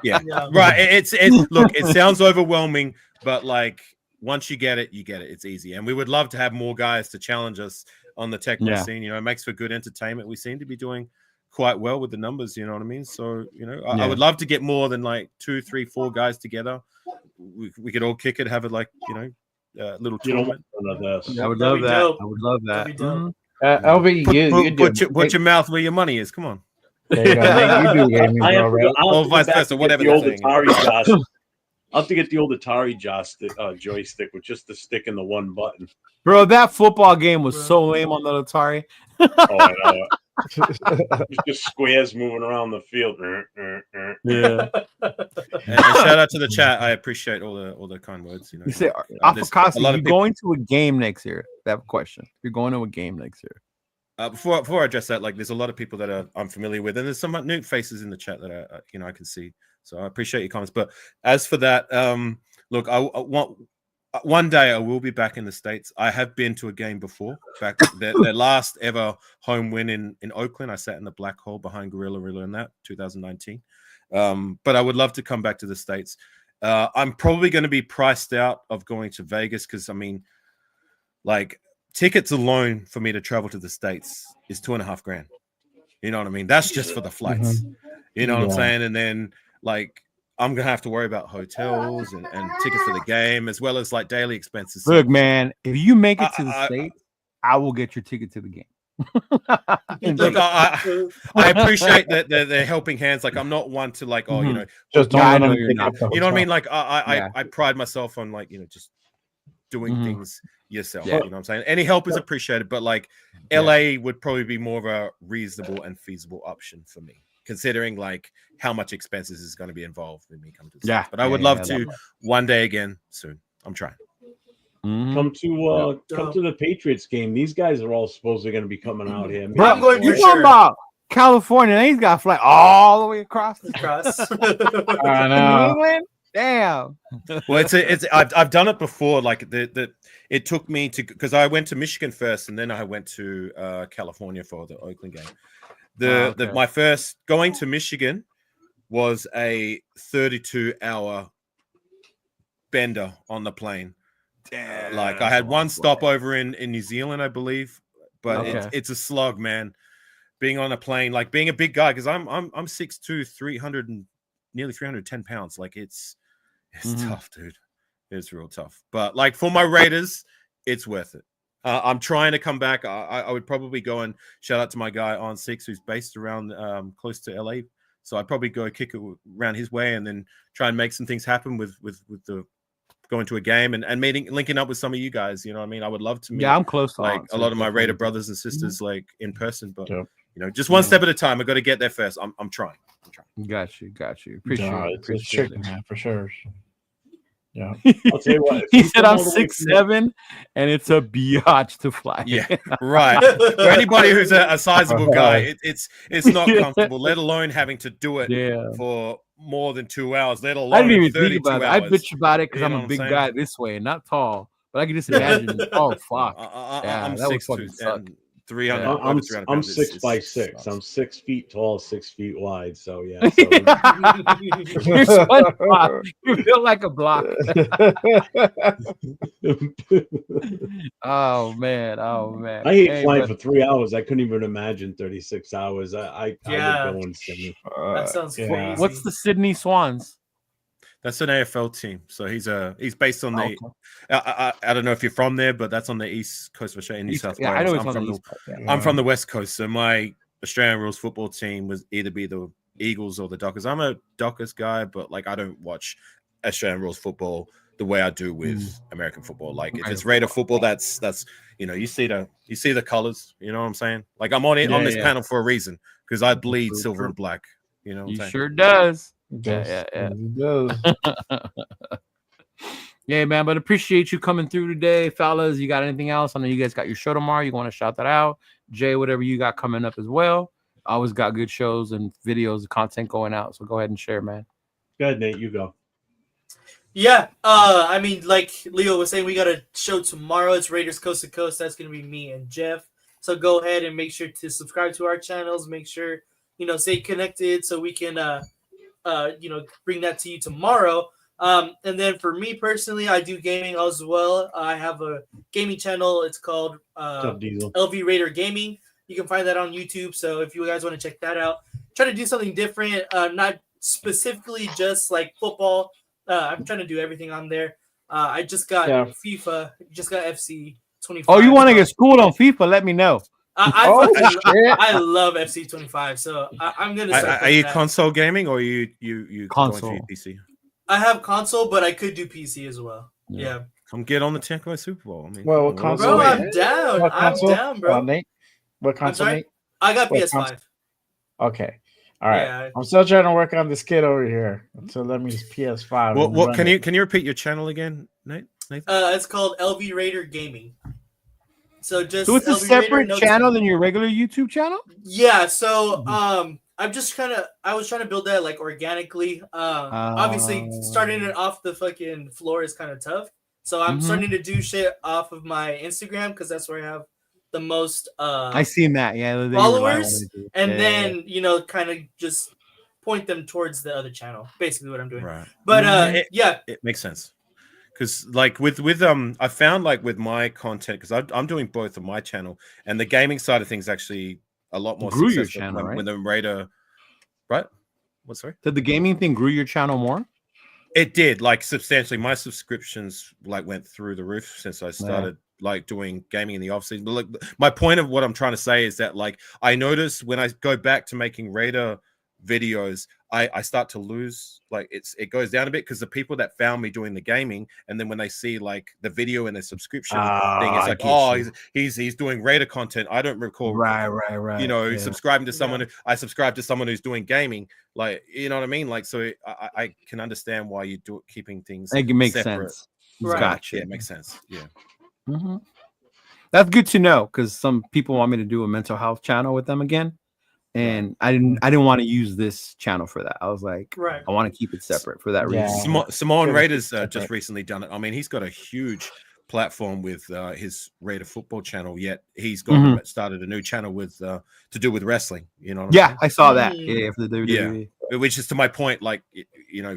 Yeah, right. It's look. It sounds overwhelming, but like once you get it, you get it. It's easy, and we would love to have more guys to challenge us on the tech scene. It makes for good entertainment. We seem to be doing quite well with the numbers. You know what I mean? So I would love to get more than like 2, 3, 4 guys together. We could all kick it, have it like little tournament. I would love that. I would love that. LV, put your mouth where your money is. Come on. You do gaming, bro, right? Or vice versa, whatever the old Atari I'll have to get the old Atari joystick with just the stick and the one button. Bro, that football game was so lame on the Atari. I know. Just squares moving around the field. Yeah. And shout out to the chat. I appreciate all the kind words. You say, Afakasi, you're going to a game next year. I have a question. You're going to a game next year. Before I address that, like there's a lot of people that I'm familiar with, and there's some new faces in the chat that I can see. So I appreciate your comments. But as for that, look, I want one day I will be back in the States. I have been to a game before. Back their last ever home win in Oakland. I sat in the black hole behind Gorilla in that 2019. But I would love to come back to the States. I'm probably going to be priced out of going to Vegas because like tickets alone for me to travel to the States is $2,500. You know what I mean? That's just for the flights. You know what I'm saying? And then like I'm gonna have to worry about hotels and tickets for the game as well as like daily expenses. Look, man, if you make it to the States, I will get your ticket to the game. Look, I appreciate that they're helping hands. Like I'm not one to like, just don't you know what I mean? Like I pride myself on like just doing things yourself. You know what I'm saying? Any help is appreciated, but like LA would probably be more of a reasonable and feasible option for me, considering like how much expenses is going to be involved when we come to this. But I would love to one day again soon. I'm trying. Come to the Patriots game. These guys are all supposedly going to be coming out here. Bro, I'm going. You're talking about California, and he's got to fly all the way across. I know. England? Damn. Well, I've done it before. Like it took me to because I went to Michigan first, and then I went to California for the Oakland game. My first going to Michigan was a 32-hour bender on the plane. Damn, like I had one stopover in New Zealand, I believe, but it's a slog, man. Being on a plane, like being a big guy, because I'm 6'2", 300 and nearly 310 pounds. Like it's tough, dude. It's real tough. But like for my Raiders, it's worth it. I'm trying to come back. I would probably go and shout out to my guy on 6, who's based around close to LA. So I'd probably go kick it around his way and then try and make some things happen with the going to a game and linking up with some of you guys. You know what I mean? I would love to meet. Yeah, I'm close to like a lot of my Raider brothers and sisters like in person, but just one step at a time. I got to get there first. I'm trying. Got you. Appreciate it. It's tricky, man, for sure. Yeah. I'll tell you what. He said I'm 6'7", and it's a biatch to fly. Yeah, right. For anybody who's a sizable guy, it's not comfortable. Let alone having to do it for more than 2 hours. Let alone I didn't even 32 think about it. hours. I bitch about it because You know I'm a what big saying? guy this way, not tall. But I can just imagine. Oh fuck! I'm that would 6'2" fucking suck. and 300. I'm over 300 I'm pounds. 6'6". Sucks. I'm 6 feet tall, 6 feet wide. So yeah. So You're SpongeBob. You feel like a block. Oh man! I hate Hey, flying but for 3 hours. I couldn't even imagine 36 hours. I would go insane. That sounds crazy. what's the Sydney Swans? That's an AFL team. So he's based on the. I don't know if you're from there, but that's on the east coast of Australia, New South Wales. I know it's on the east coast. I'm from the west coast, so my Australian rules football team was either be the Eagles or the Dockers. I'm a Dockers guy, but like I don't watch Australian rules football the way I do with American football. Like if it's Raider football, that's you see the colors. You know what I'm saying? Like I'm on this panel for a reason because I bleed silver and black. You know, what I'm saying? Sure does. Yeah. Yeah, man. But appreciate you coming through today, fellas. You got anything else? I know you guys got your show tomorrow. You want to shout that out, Jay? Whatever you got coming up as well. Always got good shows and videos and content going out. So go ahead and share, man. Go ahead, Nate. You go. Yeah, I mean, like Leo was saying, we got a show tomorrow. It's Raiders Coast to Coast. That's going to be me and Jeff. So go ahead and make sure to subscribe to our channels. Make sure, stay connected so we can, bring that to you tomorrow. And then for me personally, I do gaming as well. I have a gaming channel. It's called LV Raider Gaming. You can find that on YouTube. So if you guys want to check that out, try to do something different, not specifically just like football. I'm trying to do everything on there. I just got FIFA, just got FC 25. Oh, you want to get schooled on FIFA? Let me know. I love FC 25, so I'm gonna. Are you console gaming or you console? Going for your PC? I have console, but I could do PC as well. Yeah. Come get on the Tenko Super Bowl. I mean, what console? Bro, I'm down. I'm down, bro. Nate? What console? Nate? I got PS5. Okay. All right. Yeah. I'm still trying to work on this kid over here. So let me just PS5. What can you repeat your channel again, Nate? It's called LV Raider Gaming. So it's a separate channel than your regular YouTube channel? Yeah. So I was trying to build that like organically. Obviously starting it off the fucking floor is kind of tough. So I'm starting to do shit off of my Instagram because that's where I have the most I seen that, followers, and then kind of just point them towards the other channel. Basically, what I'm doing. Right. But it makes sense because like with I found like with my content because I'm doing both of my channel and the gaming side of things actually a lot more grew successful your channel, right? When the Raider, right? What? Sorry. Did the gaming thing grew your channel more? It did, like substantially. My subscriptions like went through the roof since I started like doing gaming in the off season. But like my point of what I'm trying to say is that like I notice when I go back to making Raider videos, I start to lose like it goes down a bit because the people that found me doing the gaming and then when they see like the video and the subscription thing, it's like he's doing Raider content. I don't recall right. Subscribing to someone I subscribe to someone who's doing gaming, like you know what I mean, like so I can understand why you do it, keeping things it makes separate. sense. Right. Gotcha. Yeah, it makes sense. Yeah. That's good to know because some people want me to do a mental health channel with them again. And I didn't want to use this channel for that. I was like, I want to keep it separate for that reason. Simone Raiders just recently done it. I mean, he's got a huge platform with his Raider football channel. Yet he's gone started a new channel with to do with wrestling. You know? What I'm saying? I saw that. Yeah, for the WWE. Which is to my point. Like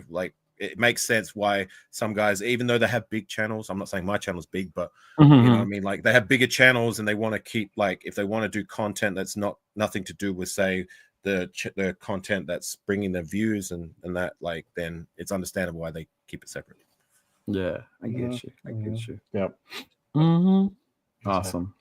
like it makes sense why some guys, even though they have big channels, I'm not saying my channel's big, but you know what I mean? Like they have bigger channels and they want to keep like, if they want to do content that's nothing to do with say the content that's bringing them views and that, like, then it's understandable why they keep it separate. Yeah, I get you. I get you. Yep. Awesome.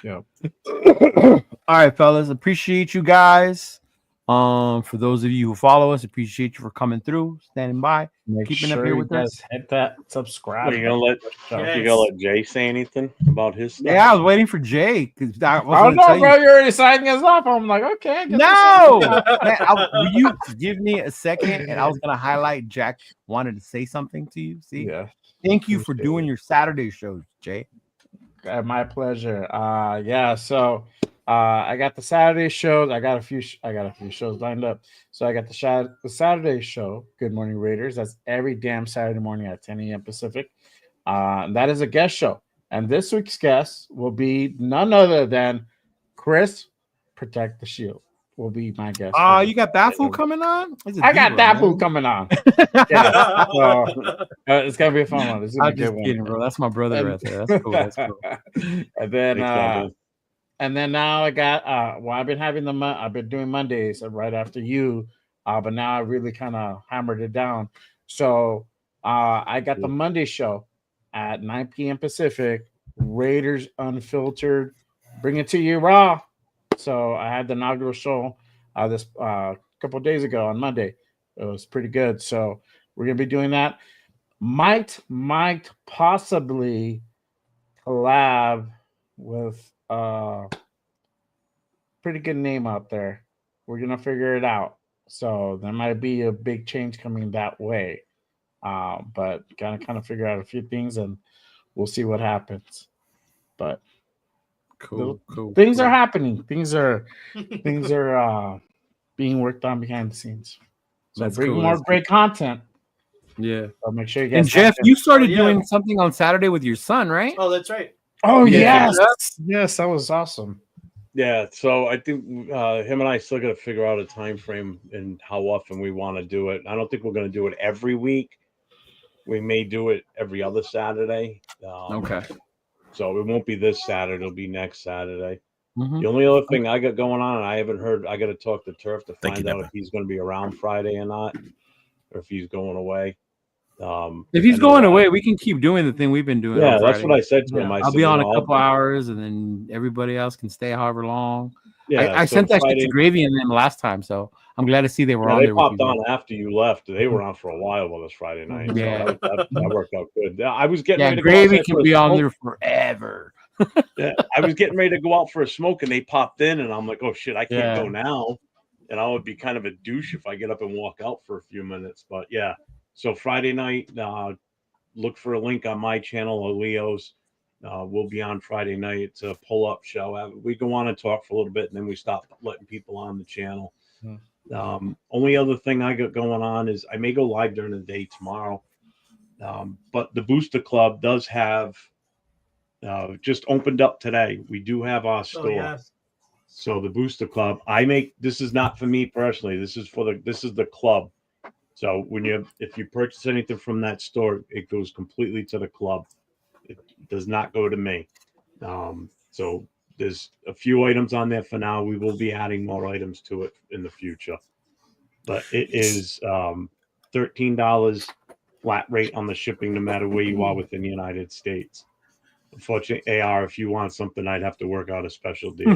Yep. All right, fellas. Appreciate you guys. For those of you who follow us, appreciate you for coming through, standing by, keeping up here with us. Hit that subscribe. Are you gonna let Jay say anything about his stuff? Yeah, I was waiting for Jay because I was Oh no, bro! You're already signing us off. I'm like, okay. No, man, will you give me a second? And I was gonna highlight Jack wanted to say something to you. See, yeah. Thank you for doing your Saturday shows, Jay. My pleasure. Yeah. So, I got the Saturday shows. I got a few shows lined up. So I got the Saturday show. Good Morning Raiders. That's every damn Saturday morning at 10 a.m. Pacific. That is a guest show, and this week's guest will be none other than Chris. Protect the Shield will be my guest. You got that fool coming on? I got that fool coming on. Yeah. So, it's gonna be a fun one. It's gonna I'm be a just good kidding, one. bro. That's my brother right there. That's cool. That's cool. And then now I got I've been having I've been doing Mondays right after you, but now I really kind of hammered it down. So I got the Monday show at 9 p.m. Pacific, Raiders Unfiltered, bring it to you raw. So I had the inaugural show this couple of days ago on Monday. It was pretty good. So we're gonna be doing that. Might possibly collab with pretty good name out there. We're gonna figure it out. So there might be a big change coming that way. But gotta kind of figure out a few things and we'll see what happens. But cool. Things are happening. Things are being worked on behind the scenes. So bring more great content. Yeah. So make sure you guys. And Jeff, you started doing something on Saturday with your son, right? Oh, that's right. Oh yes, that was awesome. Yeah, so I think him and I still got to figure out a time frame and how often we want to do it. I don't think we're going to do it every week. We may do it every other Saturday. Okay. So it won't be this Saturday; it'll be next Saturday. Mm-hmm. The only other thing I got going on, and I haven't heard, I got to talk to Turf to find out if he's going to be around Friday or not, or if he's going away. If he's going away, we can keep doing the thing we've been doing. Yeah, that's what I said to him. I'll be on a couple hours, and then everybody else can stay however long. Yeah, I sent that shit to Gravy and them last time, so I'm glad to see they were on. They popped on after you left. They were on for a while with us Friday night. Yeah, so that worked out good. I was getting ready to Gravy can be on there forever. Yeah, I was getting ready to go out for a smoke, and they popped in, and I'm like, oh shit, I can't go now. And I would be kind of a douche if I get up and walk out for a few minutes. But yeah, so Friday night. Look for a link on my channel or Leo's. We'll be on Friday night. It's a pull-up show. We go on and talk for a little bit, and then we stop letting people on the channel. Only other thing I got going on is I may go live during the day tomorrow. But the Booster Club does have just opened up today. We do have our store. Yeah. So the Booster Club, this is not for me personally. This is the club. So if you purchase anything from that store, it goes completely to the club. It does not go to me. So there's a few items on there for now. We will be adding more items to it in the future. But it is $13 flat rate on the shipping, no matter where you are within the United States. Unfortunately, AR, if you want something, I'd have to work out a special deal.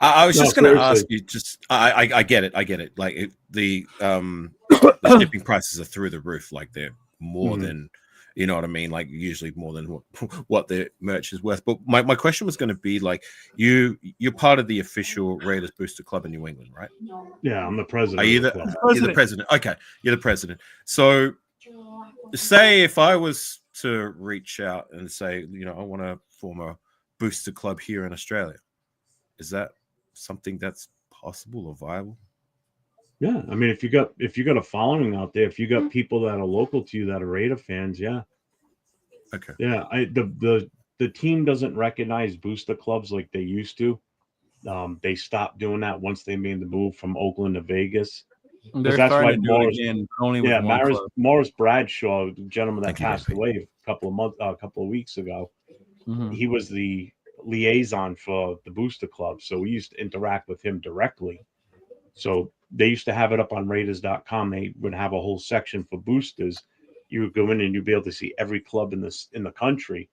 I was just going to ask you. I get it. Like the shipping prices are through the roof. Like they're more than, you know what I mean. Like usually more than what the merch is worth. But my question was going to be like you're part of the official Raiders Booster Club in New England, right? Yeah, I'm the president. Are you you're the president? Okay, you're the president. So say if I was to reach out and say, I want to form a Booster Club here in Australia, is that something that's possible or viable? Yeah, I mean, if you got a following out there, if you got people that are local to you that are Raider fans, yeah. Okay. Yeah, the team doesn't recognize Booster Clubs like they used to. They stopped doing that once they made the move from Oakland to Vegas. They're starting to do it again, only with one club. Morris Bradshaw, the gentleman that passed away a couple of weeks ago, he was the liaison for the Booster Club, so we used to interact with him directly. So they used to have it up on Raiders.com. They would have a whole section for boosters. You would go in and you'd be able to see every club in the country,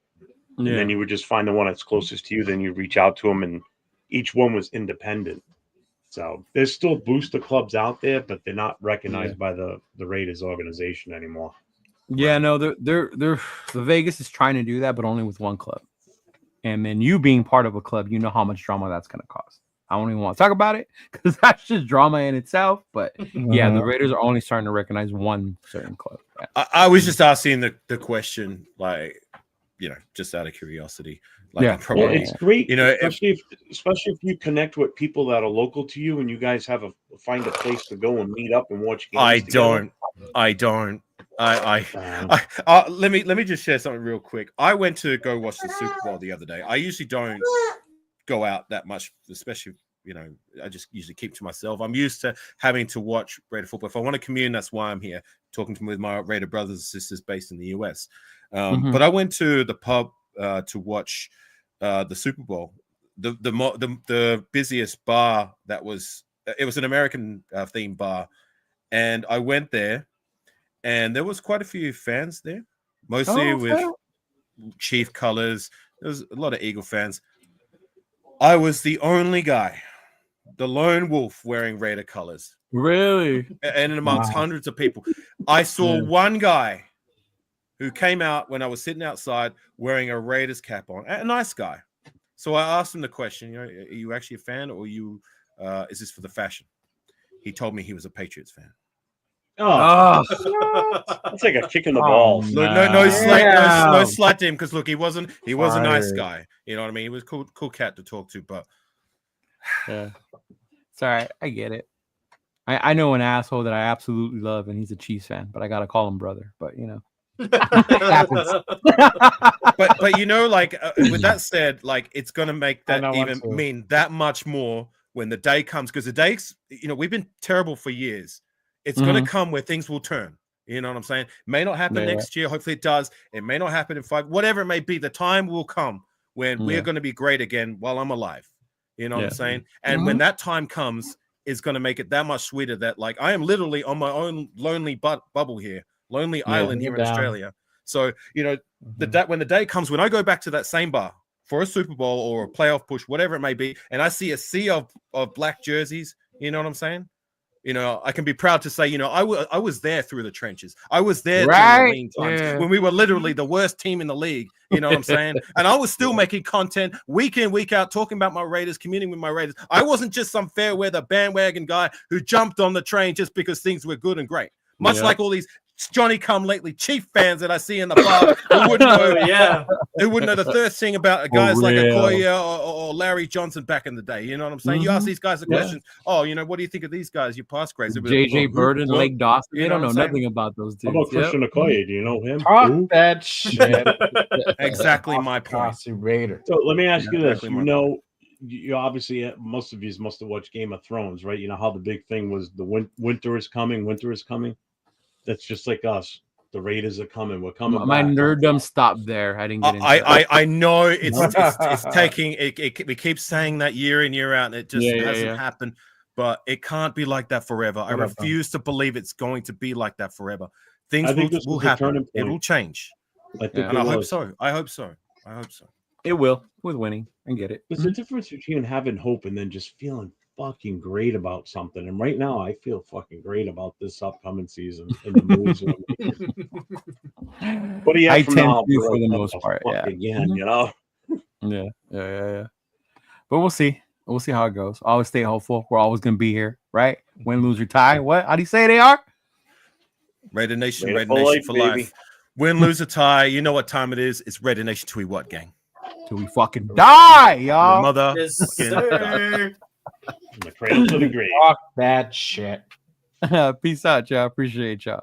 and then you would just find the one that's closest to you. Then you reach out to them, and each one was independent. So there's still booster clubs out there, but they're not recognized by the Raiders organization anymore. Yeah, no, they're the Vegas is trying to do that, but only with one club. And then you being part of a club, you know how much drama that's going to cause. I don't even want to talk about it because that's just drama in itself. But yeah, the Raiders are only starting to recognize one certain club. Yeah. I was just asking the question, like, just out of curiosity. Like, well, it's great, especially if you connect with people that are local to you and you guys find a place to go and meet up and watch games. I don't. Let me just share something real quick. I went to go watch the Super Bowl the other day. I usually don't go out that much, especially I just usually keep to myself. I'm used to having to watch Raider football. If I want to commune, that's why I'm here talking with my Raider brothers and sisters based in the US. But I went to the pub to watch the Super Bowl. The busiest bar it was an American themed bar, and I went there. And there was quite a few fans there, mostly with Chief colors. There was a lot of Eagle fans. I was the only guy, the lone wolf, wearing Raider colors. Really? And amongst hundreds of people. I saw one guy who came out when I was sitting outside wearing a Raiders cap on. A nice guy. So I asked him the question, are you actually a fan, or is this for the fashion? He told me he was a Patriots fan. Oh, that's like a kick in the balls. Look, no slight to him, because look, he was a nice guy. You know what I mean? He was cool cat to talk to, but yeah, it's all right. I get it. I know an asshole that I absolutely love, and he's a Chiefs fan, but I gotta call him brother. But it happens. but with that said, like, it's gonna make that even mean that much more when the day comes, because the days, we've been terrible for years. It's going to come where things will turn. You know what I'm saying? May not happen next year. Hopefully it does. It may not happen in 5. Whatever it may be, the time will come when we're going to be great again while I'm alive. You know what I'm saying? And when that time comes, it's going to make it that much sweeter that, like, I am literally on my own lonely bubble here, lonely island here in Australia. So, when the day comes, when I go back to that same bar for a Super Bowl or a playoff push, whatever it may be, and I see a sea of black jerseys, you know what I'm saying? I can be proud to say, I was there through the trenches. I was there during the lean times when we were literally the worst team in the league. You know what I'm saying? And I was still making content week in, week out, talking about my Raiders, communing with my Raiders. I wasn't just some fair weather bandwagon guy who jumped on the train just because things were good and great. Much like all these Johnny come lately Chief fans that I see in the bar who wouldn't know the third thing about guys like Okoye or Larry Johnson back in the day. You know what I'm saying? You ask these guys the questions. Oh, what do you think of these guys? You past grades. JJ Burden, Lake Dawson. They don't know nothing about those dudes. How about Christian Okoye? Do you know him? Talk that shit. Exactly my point. Raider. So let me ask you this. You obviously, most of you must have watched Game of Thrones, right? You know how the big thing was the winter is coming. That's just like us. The Raiders are coming. We're coming. My nerddom stopped there. I didn't get into I know it's taking it. We keep saying that year in, year out, and it just hasn't happened. But it can't be like that forever. I refuse to believe it's going to be like that forever. Things will happen. It will change. And I hope so. I hope so. It will, with winning. I get it. There's a difference between having hope and then just feeling fucking great about something. And right now, I feel fucking great about this upcoming season and the moves. But I tend to for the most part. Again, Yeah. But we'll see. We'll see how it goes. Always stay hopeful. We're always gonna be here, right? Win, lose, or tie. What? How do you say they are? Raider Nation, Raider Nation for life. Win, lose, or tie. You know what time it is? It's Raider Nation till we what, gang? Till we fucking die, y'all. Mother. Yes, sir. From the cradle to the grave. Talk that shit. Peace out, y'all. Appreciate y'all.